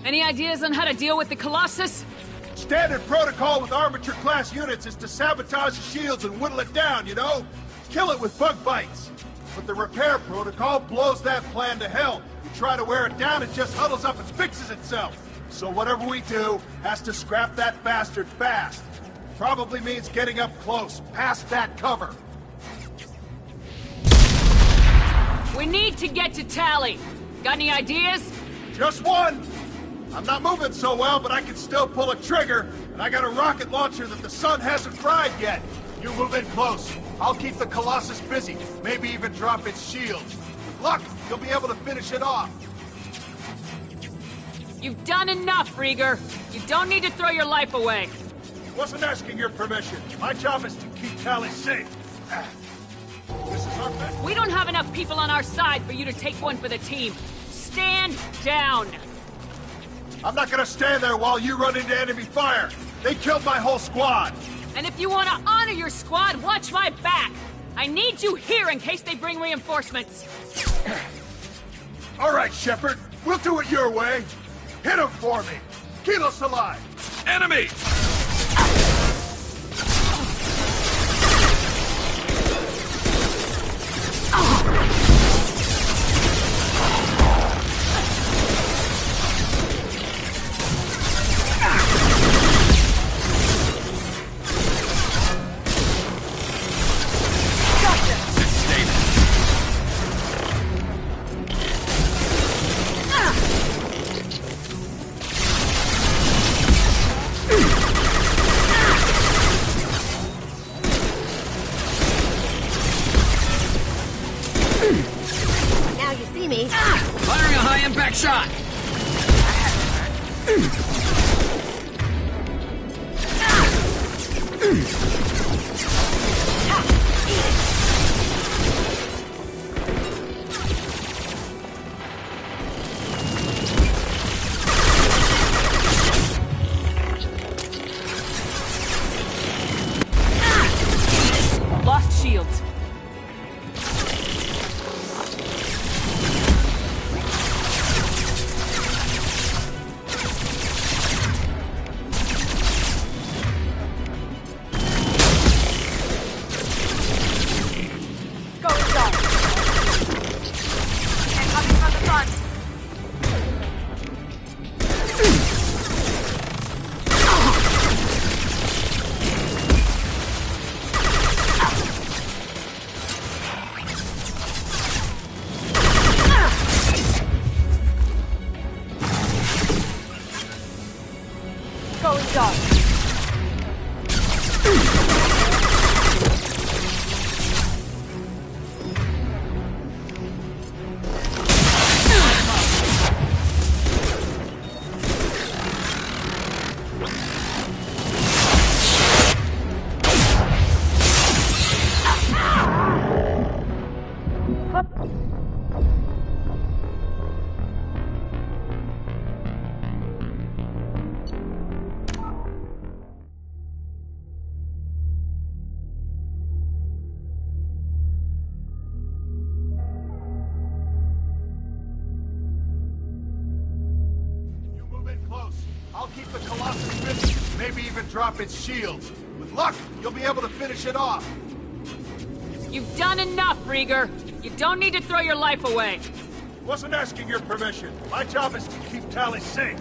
Any ideas on how to deal with the Colossus? Standard protocol with armature-class units is to sabotage the shields and whittle it down, you know? Kill it with bug bites. But the repair protocol blows that plan to hell. You try to wear it down, it just huddles up and fixes itself. So whatever we do has to scrap that bastard fast. Probably means getting up close, past that cover. We need to get to Tally. Got any ideas? Just one. I'm not moving so well, but I can still pull a trigger, and I got a rocket launcher that the sun hasn't fried yet. You move in close. I'll keep the Colossus busy, maybe even drop its shields. With luck, you'll be able to finish it off. You've done enough, Rieger. You don't need to throw your life away. Wasn't asking your permission. My job is to keep Tally safe. This is our best. We don't have enough people on our side for you to take one for the team. Stand down. I'm not gonna stand there while you run into enemy fire. They killed my whole squad. And if you want to honor your squad, watch my back. I need you here in case they bring reinforcements. All right, Shepard. We'll do it your way. Hit him for me. Keep us alive. Enemy! Now you see me. Firing a high-impact shot! Lost shields. I'll keep the Colossus busy, maybe even drop its shields. With luck, you'll be able to finish it off. You've done enough, Rieger. You don't need to throw your life away. Wasn't asking your permission. My job is to keep Tali safe.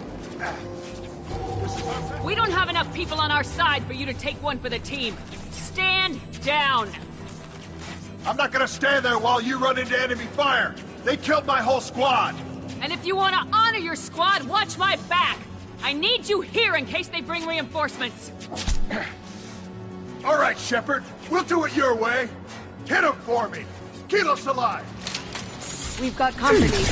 We don't have enough people on our side for you to take one for the team. Stand down. I'm not gonna stand there while you run into enemy fire. They killed my whole squad. And if you want to honor your squad, watch my back. I need you here in case they bring reinforcements. All right, Shepard. We'll do it your way. Hit him for me. Keep us alive. We've got company.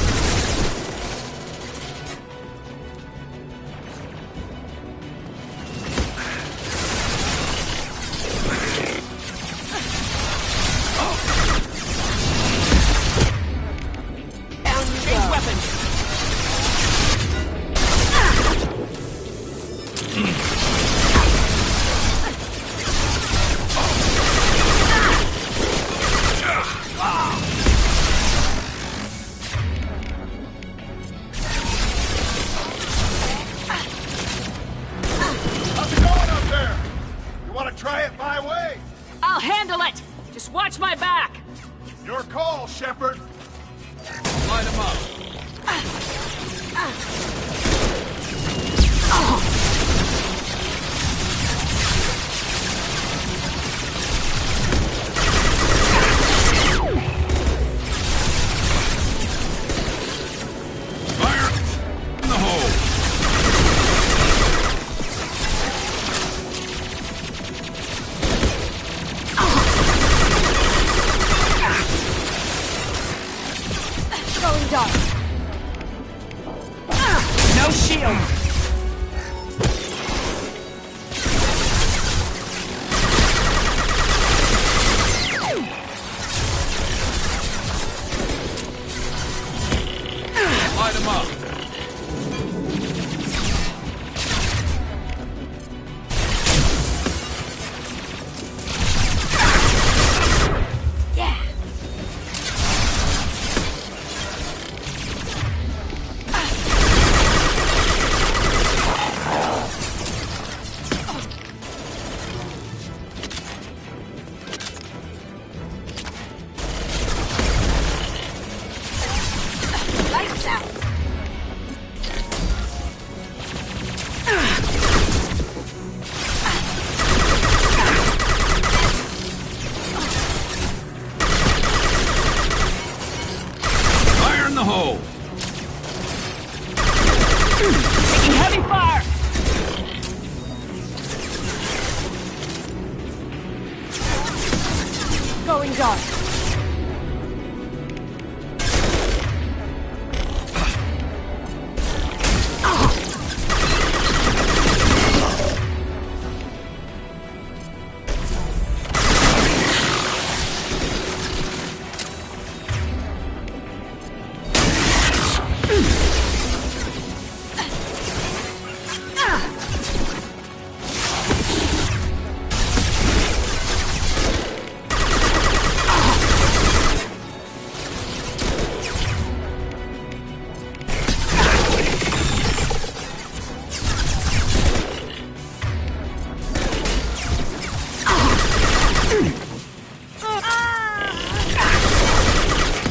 I'll handle it! Just watch my back! Your call, Shepard! Light him up! Fire in the hole! Going dark. No shield. Light him up! Fire in the hole! Taking heavy fire! Going dark.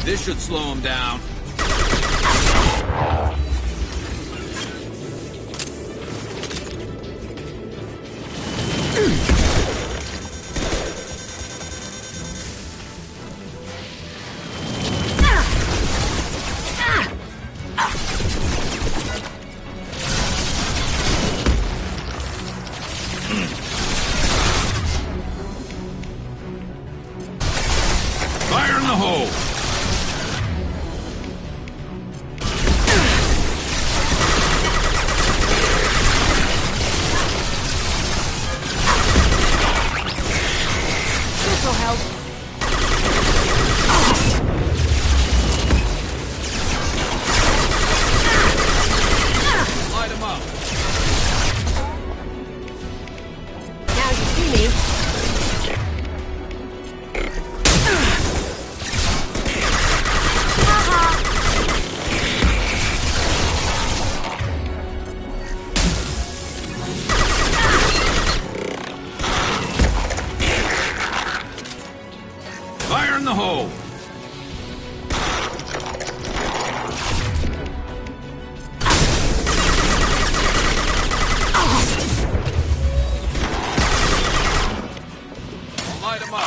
This should slow him down. Fire in the hole! This'll help. Light him up. Now you see me. Fire in the hole! Light him up!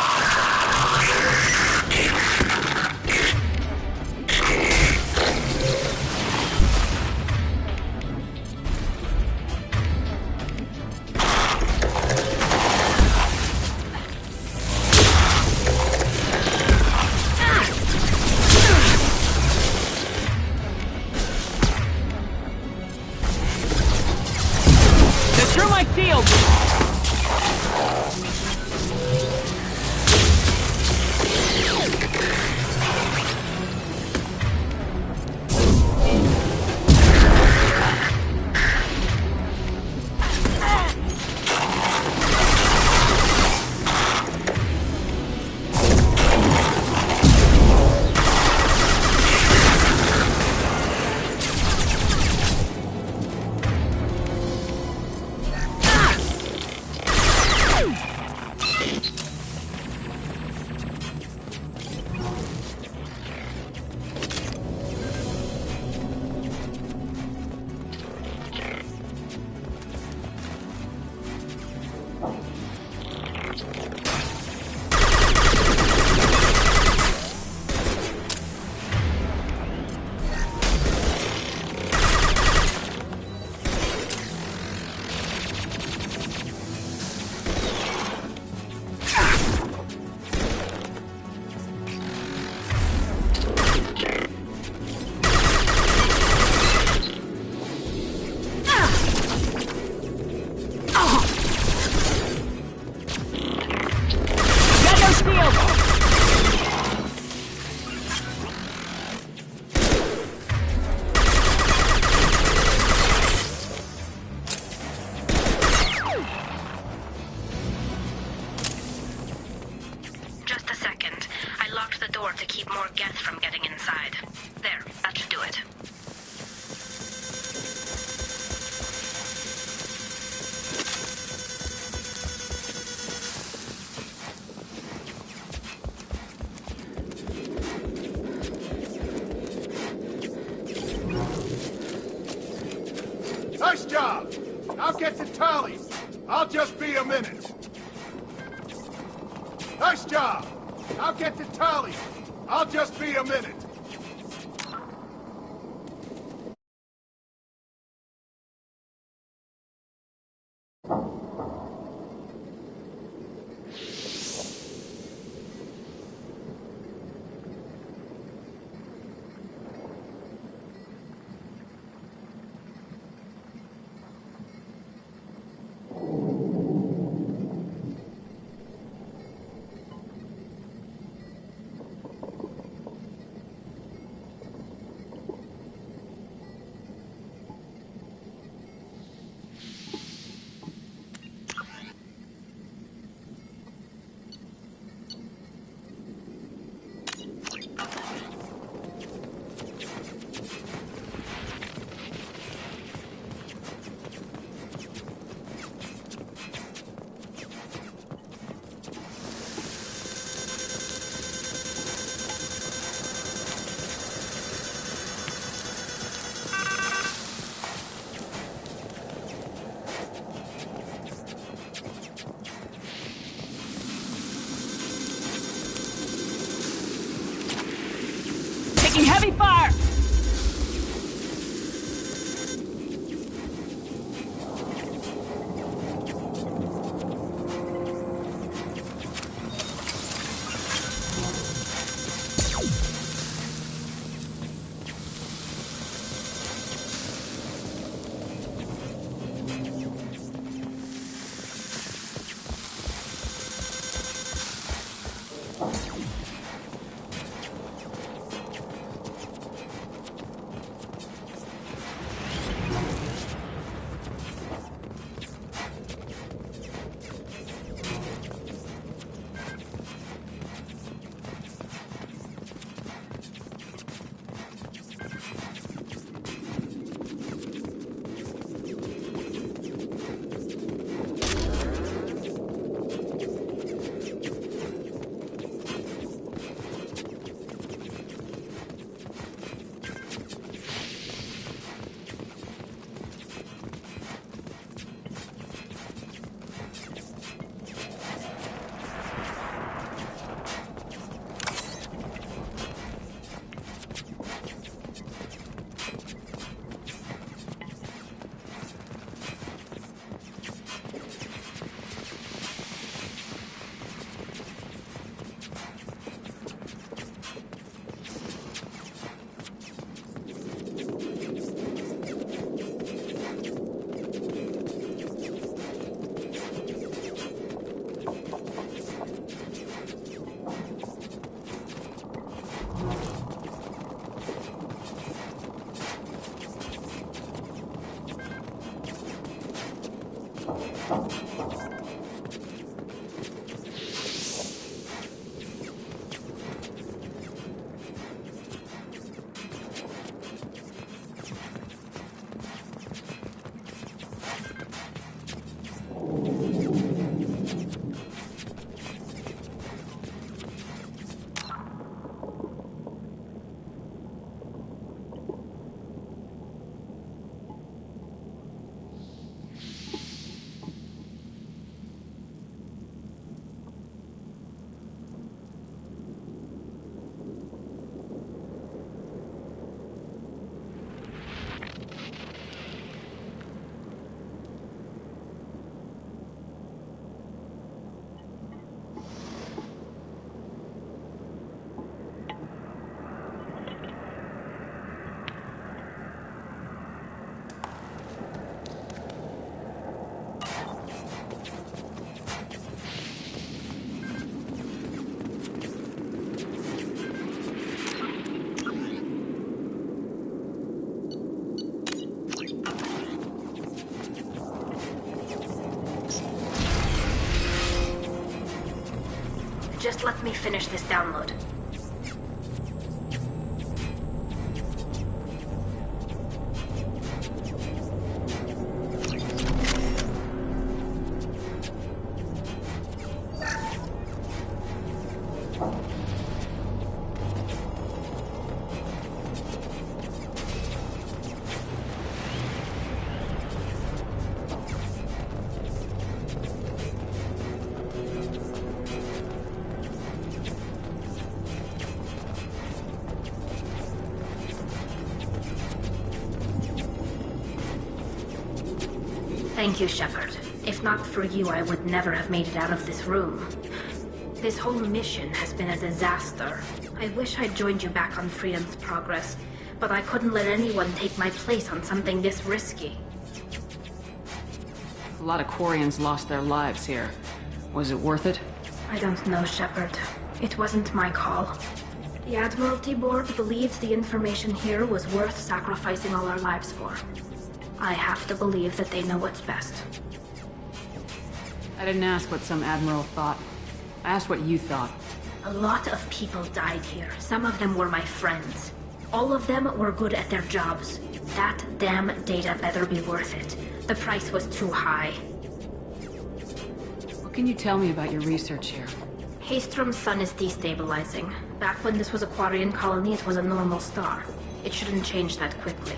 They're through my shield! Get no shield! Just a second. I locked the door to keep more Geth from getting inside. There, that should do it. Nice job! Now get to Tally. I'll just be a minute. Nice job! Now get to Tally. I'll just be a minute. Just let me finish this download. Thank you, Shepard. If not for you, I would never have made it out of this room. This whole mission has been a disaster. I wish I'd joined you back on Freedom's Progress, but I couldn't let anyone take my place on something this risky. A lot of Quarians lost their lives here. Was it worth it? I don't know, Shepard. It wasn't my call. The Admiralty Board believed the information here was worth sacrificing all our lives for. I have to believe that they know what's best. I didn't ask what some admiral thought. I asked what you thought. A lot of people died here. Some of them were my friends. All of them were good at their jobs. That damn data better be worth it. The price was too high. What can you tell me about your research here? Haystrom's sun is destabilizing. Back when this was a Quarian colony, it was a normal star. It shouldn't change that quickly.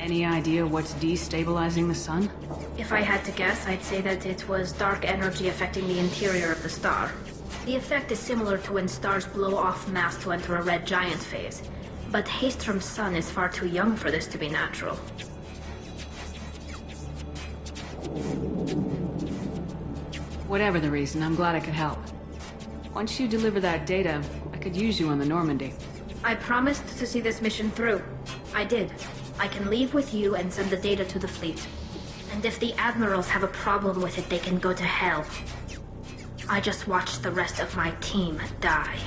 Any idea what's destabilizing the sun? If I had to guess, I'd say that it was dark energy affecting the interior of the star. The effect is similar to when stars blow off mass to enter a red giant phase. But Haystrom's sun is far too young for this to be natural. Whatever the reason, I'm glad I could help. Once you deliver that data, I could use you on the Normandy. I promised to see this mission through. I did. I can leave with you and send the data to the fleet. And if the admirals have a problem with it, they can go to hell. I just watched the rest of my team die.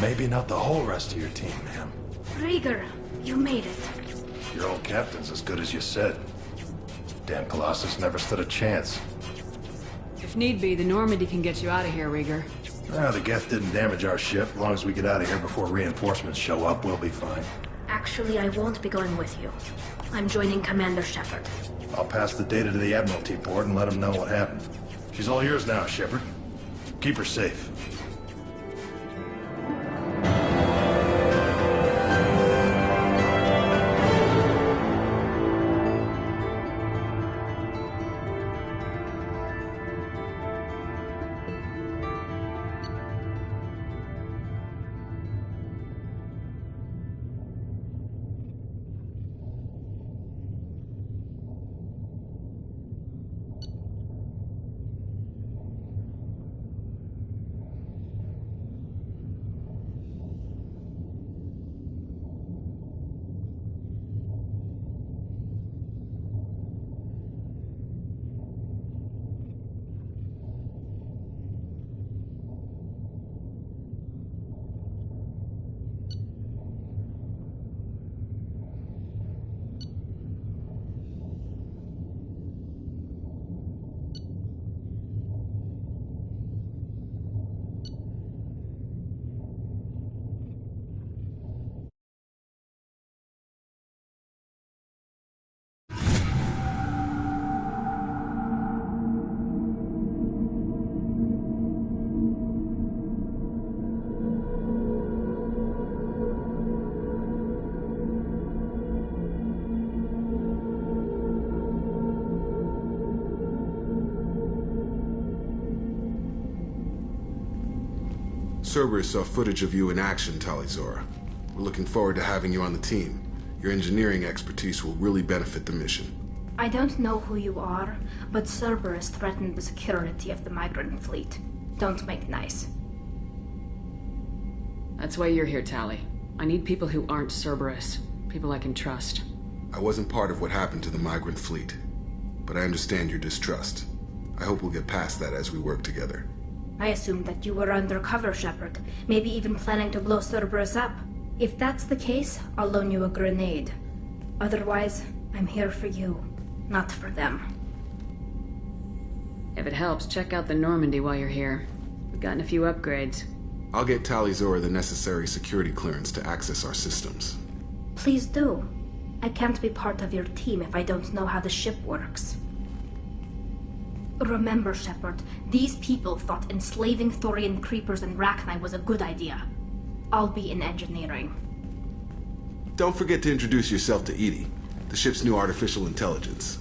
Maybe not the whole rest of your team, ma'am. Rieger, you made it. Your old captain's as good as you said. Damn Colossus never stood a chance. If need be, the Normandy can get you out of here, Rieger. The Geth didn't damage our ship. As long as we get out of here before reinforcements show up, we'll be fine. Actually, I won't be going with you. I'm joining Commander Shepard. I'll pass the data to the Admiralty Board and let them know what happened. She's all yours now, Shepard. Keep her safe. Cerberus saw footage of you in action, Talizora. We're looking forward to having you on the team. Your engineering expertise will really benefit the mission. I don't know who you are, but Cerberus threatened the security of the migrant fleet. Don't make nice. That's why you're here, Tali. I need people who aren't Cerberus. People I can trust. I wasn't part of what happened to the migrant fleet, but I understand your distrust. I hope we'll get past that as we work together. I assumed that you were undercover, Shepard. Maybe even planning to blow Cerberus up. If that's the case, I'll loan you a grenade. Otherwise, I'm here for you, not for them. If it helps, check out the Normandy while you're here. We've gotten a few upgrades. I'll get Talizora the necessary security clearance to access our systems. Please do. I can't be part of your team if I don't know how the ship works. Remember, Shepard, these people thought enslaving Thorian creepers and Rachni was a good idea. I'll be in engineering. Don't forget to introduce yourself to EDI, the ship's new artificial intelligence.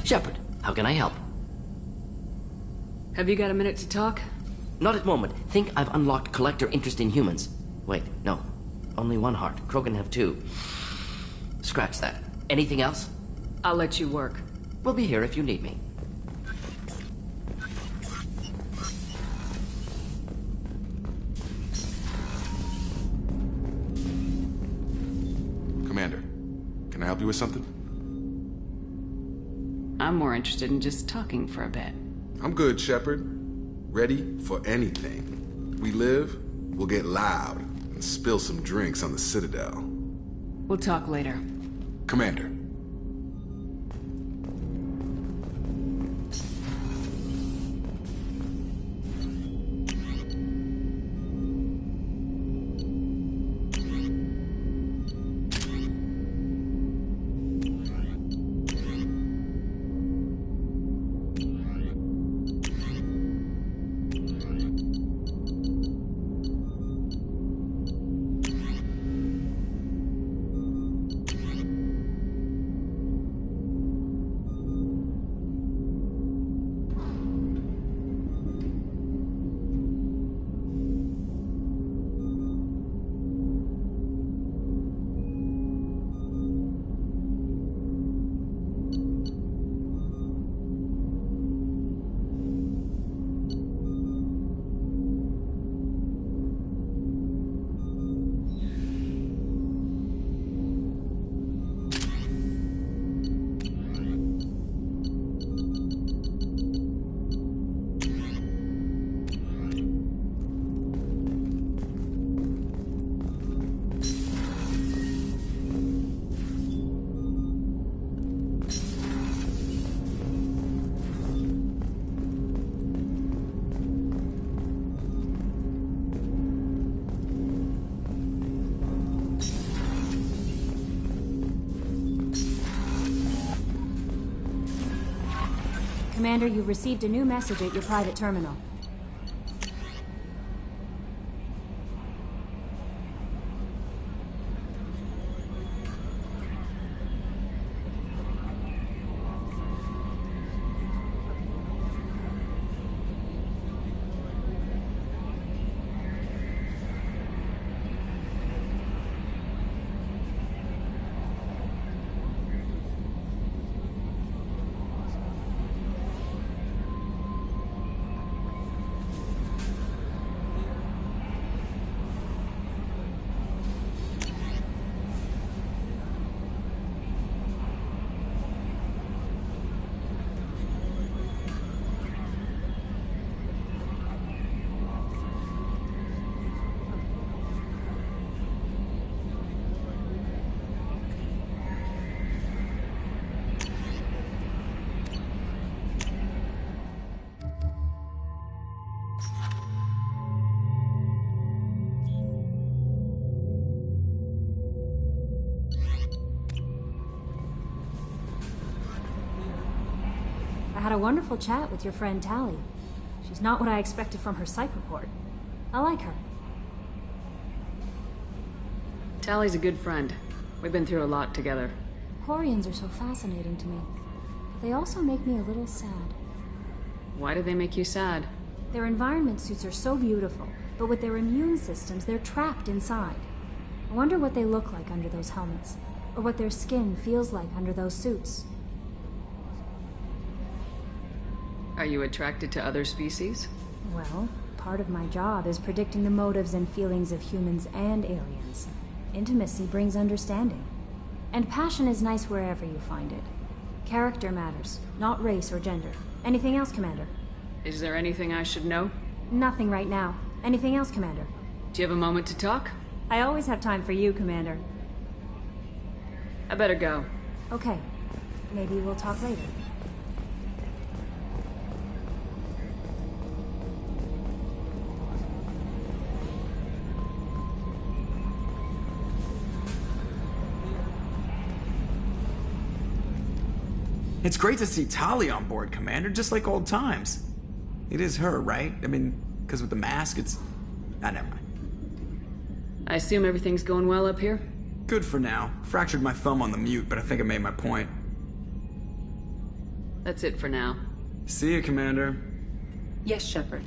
Shepard, how can I help? Have you got a minute to talk? Not at the moment. Think I've unlocked collector interest in humans. Wait, no. Only one heart. Krogan have two. Scratch that. Anything else? I'll let you work. We'll be here if you need me. Commander, can I help you with something? I'm more interested in just talking for a bit. I'm good, Shepard. Ready for anything. We live, we'll get loud, and spill some drinks on the Citadel. We'll talk later. Commander. Commander, you've received a new message at your private terminal. I had a wonderful chat with your friend Tally. She's not what I expected from her psych report. I like her. Tally's a good friend. We've been through a lot together. Quarians are so fascinating to me, but they also make me a little sad. Why do they make you sad? Their environment suits are so beautiful, but with their immune systems, they're trapped inside. I wonder what they look like under those helmets, or what their skin feels like under those suits. Are you attracted to other species? Well, part of my job is predicting the motives and feelings of humans and aliens. Intimacy brings understanding. And passion is nice wherever you find it. Character matters, not race or gender. Anything else, Commander? Is there anything I should know? Nothing right now. Anything else, Commander? Do you have a moment to talk? I always have time for you, Commander. I better go. Okay. Maybe we'll talk later. It's great to see Tali on board, Commander, just like old times. It is her, right? I mean, because with the mask, it's... Ah, never mind. I assume everything's going well up here? Good for now. Fractured my thumb on the mute, but I think I made my point. That's it for now. See you, Commander. Yes, Shepard.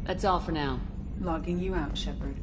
That's all for now. Logging you out, Shepard.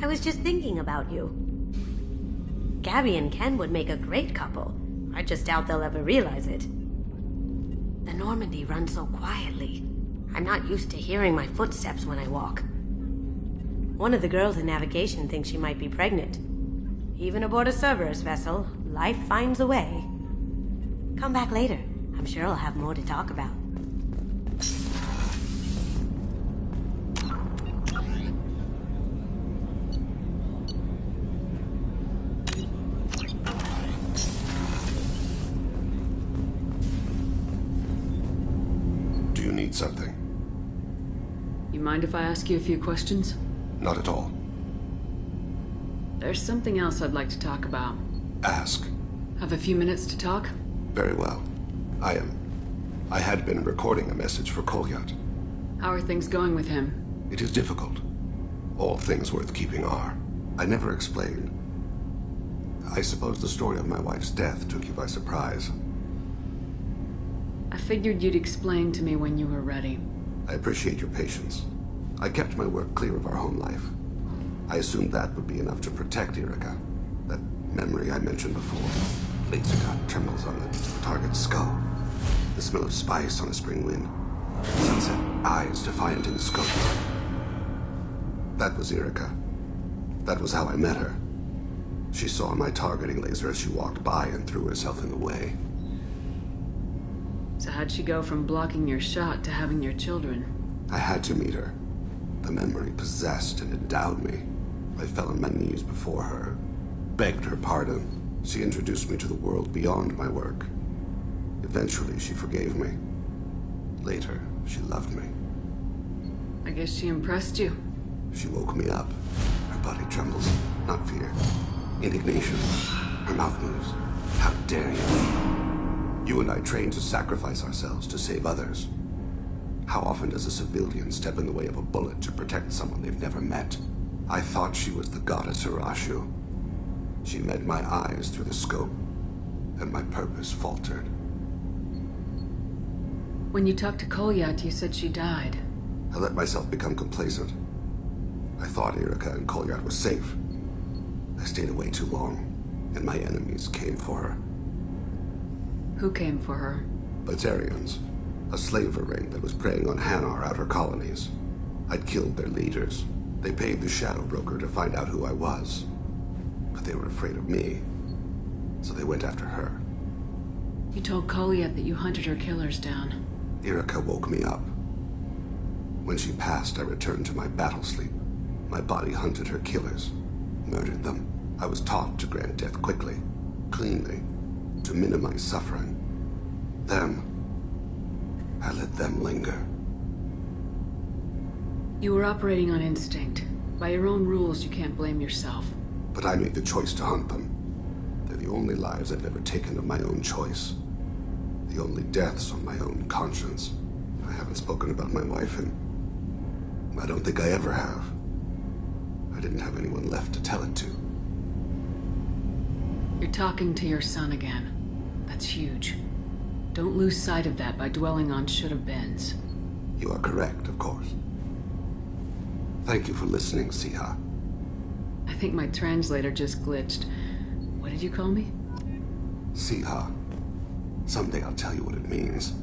I was just thinking about you. Gabby and Ken would make a great couple. I just doubt they'll ever realize it. The Normandy runs so quietly. I'm not used to hearing my footsteps when I walk. One of the girls in navigation thinks she might be pregnant. Even aboard a Cerberus vessel, life finds a way. Come back later. I'm sure I'll have more to talk about. Something. You mind if I ask you a few questions? Not at all. There's something else I'd like to talk about. Ask. Have a few minutes to talk? Very well. I had been recording a message for Kolyat. How are things going with him? It is difficult. All things worth keeping are. I never explained. I suppose the story of my wife's death took you by surprise. I figured you'd explain to me when you were ready. I appreciate your patience. I kept my work clear of our home life. I assumed that would be enough to protect Erica. That memory I mentioned before. Laser gun trembles on the target's skull. The smell of spice on a spring wind. Sunset eyes defiant in the scope. That was Erica. That was how I met her. She saw my targeting laser as she walked by and threw herself in the way. So how'd she go from blocking your shot to having your children? I had to meet her. The memory possessed and endowed me. I fell on my knees before her, begged her pardon. She introduced me to the world beyond my work. Eventually, she forgave me. Later, she loved me. I guess she impressed you. She woke me up. Her body trembles, not fear. Indignation. Her mouth moves. How dare you? You and I trained to sacrifice ourselves to save others. How often does a civilian step in the way of a bullet to protect someone they've never met? I thought she was the goddess Hirashu. She met my eyes through the scope, and my purpose faltered. When you talked to Kolyat, you said she died. I let myself become complacent. I thought Erica and Kolyat were safe. I stayed away too long, and my enemies came for her. Who came for her? Batarians. A slaver ring that was preying on Hanar outer colonies. I'd killed their leaders. They paid the Shadow Broker to find out who I was. But they were afraid of me, so they went after her. You told Kolyat that you hunted her killers down. Erica woke me up. When she passed, I returned to my battle sleep. My body hunted her killers, murdered them. I was taught to grant death quickly, cleanly, to minimize suffering. Them, I let them linger. You were operating on instinct. By your own rules, you can't blame yourself. But I made the choice to hunt them. They're the only lives I've ever taken of my own choice. The only deaths on my own conscience. I haven't spoken about my wife, and I don't think I ever have. I didn't have anyone left to tell it to. You're talking to your son again. That's huge. Don't lose sight of that by dwelling on should-have-beens. You are correct, of course. Thank you for listening, Siha. I think my translator just glitched. What did you call me? Siha. Someday I'll tell you what it means.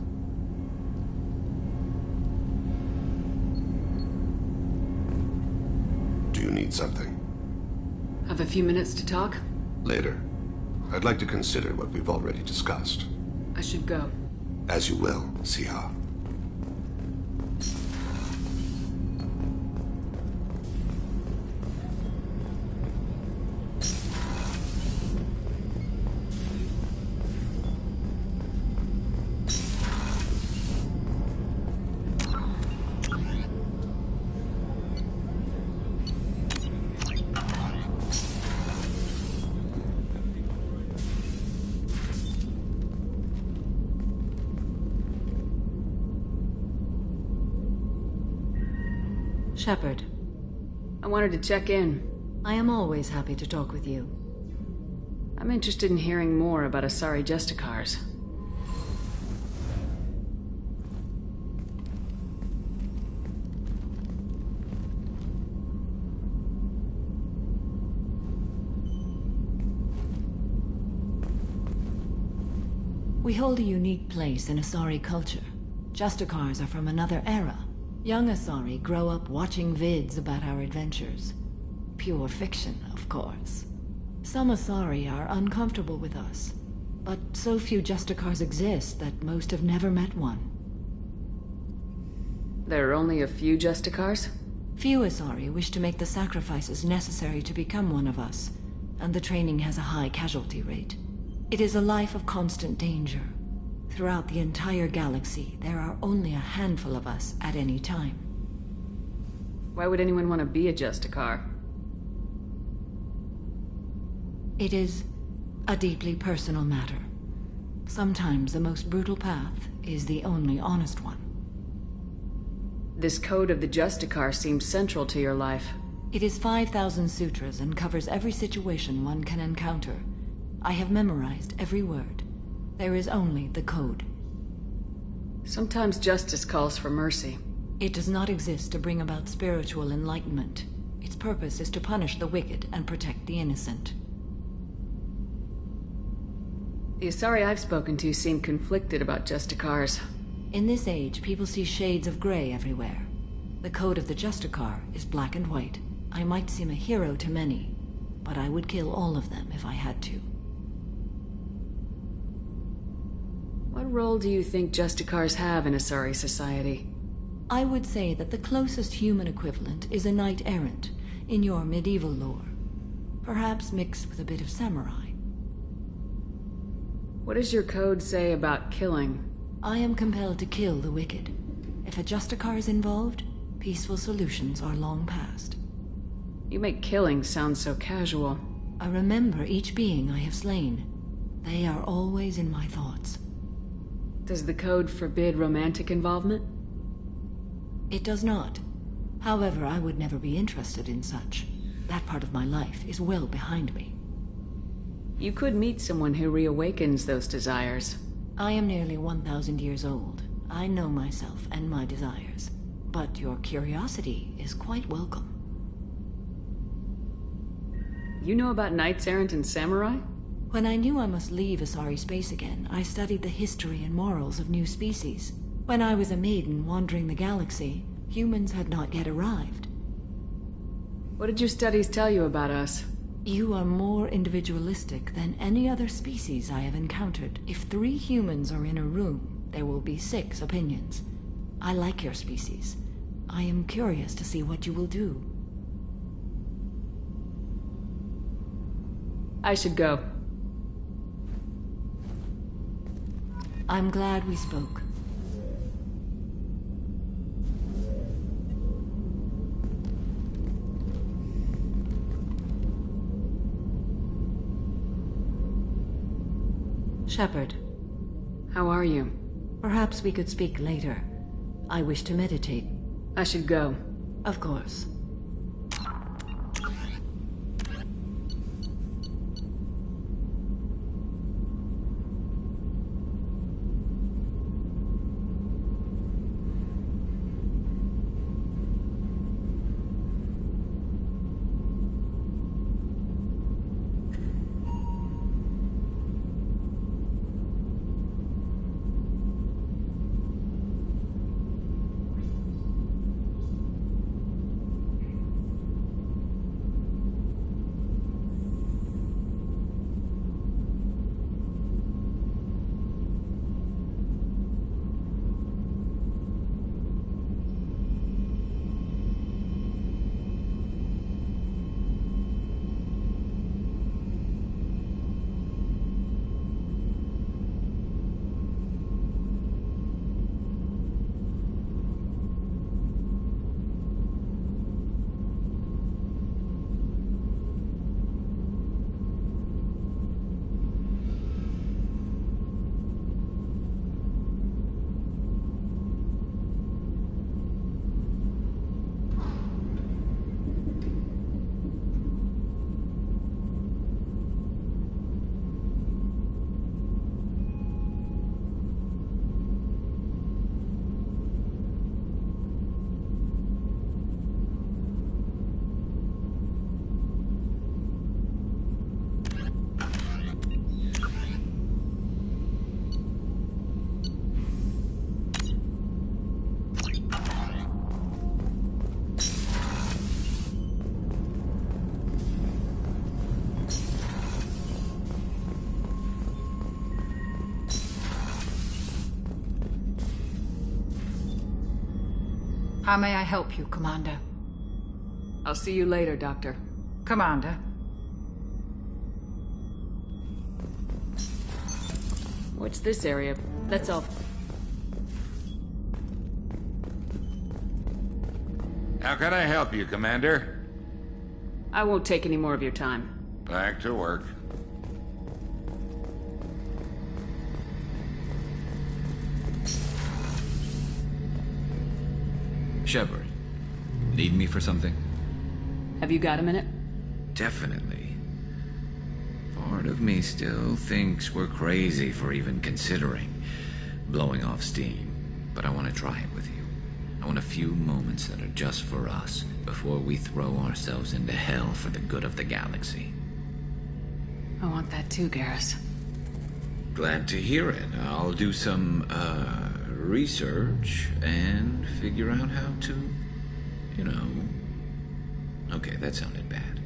Do you need something? Have a few minutes to talk? Later. I'd like to consider what we've already discussed. I should go. As you will, Siha. Shepard. I wanted to check in. I am always happy to talk with you. I'm interested in hearing more about Asari Justicars. We hold a unique place in Asari culture. Justicars are from another era. Young Asari grow up watching vids about our adventures. Pure fiction, of course. Some Asari are uncomfortable with us, but so few Justicars exist that most have never met one. There are only a few Justicars? Few Asari wish to make the sacrifices necessary to become one of us, and the training has a high casualty rate. It is a life of constant danger. Throughout the entire galaxy, there are only a handful of us at any time. Why would anyone want to be a Justicar? It is a deeply personal matter. Sometimes the most brutal path is the only honest one. This code of the Justicar seems central to your life. It is 5,000 sutras and covers every situation one can encounter. I have memorized every word. There is only the code. Sometimes justice calls for mercy. It does not exist to bring about spiritual enlightenment. Its purpose is to punish the wicked and protect the innocent. The Asari I've spoken to seem conflicted about Justicars. In this age, people see shades of gray everywhere. The code of the Justicar is black and white. I might seem a hero to many, but I would kill all of them if I had to. What role do you think Justicars have in Asari society? I would say that the closest human equivalent is a knight-errant in your medieval lore. Perhaps mixed with a bit of samurai. What does your code say about killing? I am compelled to kill the wicked. If a Justicar is involved, peaceful solutions are long past. You make killing sound so casual. I remember each being I have slain. They are always in my thoughts. Does the code forbid romantic involvement? It does not. However, I would never be interested in such. That part of my life is well behind me. You could meet someone who reawakens those desires. I am nearly 1,000 years old. I know myself and my desires. But your curiosity is quite welcome. You know about knights errant and samurai? When I knew I must leave Asari space again, I studied the history and morals of new species. When I was a maiden wandering the galaxy, humans had not yet arrived. What did your studies tell you about us? You are more individualistic than any other species I have encountered. If 3 humans are in a room, there will be 6 opinions. I like your species. I am curious to see what you will do. I should go. I'm glad we spoke. Shepard. How are you? Perhaps we could speak later. I wish to meditate. I should go. Of course. How may I help you, Commander? I'll see you later, Doctor. Commander. What's this area? That's all. How can I help you, Commander? I won't take any more of your time. Back to work. Shepard, need me for something? Have you got a minute? Definitely. Part of me still thinks we're crazy for even considering blowing off steam, but I want to try it with you. I want a few moments that are just for us before we throw ourselves into hell for the good of the galaxy. I want that too, Garrus. Glad to hear it. I'll do some, research and figure out how to, you know... Okay, that sounded bad.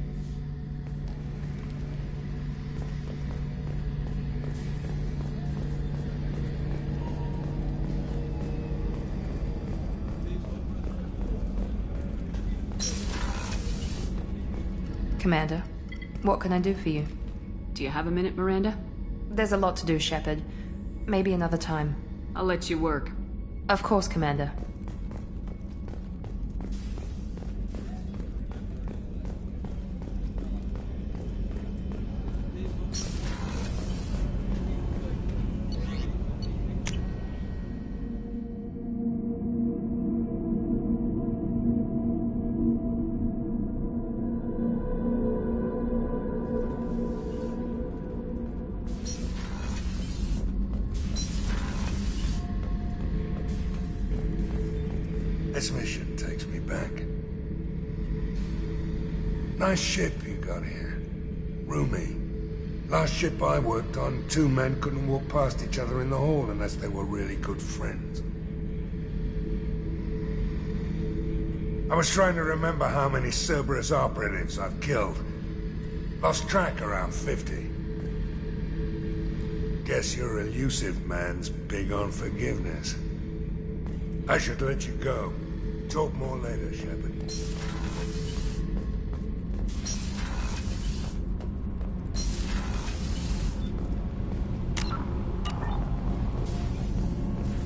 Commander, what can I do for you? Do you have a minute, Miranda? There's a lot to do, Shepard. Maybe another time. I'll let you work. Of course, Commander. This mission takes me back. Nice ship you got here. Roomy. Last ship I worked on, two men couldn't walk past each other in the hall unless they were really good friends. I was trying to remember how many Cerberus operatives I've killed. Lost track around 50. Guess your elusive man's big on forgiveness. I should let you go. Talk more later, Shepard.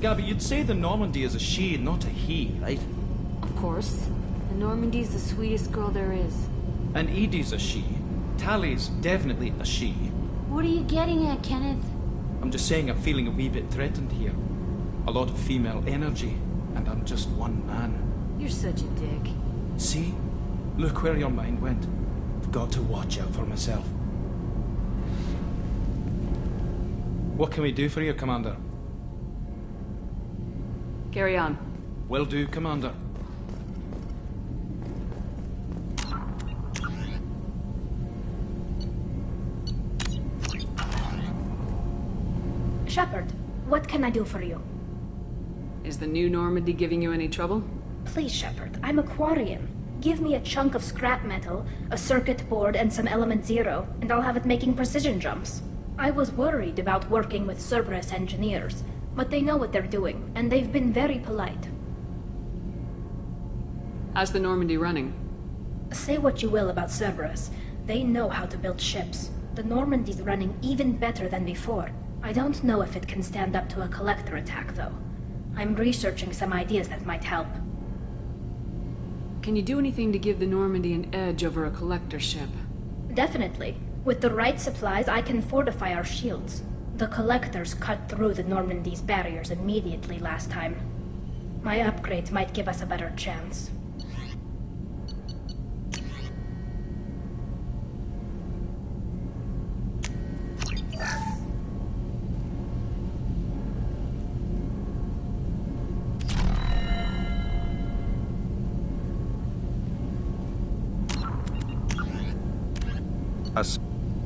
Gabby, you'd say the Normandy is a she, not a he, right? Of course. The Normandy's the sweetest girl there is. And Edie's a she. Tally's definitely a she. What are you getting at, Kenneth? I'm just saying I'm feeling a wee bit threatened here. A lot of female energy, and I'm just one man. You're such a dick. See? Look where your mind went. I've got to watch out for myself. What can we do for you, Commander? Carry on. Will do, Commander. Shepard, what can I do for you? Is the new Normandy giving you any trouble? Please, Shepard, I'm a Quarian. Give me a chunk of scrap metal, a circuit board, and some element zero, and I'll have it making precision jumps. I was worried about working with Cerberus engineers, but they know what they're doing, and they've been very polite. How's the Normandy running? Say what you will about Cerberus. They know how to build ships. The Normandy's running even better than before. I don't know if it can stand up to a collector attack, though. I'm researching some ideas that might help. Can you do anything to give the Normandy an edge over a collector ship? Definitely. With the right supplies, I can fortify our shields. The collectors cut through the Normandy's barriers immediately last time. My upgrades might give us a better chance. A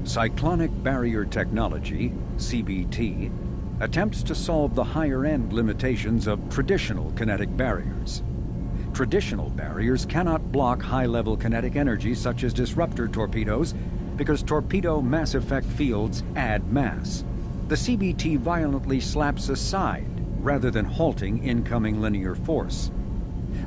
cyclonic barrier technology, CBT, attempts to solve the higher-end limitations of traditional kinetic barriers. Traditional barriers cannot block high-level kinetic energy such as disruptor torpedoes because torpedo mass effect fields add mass. The CBT violently slaps aside rather than halting incoming linear force.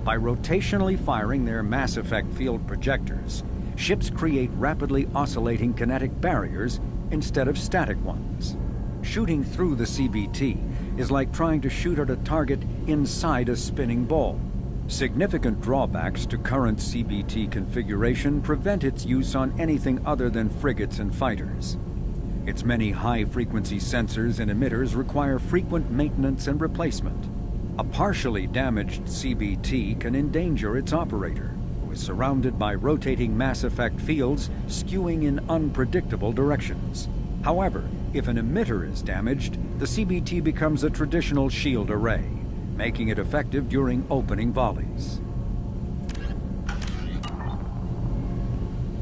By rotationally firing their mass effect field projectors, ships create rapidly oscillating kinetic barriers instead of static ones. Shooting through the CBT is like trying to shoot at a target inside a spinning ball. Significant drawbacks to current CBT configuration prevent its use on anything other than frigates and fighters. Its many high-frequency sensors and emitters require frequent maintenance and replacement. A partially damaged CBT can endanger its operator, who is surrounded by rotating mass effect fields skewing in unpredictable directions. However, if an emitter is damaged, the CBT becomes a traditional shield array, making it effective during opening volleys.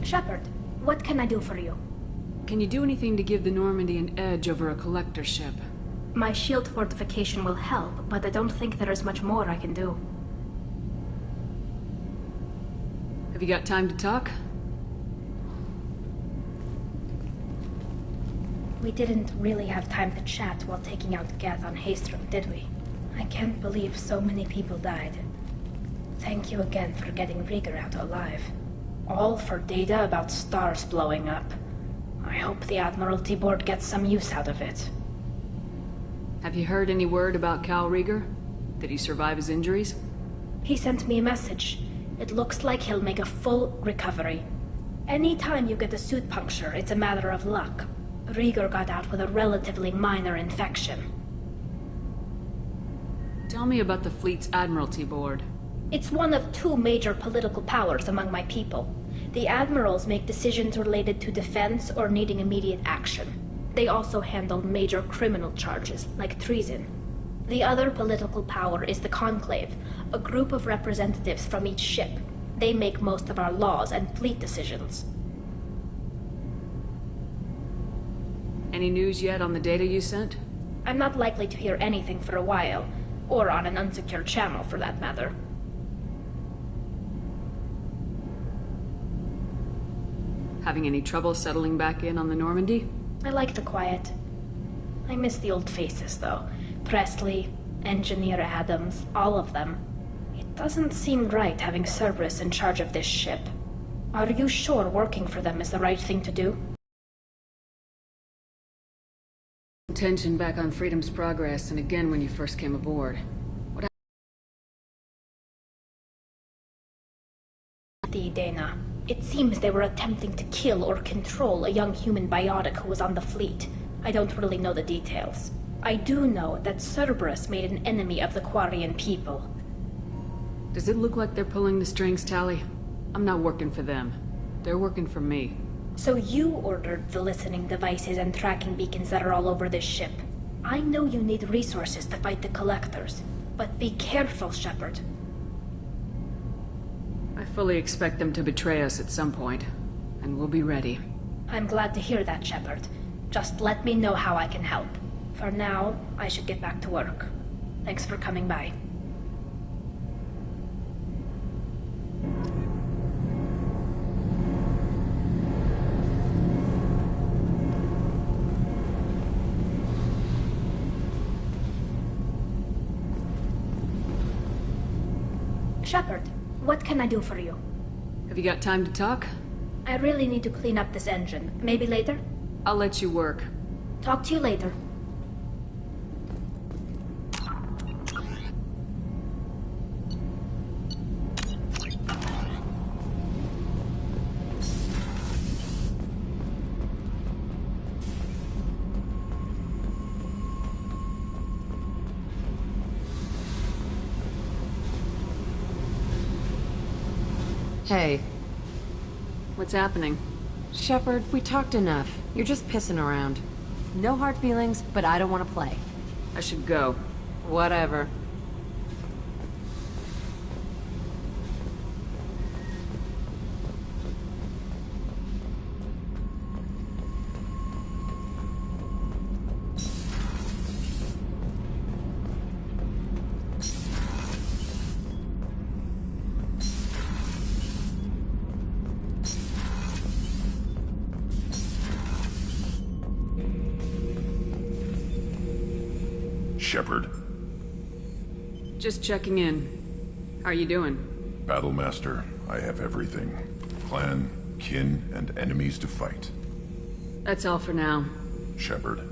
Shepard, what can I do for you? Can you do anything to give the Normandy an edge over a collector ship? My shield fortification will help, but I don't think there is much more I can do. Have you got time to talk? We didn't really have time to chat while taking out Geth on Haestrom, did we? I can't believe so many people died. Thank you again for getting Rieger out alive. All for data about stars blowing up. I hope the Admiralty Board gets some use out of it. Have you heard any word about Cal Rieger? Did he survive his injuries? He sent me a message. It looks like he'll make a full recovery. Anytime you get a suit puncture, it's a matter of luck. Rieger got out with a relatively minor infection. Tell me about the fleet's Admiralty Board. It's one of two major political powers among my people. The admirals make decisions related to defense or needing immediate action. They also handle major criminal charges, like treason. The other political power is the Conclave, a group of representatives from each ship. They make most of our laws and fleet decisions. Any news yet on the data you sent? I'm not likely to hear anything for a while, or on an unsecured channel for that matter. Having any trouble settling back in on the Normandy? I like the quiet. I miss the old faces, though. Presley, Engineer Adams, all of them. It doesn't seem right having Cerberus in charge of this ship. Are you sure working for them is the right thing to do? Tension back on Freedom's Progress, and again when you first came aboard. What Dana. It seems they were attempting to kill or control a young human biotic who was on the fleet. I don't really know the details. I do know that Cerberus made an enemy of the Quarian people. Does it look like they're pulling the strings, Tali? I'm not working for them. They're working for me. So you ordered the listening devices and tracking beacons that are all over this ship. I know you need resources to fight the Collectors, but be careful, Shepard. I fully expect them to betray us at some point, and we'll be ready. I'm glad to hear that, Shepard. Just let me know how I can help. For now, I should get back to work. Thanks for coming by. Shepard, what can I do for you? Have you got time to talk? I really need to clean up this engine. Maybe later? I'll let you work. Talk to you later. Hey. What's happening? Shepard, we talked enough. You're just pissing around. No hard feelings, but I don't want to play. I should go. Whatever. Shepard. Just checking in. How are you doing? Battlemaster, I have everything. Clan, kin, and enemies to fight. That's all for now. Shepard.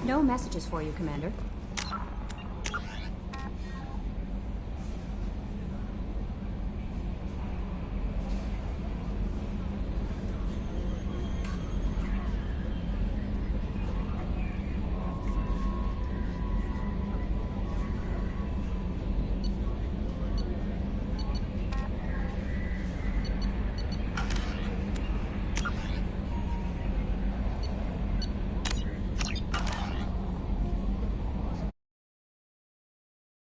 No messages for you, Commander.